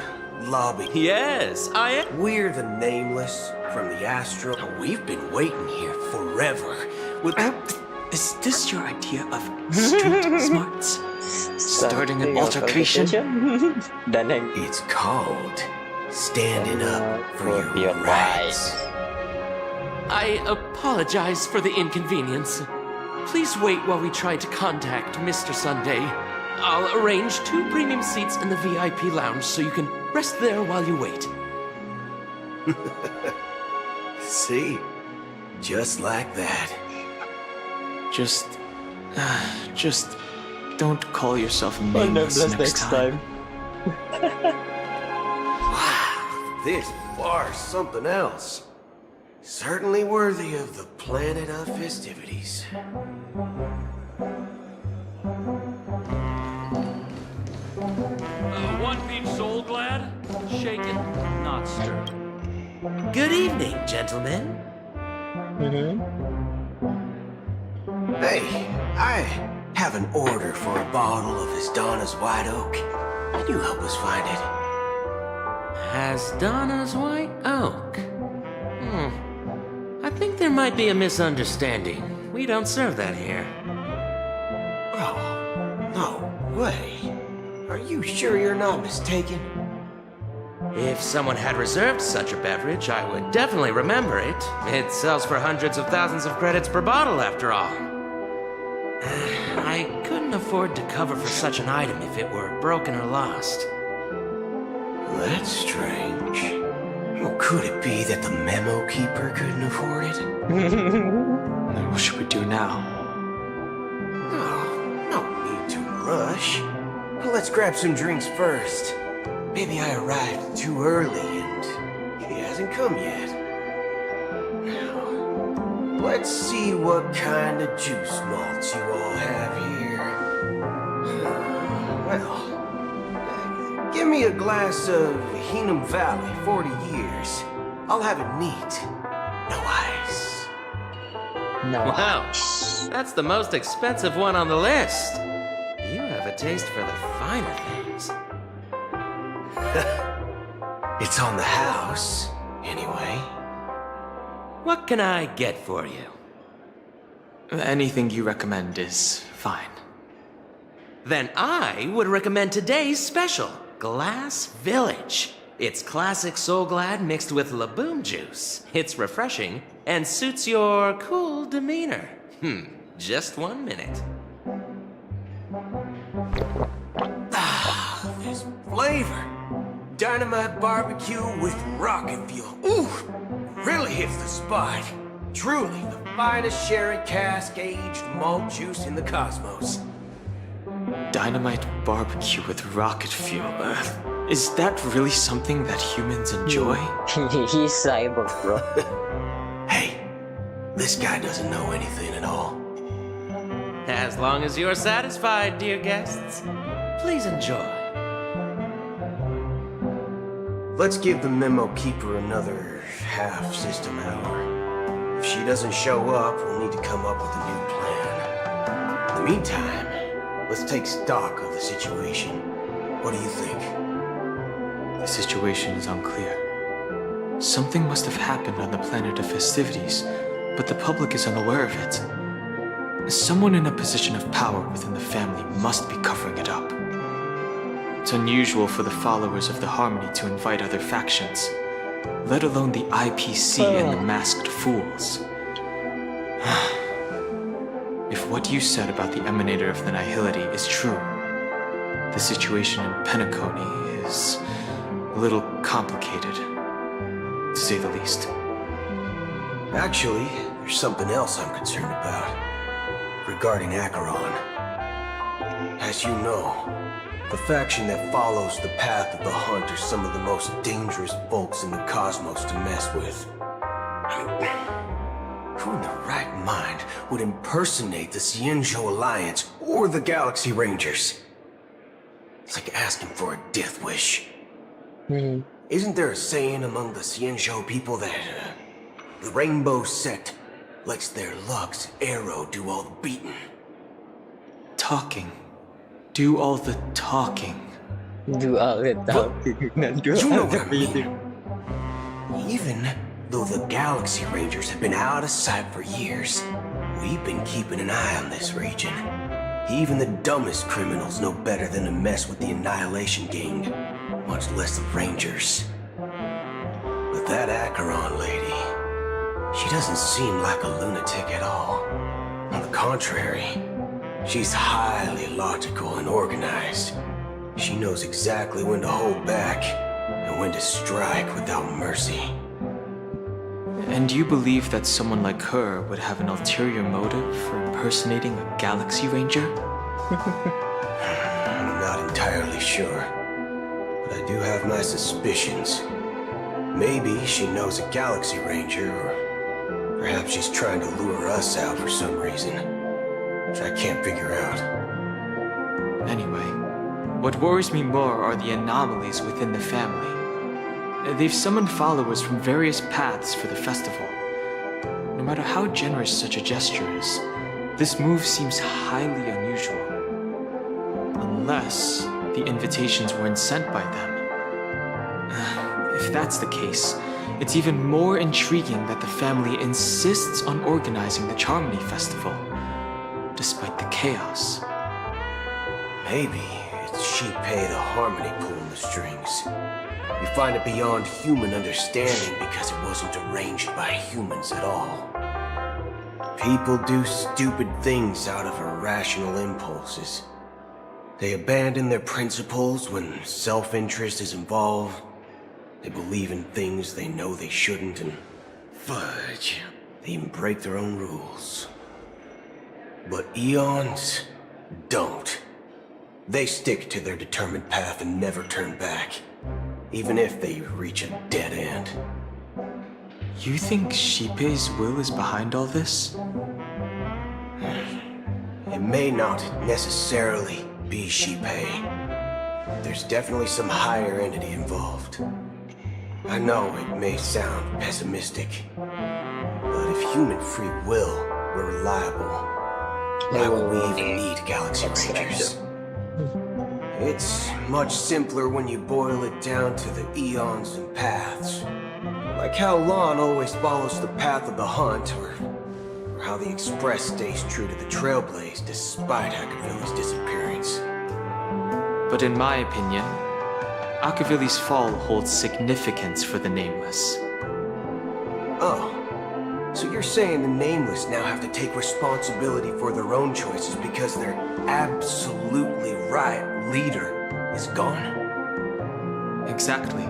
lobby. Yes, I am. We're the Nameless from the Astro. We've been waiting here forever. Is this your idea of street smarts? Starting an altercation? It's called standing up for your rights. I apologize for the inconvenience. Please wait while we try to contact Mr. Sunday. I'll arrange 2 premium seats in the VIP lounge so you can rest there while you wait. See? Just like that. Just don't call yourself nameless next time. Wow, this bar's something else. Certainly worthy of the planet of festivities. One beach soul glad, shaken, not stirred. Good evening, gentlemen. Hey, I have an order for a bottle of Hasdana's White Oak. Can you help us find it? Hasdana's White Oak? I think there might be a misunderstanding. We don't serve that here. Oh, no way. Are you sure you're not mistaken? If someone had reserved such a beverage, I would definitely remember it. It sells for hundreds of thousands of credits per bottle, after all. I couldn't afford to cover for such an item if it were broken or lost. That's strange. Well, could it be that the memo keeper couldn't afford it? Then what should we do now? Oh, no need to rush. Well, let's grab some drinks first. Maybe I arrived too early and he hasn't come yet. Now, let's see what kind of juice malts you all have here. Well, give me a glass of Heenum Valley, 40 years. I'll have it neat. No ice. Wow, that's the most expensive one on the list. You have a taste for the finer things. It's on the house, anyway. What can I get for you? Anything you recommend is fine. Then I would recommend today's special. Glass Village. It's classic Soul Glad mixed with Laboom juice. It's refreshing and suits your cool demeanor. Just 1 minute. There's flavor. Dynamite barbecue with rocket fuel. Ooh, really hits the spot. Truly the finest sherry cask-aged malt juice in the cosmos. Dynamite barbecue with rocket fuel. Is that really something that humans enjoy? He's cyborg, bro. Hey, this guy doesn't know anything at all. As long as you're satisfied, dear guests, please enjoy. Let's give the memo keeper another half-system hour. If she doesn't show up, we'll need to come up with a new plan. In the meantime, let's take stock of the situation. What do you think? The situation is unclear. Something must have happened on the planet of festivities, but the public is unaware of it. Someone in a position of power within the family must be covering it up. It's unusual for the followers of the Harmony to invite other factions, let alone the IPC and the Masked Fools. If what you said about the Emanator of the Nihility is true, the situation in Penacony is a little complicated, to say the least. Actually, there's something else I'm concerned about. Regarding Acheron. As you know, the faction that follows the path of the hunt are some of the most dangerous folks in the cosmos to mess with. Who in their right mind would impersonate the Xianzhou Alliance or the Galaxy Rangers? It's like asking for a death wish. Isn't there a saying among the Xianzhou people that the Rainbow Sect lets their Lux arrow do all the beating? Talking. Do all the talking. Do all the talking. You know what I mean. Even though the Galaxy Rangers have been out of sight for years, we've been keeping an eye on this region. Even the dumbest criminals know better than to mess with the Annihilation Gang, much less the Rangers. But that Acheron lady, she doesn't seem like a lunatic at all. On the contrary, she's highly logical and organized. She knows exactly when to hold back and when to strike without mercy. And you believe that someone like her would have an ulterior motive for impersonating a Galaxy Ranger? I'm not entirely sure, but I do have my suspicions. Maybe she knows a Galaxy Ranger, or perhaps she's trying to lure us out for some reason, which I can't figure out. Anyway, what worries me more are the anomalies within the family. They've summoned followers from various paths for the festival. No matter how generous such a gesture is, this move seems highly unusual. Unless the invitations weren't sent by them. If that's the case, it's even more intriguing that the family insists on organizing the Charmony Festival, despite the chaos. Maybe it's Shipei the Harmony pulling the strings. We find it beyond human understanding because it wasn't arranged by humans at all. People do stupid things out of irrational impulses. They abandon their principles when self-interest is involved. They believe in things they know they shouldn't, and fudge, they even break their own rules. But Eons don't. They stick to their determined path and never turn back, even if they reach a dead end. You think Shipei's will is behind all this? It may not necessarily be Shipei. There's definitely some higher entity involved. I know it may sound pessimistic, but if human free will were reliable, why would we even need Galaxy Rangers? It's much simpler when you boil it down to the eons and paths. Like how Lon always follows the path of the hunt, or how the Express stays true to the Trailblaze despite Hackerville's disappearance. But in my opinion, Akavili's fall holds significance for the Nameless. Oh. So you're saying the Nameless now have to take responsibility for their own choices because their absolutely right leader is gone? Exactly.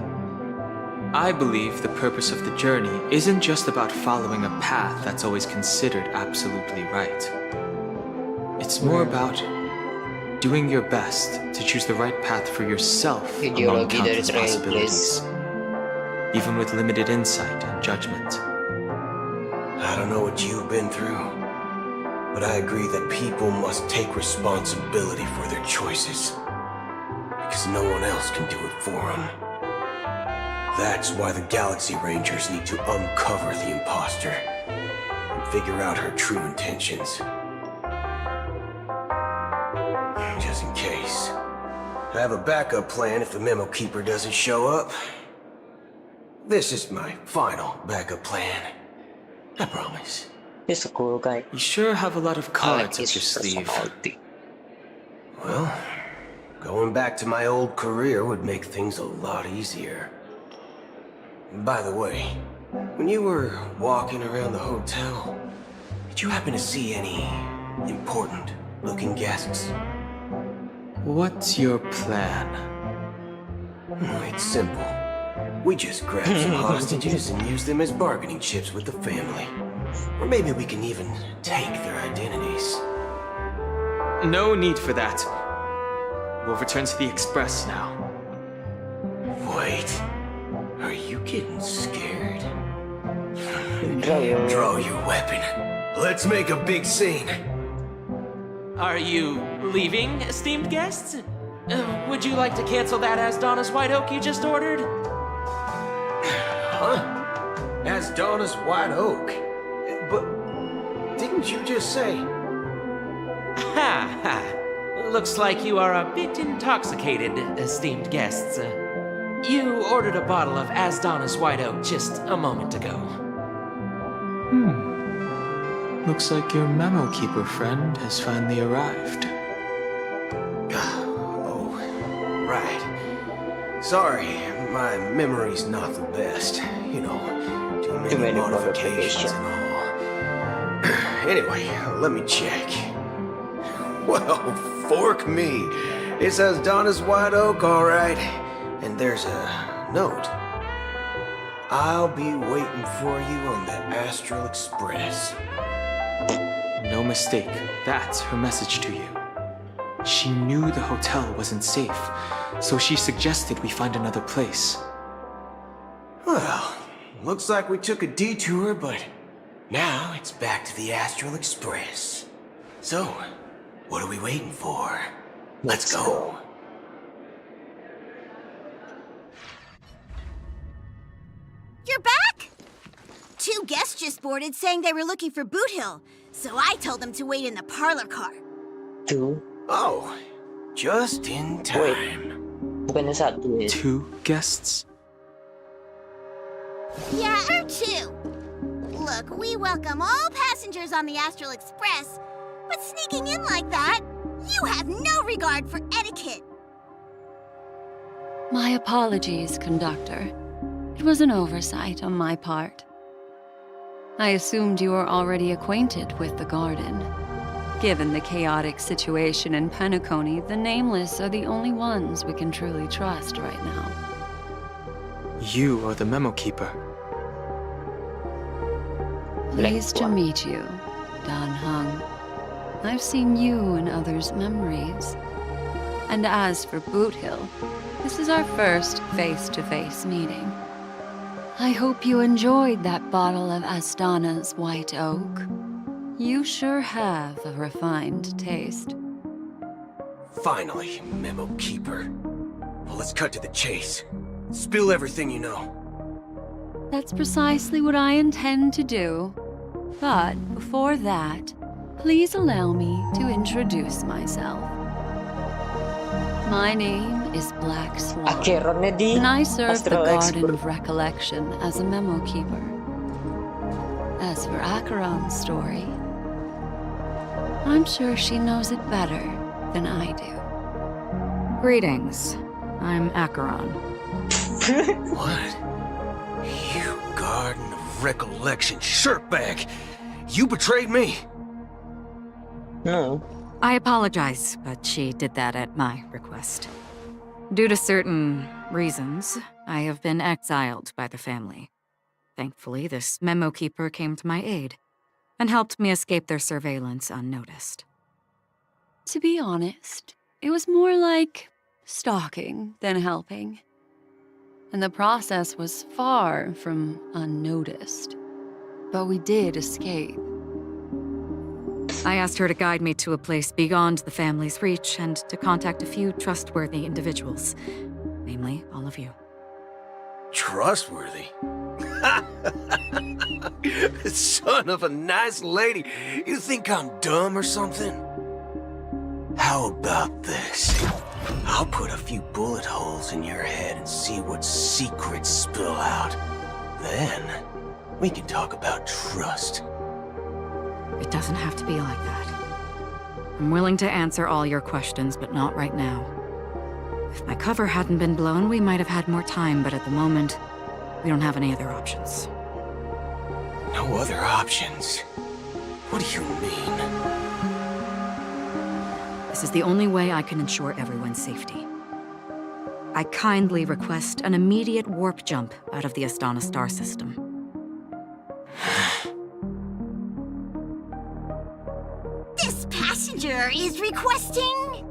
I believe the purpose of the journey isn't just about following a path that's always considered absolutely right. It's more about doing your best to choose the right path for yourself among countless possibilities, even with limited insight and judgment. I don't know what you've been through, but I agree that people must take responsibility for their choices, because no one else can do it for them. That's why the Galaxy Rangers need to uncover the imposter and figure out her true intentions. Just in case. I have a backup plan if the Memo Keeper doesn't show up. This is my final backup plan. I promise. He's a cool guy. You sure have a lot of cards up your sleeve. Well, going back to my old career would make things a lot easier. By the way, when you were walking around the hotel, did you happen to see any important-looking guests? What's your plan? It's simple. We just grab some hostages and use them as bargaining chips with the family. Or maybe we can even take their identities. No need for that. We'll return to the Express now. Wait. Are you getting scared? Draw your weapon. Let's make a big scene. Are you leaving, esteemed guests? Would you like to cancel that Asdonis White Oak you just ordered? Huh? Asdonis White Oak? But didn't you just say... Ha ha! Looks like you are a bit intoxicated, esteemed guests. You ordered a bottle of Asdonis White Oak just a moment ago. Looks like your Memo Keeper friend has finally arrived. Oh, right. Sorry, my memory's not the best. You know, too many modifications and all. Anyway, let me check. Well, fork me. It says Donna's White Oak, all right. And there's a note. I'll be waiting for you on the Astral Express. No mistake. That's her message to you. She knew the hotel wasn't safe, so she suggested we find another place. Well, looks like we took a detour, but now it's back to the Astral Express. So, what are we waiting for? Let's go. You're back? Two guests just boarded saying they were looking for Boot Hill, so I told them to wait in the parlor car. Two? Oh, just in time. Bukan satu ya? Two guests? Yeah, or two. Look, we welcome all passengers on the Astral Express, but sneaking in like that, you have no regard for etiquette. My apologies, conductor. It was an oversight on my part. I assumed you were already acquainted with the garden. Given the chaotic situation in Penacony, the Nameless are the only ones we can truly trust right now. You are the Memo Keeper. Pleased to meet you, Dan Hung. I've seen you in others' memories. And as for Boot Hill, this is our first face-to-face meeting. I hope you enjoyed that bottle of Astana's White Oak. You sure have a refined taste. Finally, Memo Keeper. Well, let's cut to the chase. Spill everything you know. That's precisely what I intend to do. But before that, please allow me to introduce myself. My name is Black Swan, and I serve the Garden of Recollection as a Memo Keeper. As for Acheron's story, I'm sure she knows it better than I do. Greetings. I'm Acheron. What? You Garden of Recollection shirtbag! You betrayed me! No. I apologize, but she did that at my request. Due to certain reasons, I have been exiled by the family. Thankfully, this memo keeper came to my aid and helped me escape their surveillance unnoticed. To be honest, it was more like stalking than helping. And the process was far from unnoticed. But we did escape. I asked her to guide me to a place beyond the family's reach and to contact a few trustworthy individuals, namely all of you. Trustworthy? Son of a nice lady. You think I'm dumb or something? How about this? I'll put a few bullet holes in your head and see what secrets spill out. Then, we can talk about trust. It doesn't have to be like that. I'm willing to answer all your questions, but not right now. If my cover hadn't been blown, we might have had more time, but at the moment, we don't have any other options. No other options? What do you mean? This is the only way I can ensure everyone's safety. I kindly request an immediate warp jump out of the Astana star system. This passenger is requesting...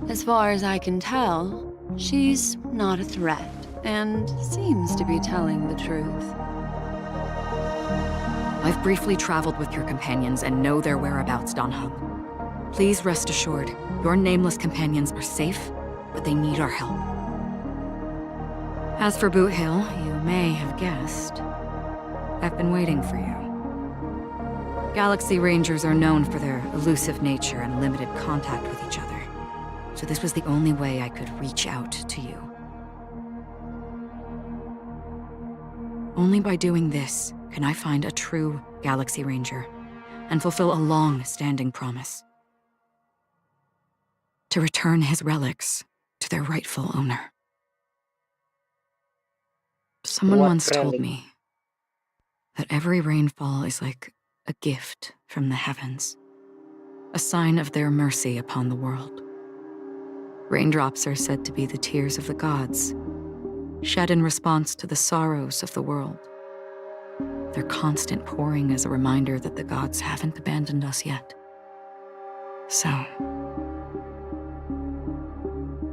As far as I can tell, she's not a threat, and seems to be telling the truth. I've briefly traveled with your companions and know their whereabouts, Dan Heng. Please rest assured, your nameless companions are safe, but they need our help. As for Boot Hill, you may have guessed. I've been waiting for you. Galaxy Rangers are known for their elusive nature and limited contact with each other, so this was the only way I could reach out to you. Only by doing this can I find a true Galaxy Ranger and fulfill a long-standing promise. To return his relics to their rightful owner. Someone once told me that every rainfall is like a gift from the heavens, a sign of their mercy upon the world. Raindrops are said to be the tears of the gods, shed in response to the sorrows of the world. Their constant pouring is a reminder that the gods haven't abandoned us yet. So,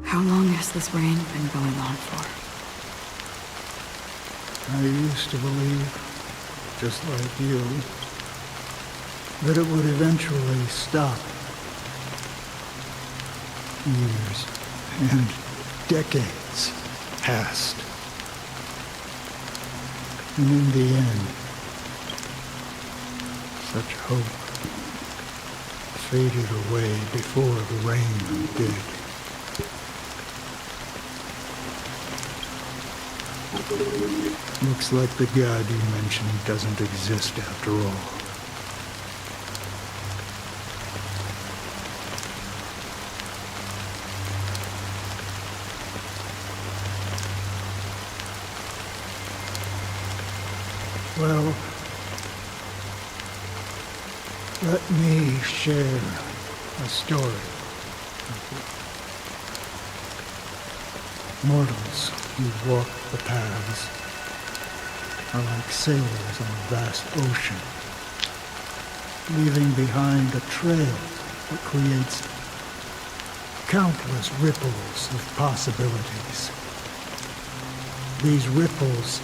how long has this rain been going on for? I used to believe, just like you, that it would eventually stop. Years and decades passed. And in the end, such hope faded away before the rain did. Looks like the god you mentioned doesn't exist after all. Well, let me share a story. Mortals who walk the paths are like sailors on a vast ocean, leaving behind a trail that creates countless ripples of possibilities. These ripples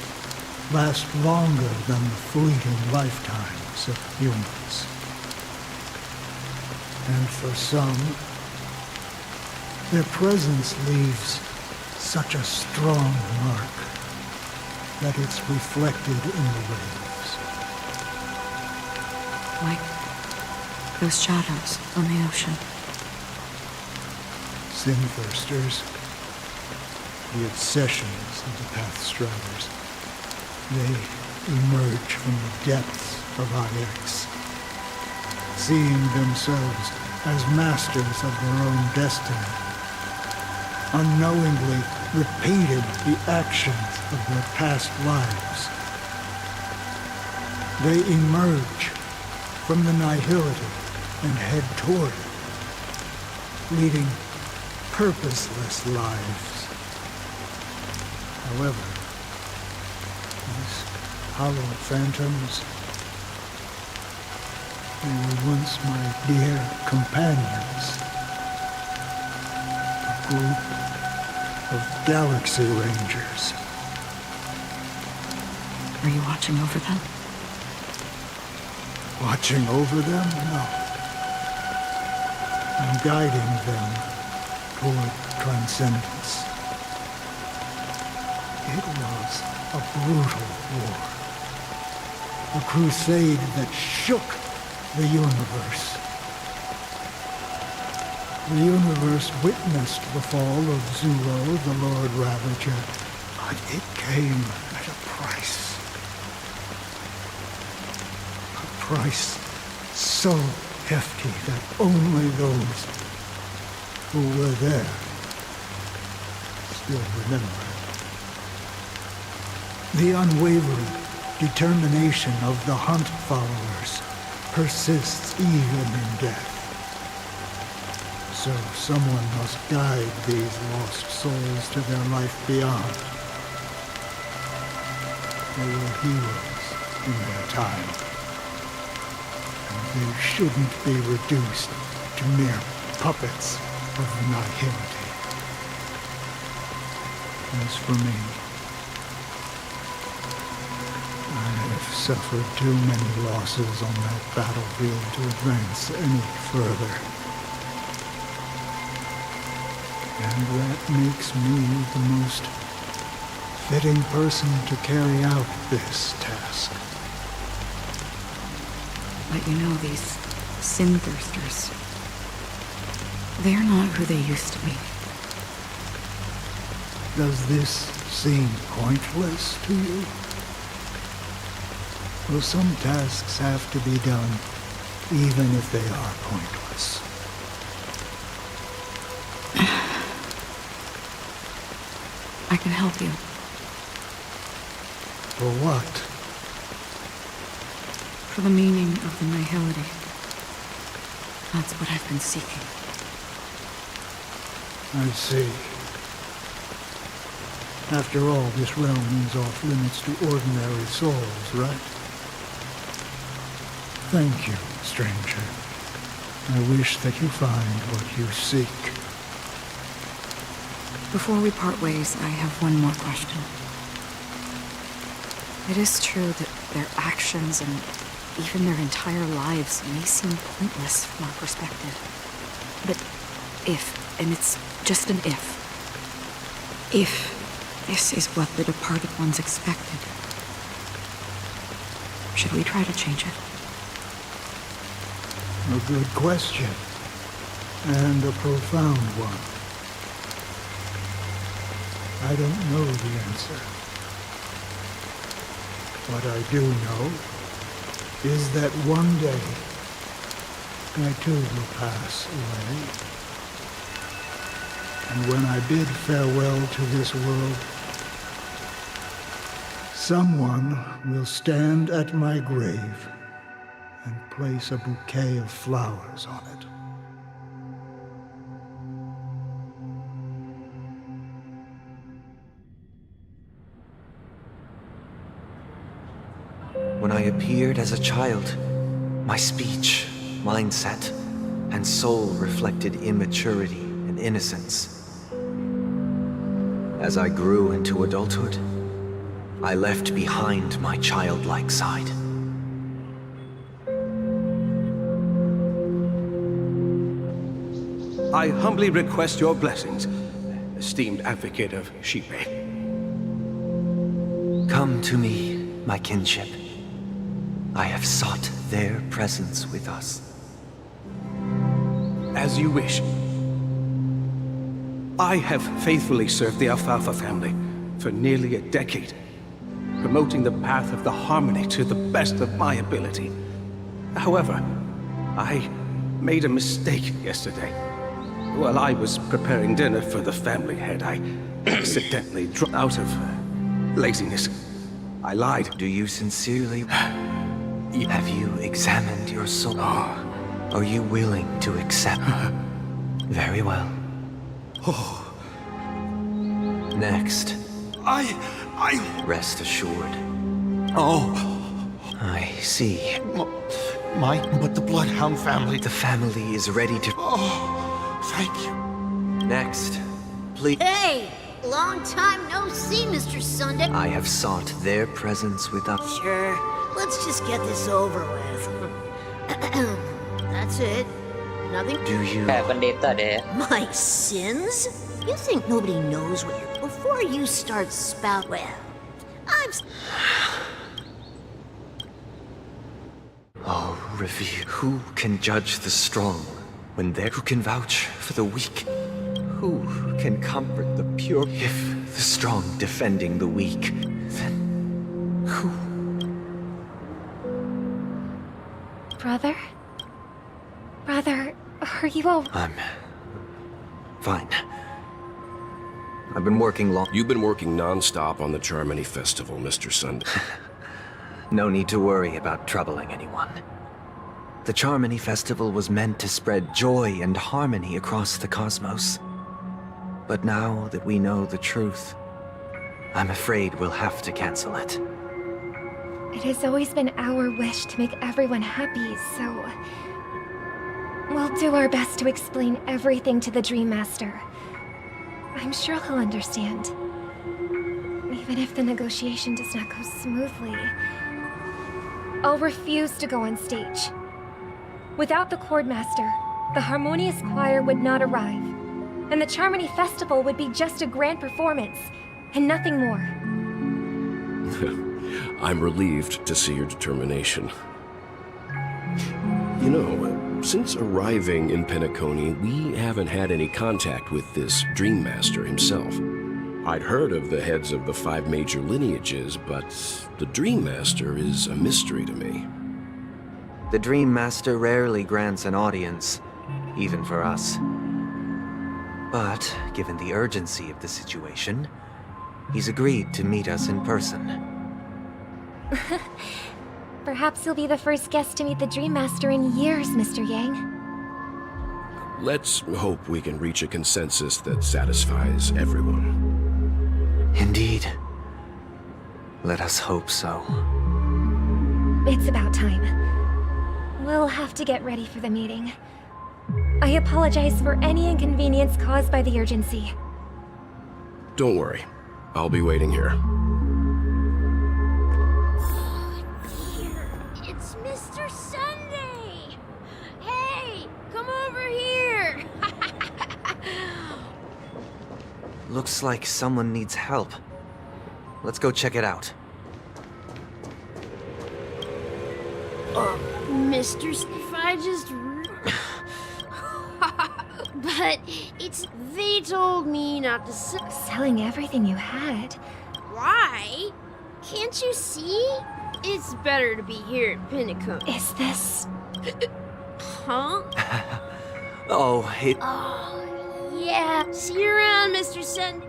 last longer than the fleeting lifetimes of humans. And for some, their presence leaves such a strong mark that it's reflected in the waves. Like those shadows on the ocean. Sinthirsters, the obsessions of the Pathstriders, they emerge from the depths of IX, seeing themselves as masters of their own destiny, unknowingly repeated the actions of their past lives. They emerge from the nihility and head toward it, leading purposeless lives. However, these hollow phantoms, they were once my dear companions. A group of Galaxy Rangers. Are you watching over them? Watching over them? No. I'm guiding them toward transcendence. It was a brutal war. A crusade that shook the universe. The universe witnessed the fall of Zuro, the Lord Ravager, but it came at a price. A price so hefty that only those who were there still remember. The unwavering determination of the Hunt followers persists even in death. So someone must guide these lost souls to their life beyond. They were heroes in their time. And they shouldn't be reduced to mere puppets of nihility. As for me, I have suffered too many losses on that battlefield to advance any further. And that makes me the most fitting person to carry out this task. But you know, these sin thirsters, they're not who they used to be. Does this seem pointless to you? Well, some tasks have to be done, even if they are pointless. I can help you. For what? For the meaning of the nihility. That's what I've been seeking. I see. After all, this realm is off limits to ordinary souls, right? Thank you, stranger. I wish that you find what you seek. Before we part ways, I have one more question. It is true that their actions and even their entire lives may seem pointless from our perspective. But if, and it's just an if this is what the departed ones expected, should we try to change it? A good question, and a profound one. I don't know the answer. What I do know is that one day I too will pass away. And when I bid farewell to this world, someone will stand at my grave and place a bouquet of flowers on it. When I appeared as a child, my speech, mindset, and soul reflected immaturity and innocence. As I grew into adulthood, I left behind my childlike side. I humbly request your blessings, esteemed advocate of Shipe. Come to me, my kinship. I have sought their presence with us. As you wish. I have faithfully served the Alfalfa family for nearly a decade, promoting the path of the harmony to the best of my ability. However, I made a mistake yesterday. While I was preparing dinner for the family head, I accidentally dropped out of laziness. I lied. Do you sincerely? Have you examined your soul? Are you willing to accept? Very well. Next. Rest assured. I see. But the Bloodhound family... The family is ready to... Thank you. Next. Please... Hey! Long time no see, Mr. Sunday. I have sought their presence with us. Sure. Let's just get this over with. That's it. Nothing... Do you... Kayak pendeta deh. My sins? You think nobody knows what you're... Before you start spout... Well, I've... Oh, review. Who can judge the strong when there? Who can vouch for the weak? Who can comfort the pure? If the strong defending the weak, then who? Brother? Brother, are you all... I'm fine. I've been working long. You've been working non-stop on the Charmony Festival, Mr. Sunday. No need to worry about troubling anyone. The Charmony Festival was meant to spread joy and harmony across the cosmos. But now that we know the truth, I'm afraid we'll have to cancel it. It has always been our wish to make everyone happy, so... We'll do our best to explain everything to the Dream Master. I'm sure he'll understand. Even if the negotiation does not go smoothly... I'll refuse to go on stage. Without the Chordmaster, the Harmonious Choir would not arrive, and the Charmony Festival would be just a grand performance, and nothing more. I'm relieved to see your determination. You know, since arriving in Penacony, we haven't had any contact with this Dream Master himself. I'd heard of the heads of the 5 major lineages, but the Dream Master is a mystery to me. The Dream Master rarely grants an audience, even for us. But, given the urgency of the situation, he's agreed to meet us in person. Perhaps you'll be the first guest to meet the Dream Master in years, Mr. Yang. Let's hope we can reach a consensus that satisfies everyone. Indeed. Let us hope so. It's about time. We'll have to get ready for the meeting. I apologize for any inconvenience caused by the urgency. Don't worry. I'll be waiting here. It's Mr. Sunday! Hey, come over here! Looks like someone needs help. Let's go check it out. Mr. If I just... But it's... They told me not to selling everything you had. Why? Can't you see? It's better to be here at Pinnacle. Is this... Huh? Oh, it... Oh, yeah. See you around, Mr. Sunday.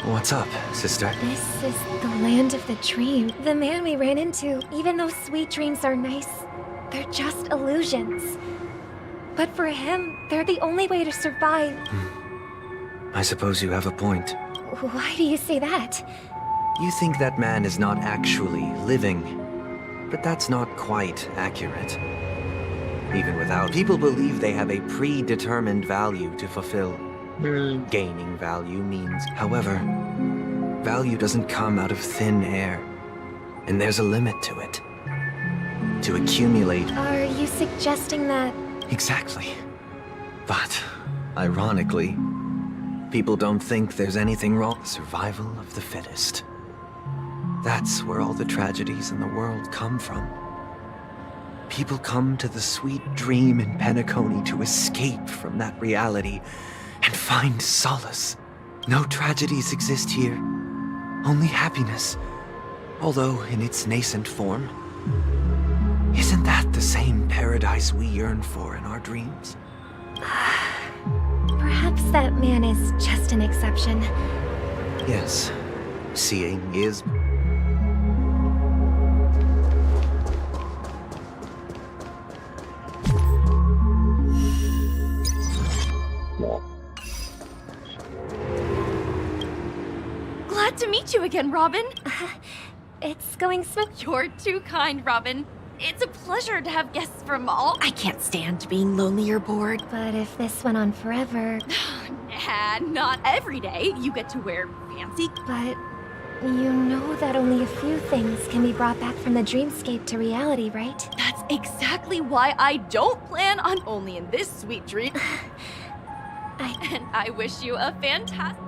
What's up, sister? This is the land of the dream. The man we ran into, even though sweet dreams are nice, they're just illusions. But for him, they're the only way to survive. I suppose you have a point. Why do you say that? You think that man is not actually living, but that's not quite accurate. Even without, people believe they have a predetermined value to fulfill. Gaining value means, however, value doesn't come out of thin air, and there's a limit to it. To accumulate... Are you suggesting that... Exactly. But, ironically, people don't think there's anything wrong. Survival of the fittest. That's where all the tragedies in the world come from. People come to the sweet dream in Penacony to escape from that reality and find solace. No tragedies exist here, only happiness, although in its nascent form. Isn't that the same paradise we yearn for in our dreams? Perhaps that man is just an exception. Yes, seeing is... Glad to meet you again, Robin. It's going smooth. You're too kind, Robin. It's a pleasure to have guests from all. I can't stand being lonely or bored. But if this went on forever... Nah, not every day. You get to wear fancy... But you know that only a few things can be brought back from the dreamscape to reality, right? That's exactly why I don't plan on only in this sweet dream. And I wish you a fantastic...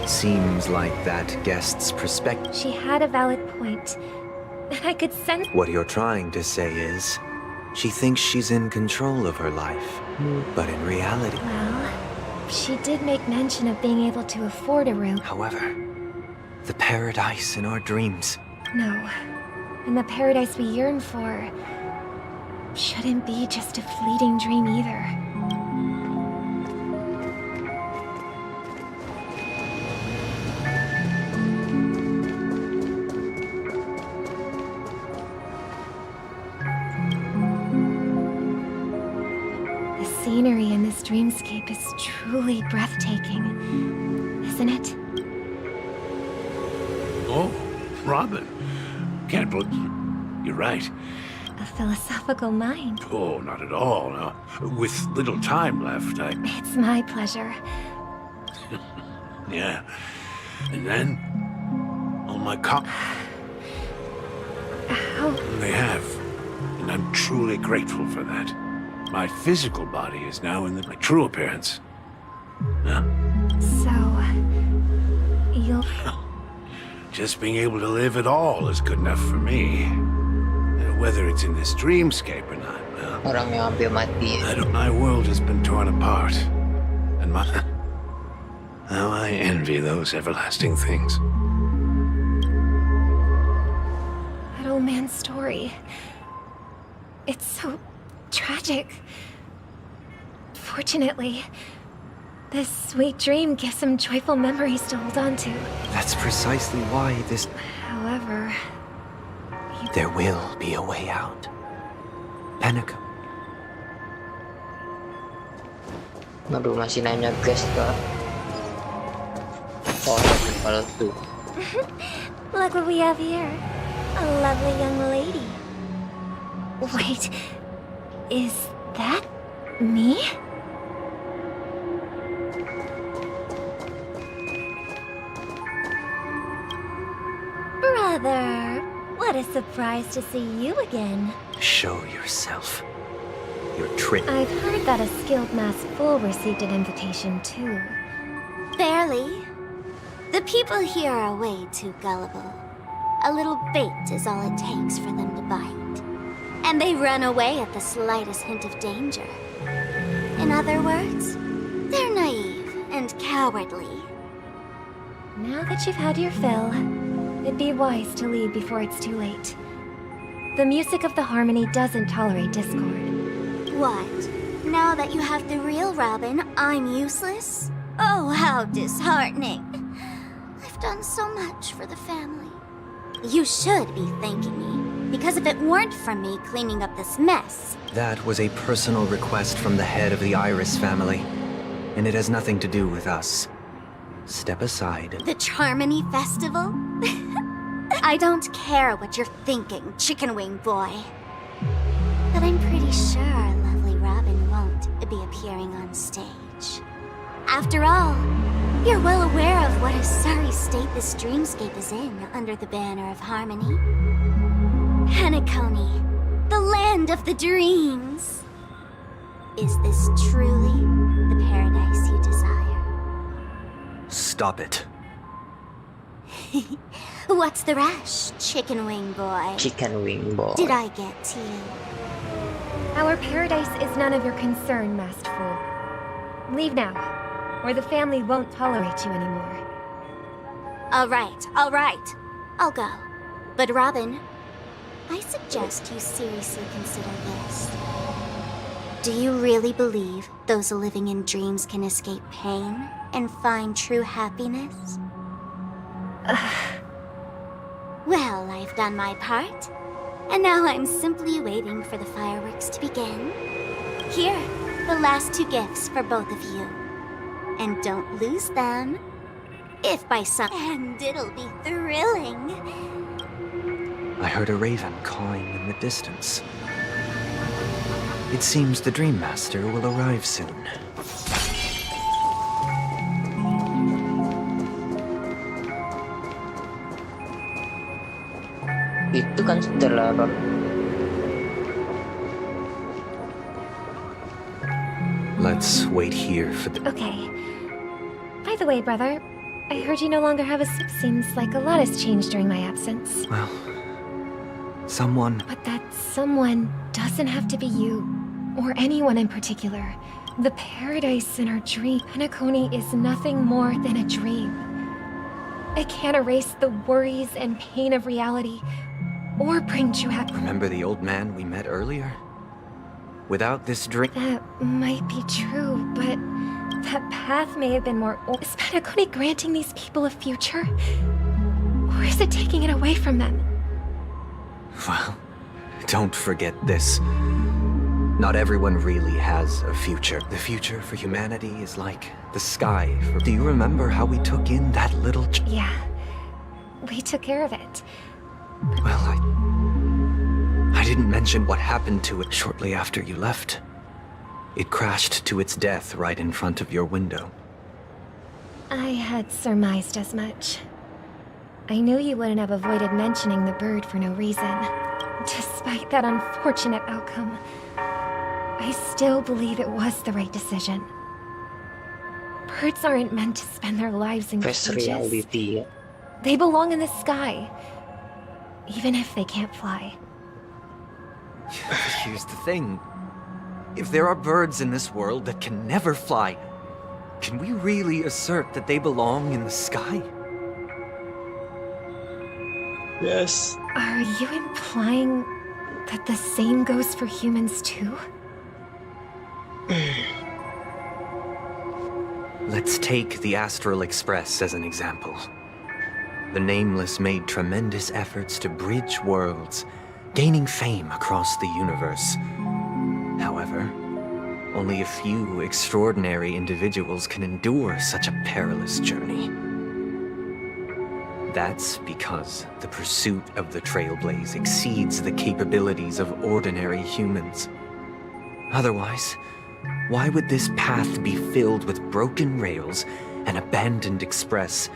Seems like that guest's perspective... She had a valid point. I could sense... What you're trying to say is, she thinks she's in control of her life. But in reality... Well, she did make mention of being able to afford a room. However, the paradise in our dreams... No. And the paradise we yearn for... shouldn't be just a fleeting dream either. The scenery in this dreamscape is truly breathtaking, isn't it? Oh, Robin. Can't believe... You're right. A philosophical mind. Oh, not at all. No. With little time left, It's my pleasure. Yeah. And then... all my How? They have. And I'm truly grateful for that. My physical body is now in my true appearance. Huh? So... you'll... Just being able to live at all is good enough for me. Whether it's in this dreamscape or not, well... Orang yang hampir mati. My world has been torn apart. And how I envy those everlasting things. That old man's story... It's so... tragic. Fortunately, this sweet dream gives him joyful memories to hold on to. That's precisely why this... However... There will be a way out. Peniko. Aduh, masih nanya guys kah? Oh, kalau tuh. Look what we have here. A lovely young lady. Wait, is that me? Brother, what a surprise to see you again. Show yourself. Your trick. I've heard that a skilled masked fool received an invitation too. Barely. The people here are way too gullible. A little bait is all it takes for them to bite. And they run away at the slightest hint of danger. In other words, they're naive and cowardly. Now that you've had your fill, it'd be wise to leave before it's too late. The music of the harmony doesn't tolerate discord. What? Now that you have the real Robin, I'm useless? Oh, how disheartening. I've done so much for the family. You should be thanking me, because if it weren't for me cleaning up this mess... That was a personal request from the head of the Iris family, and it has nothing to do with us. Step aside. The Charmony Festival? I don't care what you're thinking, Chicken Wing Boy. But I'm pretty sure lovely Robin won't be appearing on stage. After all, you're well aware of what a sorry state this dreamscape is in under the banner of harmony. Penacony, the land of the dreams. Is this truly the paradise you desire? Stop it. What's the rush, Chicken Wing Boy? Chicken Wing Boy. Did I get to you? Our paradise is none of your concern, masked fool. Leave now, or the family won't tolerate you anymore. All right. I'll go. But Robin, I suggest you seriously consider this. Do you really believe those living in dreams can escape pain and find true happiness? Well, I've done my part, and now I'm simply waiting for the fireworks to begin. Here, the last 2 gifts for both of you. And don't lose them. If by some... And it'll be thrilling. I heard a raven cawing in the distance. It seems the Dream Master will arrive soon. Itu kan terlarang. Let's wait here for the... Okay. By the way, brother, I heard you no longer have a... Seems like a lot has changed during my absence. Well, someone... But that someone doesn't have to be you, or anyone in particular. The paradise in our dream, Penacony, is nothing more than a dream. It can't erase the worries and pain of reality, or bring true happiness. Remember the old man we met earlier? Without this dream... That might be true, but that path may have been more... Is Penacony granting these people a future? Or is it taking it away from them? Well, don't forget this. Not everyone really has a future. The future for humanity is like the sky for... Do you remember how we took in that little... Yeah. We took care of it. Well, I didn't mention what happened to it shortly after you left. It crashed to its death right in front of your window. I had surmised as much. I knew you wouldn't have avoided mentioning the bird for no reason. Despite that unfortunate outcome, I still believe it was the right decision. Birds aren't meant to spend their lives in cages. Reality. They belong in the sky, even if they can't fly. Here's the thing. If there are birds in this world that can never fly, can we really assert that they belong in the sky? Yes. Are you implying that the same goes for humans too? Let's take the Astral Express as an example. The Nameless made tremendous efforts to bridge worlds, gaining fame across the universe. However, only a few extraordinary individuals can endure such a perilous journey. That's because the pursuit of the Trailblaze exceeds the capabilities of ordinary humans. Otherwise, why would this path be filled with broken rails, an abandoned express,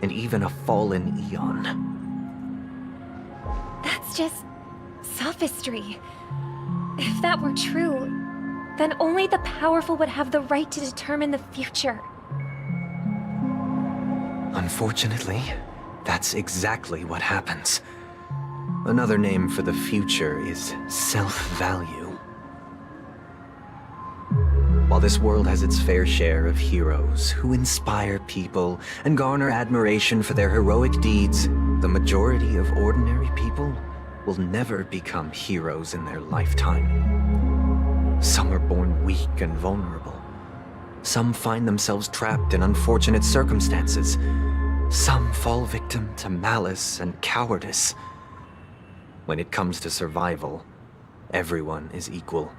and even a fallen Eon? That's just sophistry. If that were true, then only the powerful would have the right to determine the future. Unfortunately, that's exactly what happens. Another name for the future is self-value. While this world has its fair share of heroes who inspire people and garner admiration for their heroic deeds, the majority of ordinary people will never become heroes in their lifetime. Some are born weak and vulnerable. Some find themselves trapped in unfortunate circumstances. Some fall victim to malice and cowardice. When it comes to survival, everyone is equal.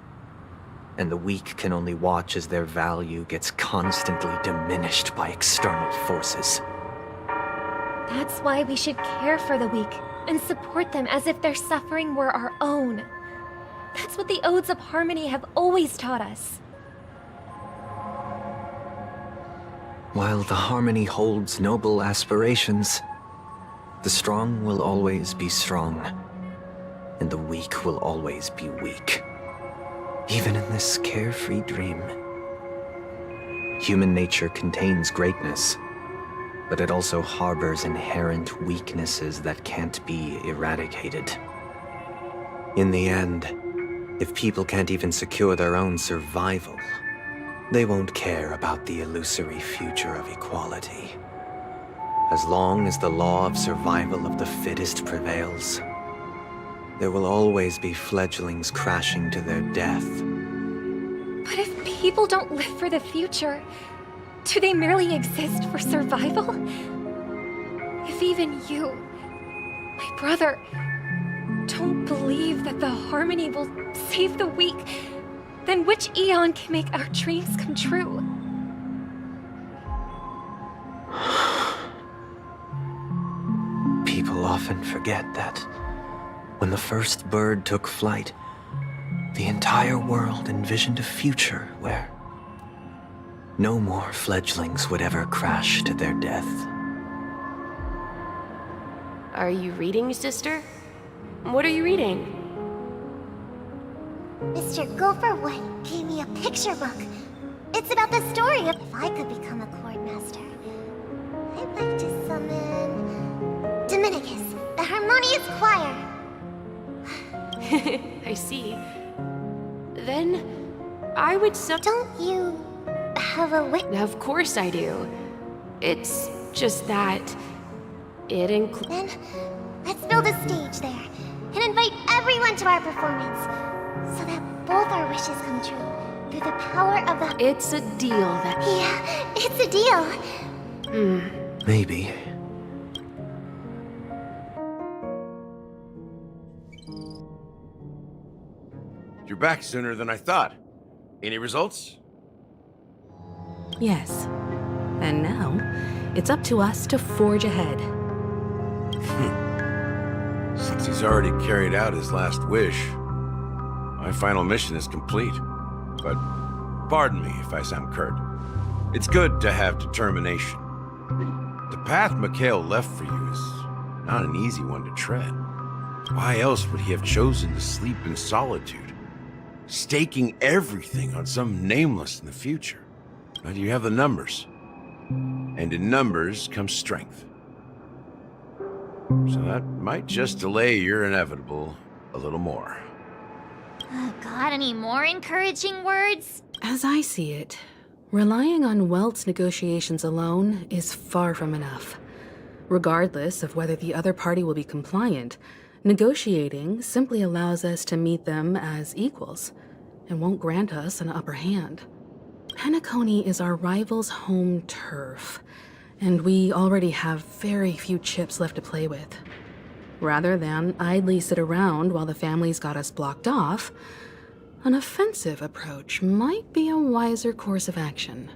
And the weak can only watch as their value gets constantly diminished by external forces. That's why we should care for the weak and support them as if their suffering were our own. That's what the Odes of Harmony have always taught us. While the Harmony holds noble aspirations, the strong will always be strong, and the weak will always be weak. Even in this carefree dream. Human nature contains greatness, but it also harbors inherent weaknesses that can't be eradicated. In the end, if people can't even secure their own survival, they won't care about the illusory future of equality. As long as the law of survival of the fittest prevails, there will always be fledglings crashing to their death, But if people don't live for the future, do they merely exist for survival? If even you, my brother, don't believe that the harmony will save the weak, then which Aeon can make our dreams come true? People often forget that when the first bird took flight, the entire world envisioned a future where no more fledglings would ever crash to their death. Are you reading, sister? What are you reading? Mr. Gopherwood gave me a picture book. It's about the story of if I could become a chord master. I'd like to summon Dominicus, the harmonious choir. I see. Then I would Don't you have a wish? Of course I do. It's just that it includes. Then let's build a stage there and invite everyone to our performance so that both our wishes come true through the power of the. It's a deal that. Yeah, it's a deal. Maybe. You're back sooner than I thought. Any results? Yes. And now, it's up to us to forge ahead. Since he's already carried out his last wish, my final mission is complete. But pardon me if I sound curt. It's good to have determination. The path Mikhail left for you is not an easy one to tread. Why else would he have chosen to sleep in solitude, staking everything on some nameless in the future? But you have the numbers, and in numbers comes strength. So that might just delay your inevitable a little more. Got any more encouraging words? As I see it, relying on Welt's negotiations alone is far from enough. Regardless of whether the other party will be compliant, negotiating simply allows us to meet them as equals and won't grant us an upper hand. Penacony is our rival's home turf, and we already have very few chips left to play with. Rather than idly sit around while the family's got us blocked off, an offensive approach might be a wiser course of action.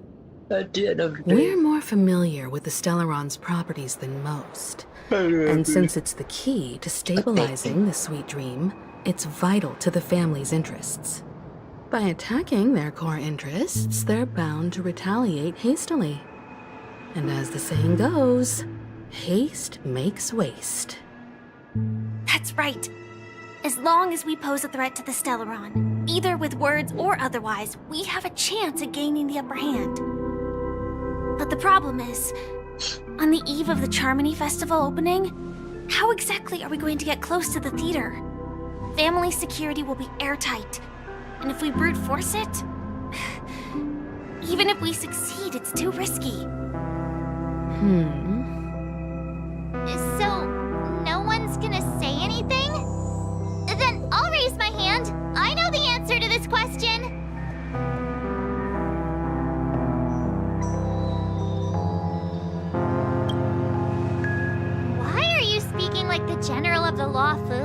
At the end of the day, We're more familiar with the Stellaron's properties than most, and since it's the key to stabilizing the sweet dream, it's vital to the family's interests. By attacking their core interests, they're bound to retaliate hastily. And as the saying goes, haste makes waste. That's right. As long as we pose a threat to the Stellaron, either with words or otherwise, we have a chance at gaining the upper hand. But the problem is, on the eve of the Charmony Festival opening, how exactly are we going to get close to the theater? Family security will be airtight, and if we brute force it, even if we succeed, it's too risky. So, no one's gonna say anything? Then I'll raise my hand. I know the answer to this question. Why are you speaking like the General of the Law Fu?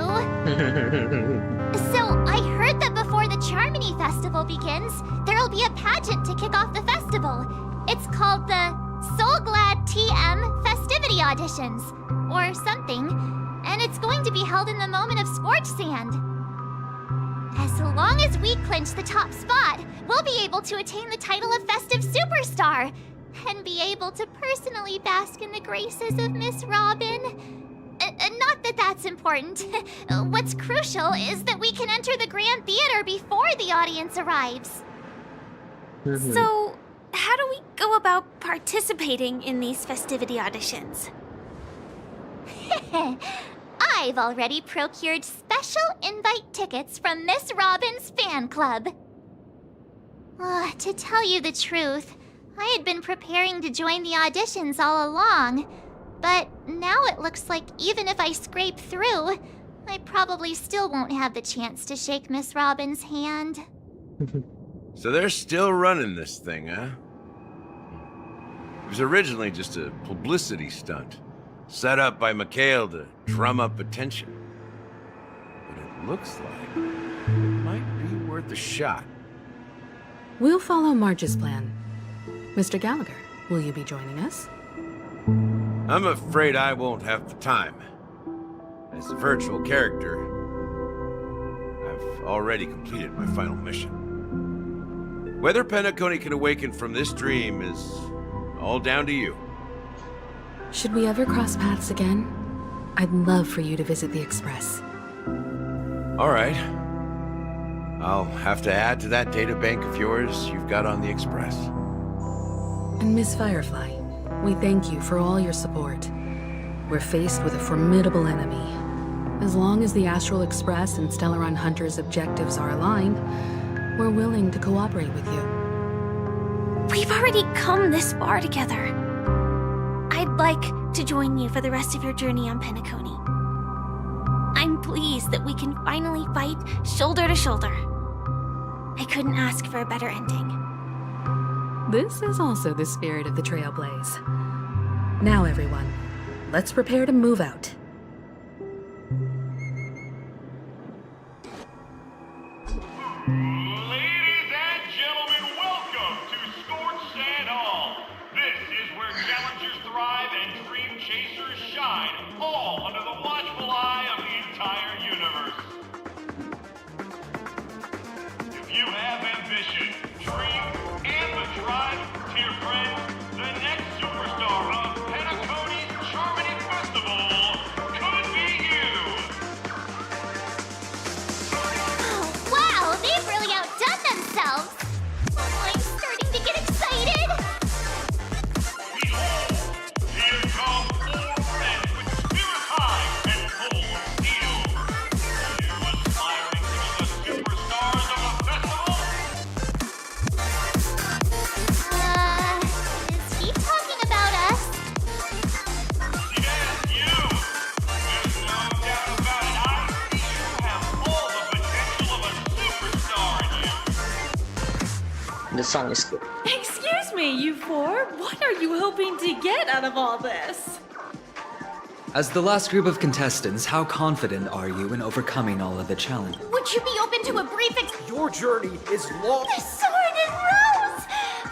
So, I heard that before the Charmony Festival begins, there'll be a pageant to kick off the festival. It's called the Soul Glad TM Festivity Auditions, or something, and it's going to be held in the moment of Scorch Sand. As long as we clinch the top spot, we'll be able to attain the title of Festive Superstar, and be able to personally bask in the graces of Miss Robin. Not that that's important. What's crucial is that we can enter the Grand Theater before the audience arrives. So, how do we go about participating in these festivity auditions? I've already procured special invite tickets from Miss Robin's fan club. To tell you the truth, I had been preparing to join the auditions all along, but now it looks like even if I scrape through, I probably still won't have the chance to shake Miss Robin's hand. So they're still running this thing, huh? It was originally just a publicity stunt, set up by Mikhail to drum up attention. But it looks like it might be worth a shot. We'll follow Marge's plan. Mr. Gallagher, will you be joining us? I'm afraid I won't have the time. As a virtual character, I've already completed my final mission. Whether Penacony can awaken from this dream is all down to you. Should we ever cross paths again? I'd love for you to visit the Express. All right. I'll have to add to that databank of yours you've got on the Express. And Miss Firefly, we thank you for all your support. We're faced with a formidable enemy. As long as the Astral Express and Stellaron Hunter's objectives are aligned, we're willing to cooperate with you. We've already come this far together. I'd like to join you for the rest of your journey on Penacony. I'm pleased that we can finally fight shoulder to shoulder. I couldn't ask for a better ending. This is also the spirit of the Trailblaze. Now, everyone, let's prepare to move out. Ladies and gentlemen, welcome to Scorched Sand Hall. This is where challengers thrive and dream chasers shine, all under the watchful eye of the entire universe. If you have ambition, dream, and the drive, dear friend, the next superstar of Penacony's Charmony Festival could be you. Wow, they've really outdone themselves! I'm starting to get excited! Behold, here come four friends with spirits high and full of steel. You aspiring to be the superstars of the festival? Is he talking about us? Yes, you! There's no doubt about it. I see you have all the potential of a superstar in you. The song is good. Excuse me, you four. What are you hoping to get out of all this? As the last group of contestants, how confident are you in overcoming all of the challenges? Would you be open to a brief Your journey is long. The sword is rose!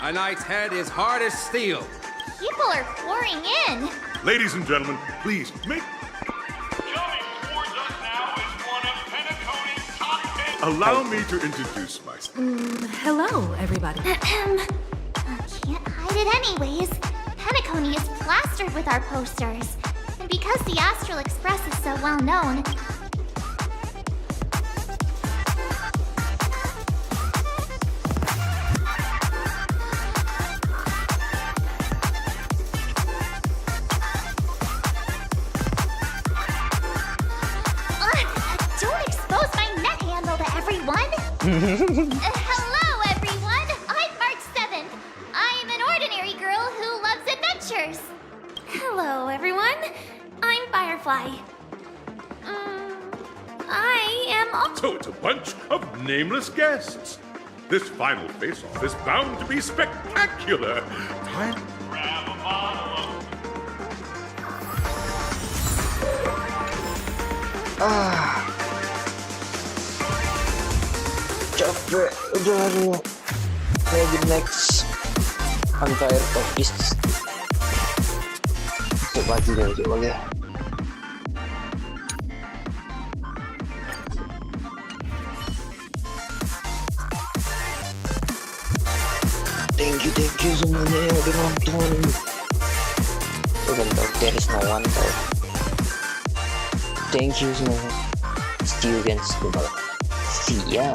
A knight's head is hard as steel. People are pouring in. Ladies and gentlemen, please make... Coming towards us now is one of Penacony's top 10... Allow me to introduce myself. Hello, everybody. Can't hide it anyways. Penacony is plastered with our posters. And because the Astral Express is so well known, don't expose my net handle to everyone! Hello, everyone! I'm March 7th. I'm an ordinary girl who loves adventures. Hello, everyone. I'm Firefly. I am... So it's a bunch of nameless guests. This final face-off is bound to be spectacular. Time to grab a bottle of... Capek, udah aduh. Maybe next Honkai Star Coba lagi. Thank you semuanya yang udah nonton. Bentar, there is no one though. Thank you semuanya. See you again tomorrow. See ya.